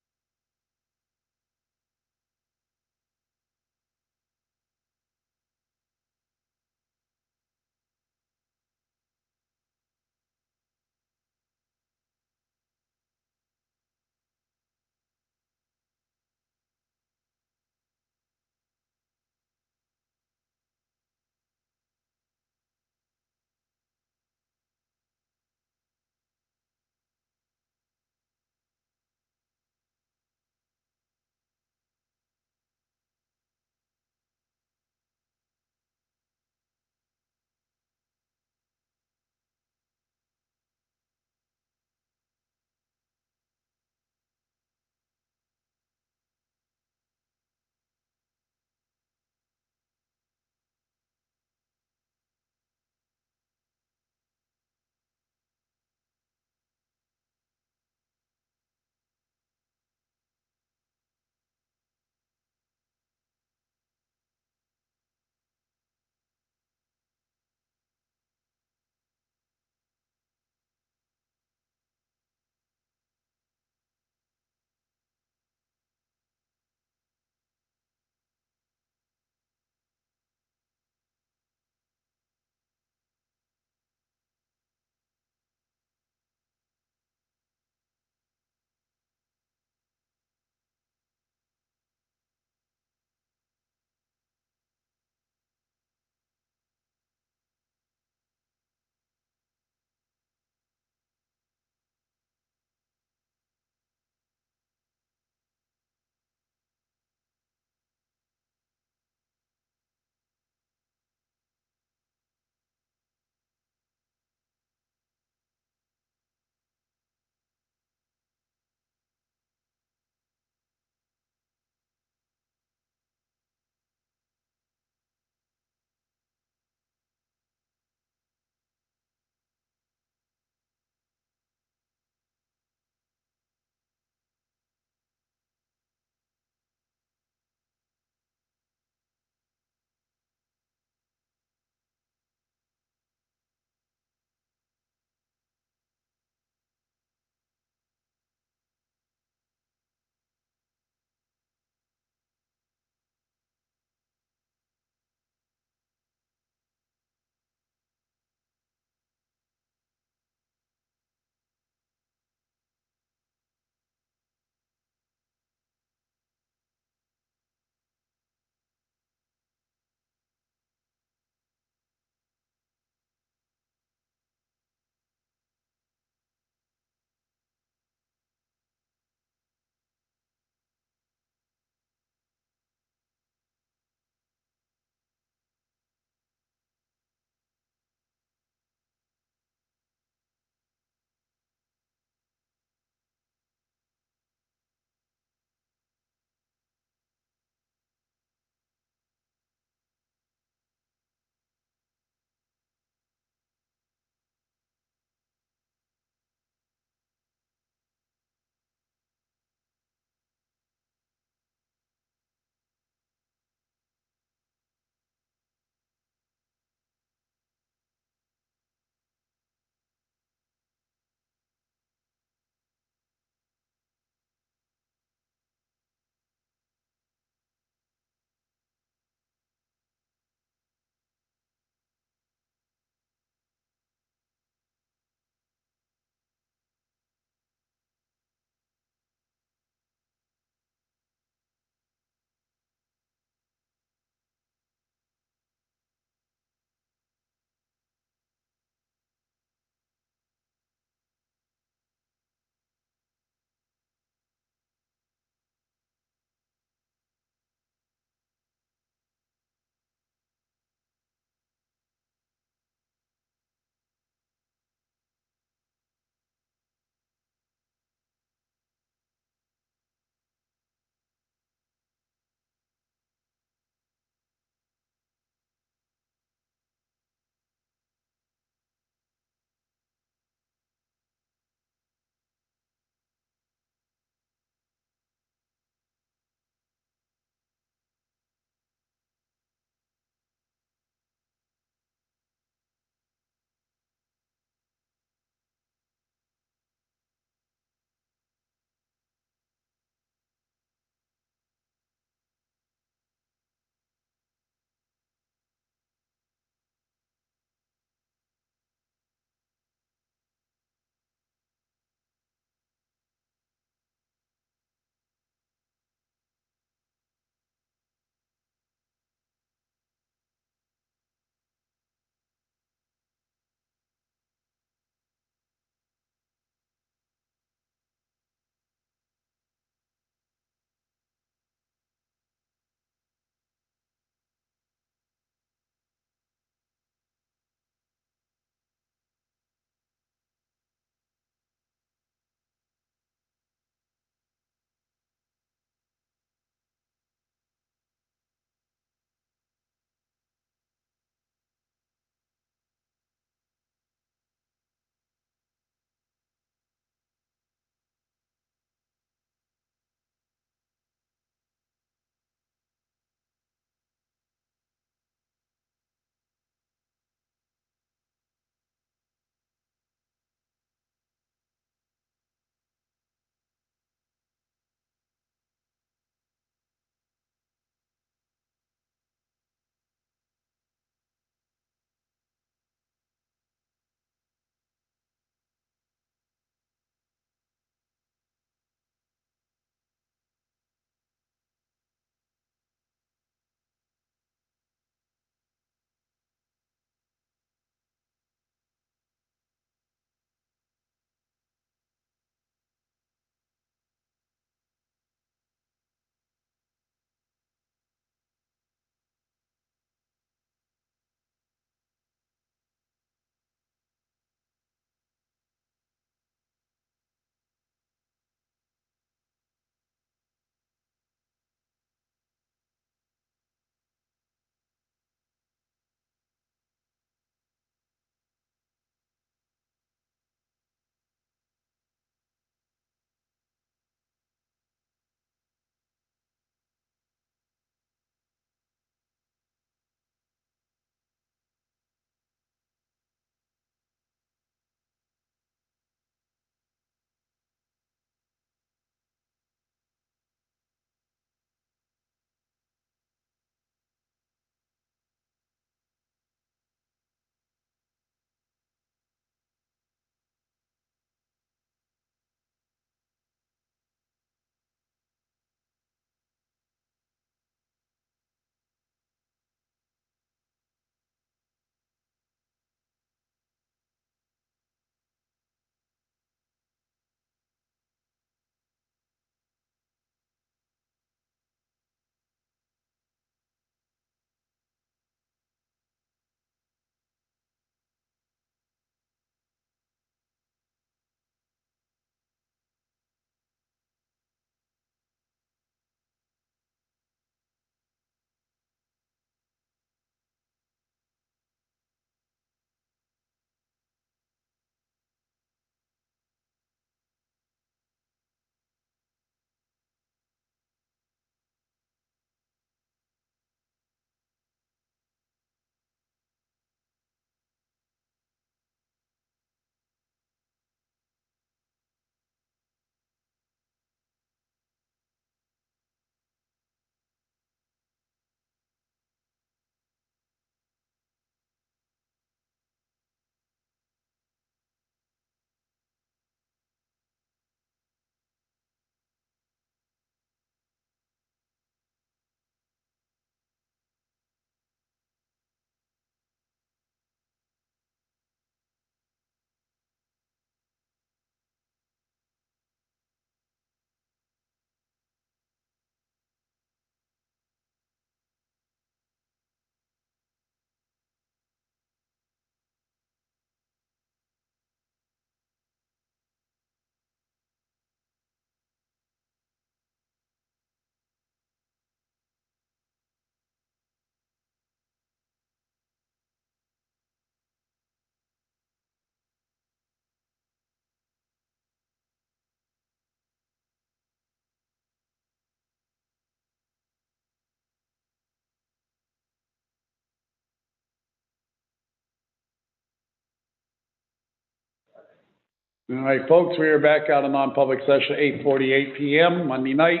All right, folks, we are back out of non-public session, 8:48 PM, Monday night.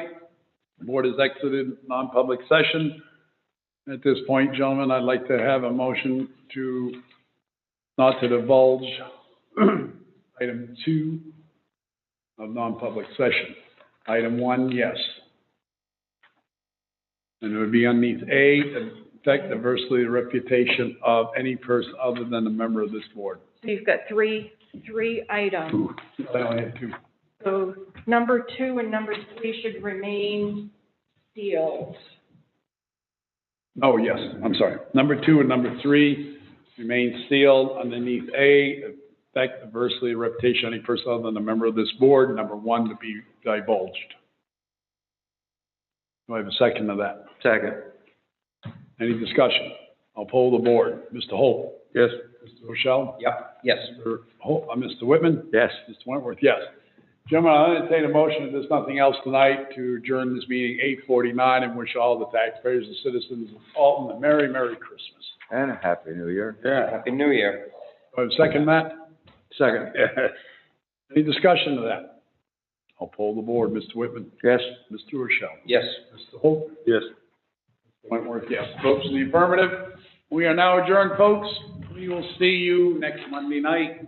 The board has exited non-public session. At this point, gentlemen, I'd like to have a motion to, not to divulge item 2 of non-public session. Item 1, yes. And it would be underneath A, affect adversely the reputation of any person other than a member of this board. So you've got three items. I only had 2. So number 2 and number 3 should remain sealed. Oh, yes, I'm sorry. Number 2 and number 3 remain sealed underneath A, affect adversely the reputation of any person other than a member of this board. Number 1 to be divulged. Do I have a second to that? Second. Any discussion? I'll poll the board. Mr. Holt? Yes. Mr. Rochelle? Yep, yes. Mr. Whitman? Yes. Mr. Wentworth, yes. Gentlemen, I'll entertain a motion, if there's nothing else tonight, to adjourn this meeting 8:49 and wish all the taxpayers and citizens of Alton a Merry, Merry Christmas. And a Happy New Year. Yeah. Happy New Year. Do I have a second, Matt? Second. Any discussion to that? I'll poll the board. Mr. Whitman? Yes. Mr. Rochelle? Yes. Mr. Holt? Yes. Wentworth, yes. Votes in the affirmative. We are now adjourned, folks. We will see you next Monday night.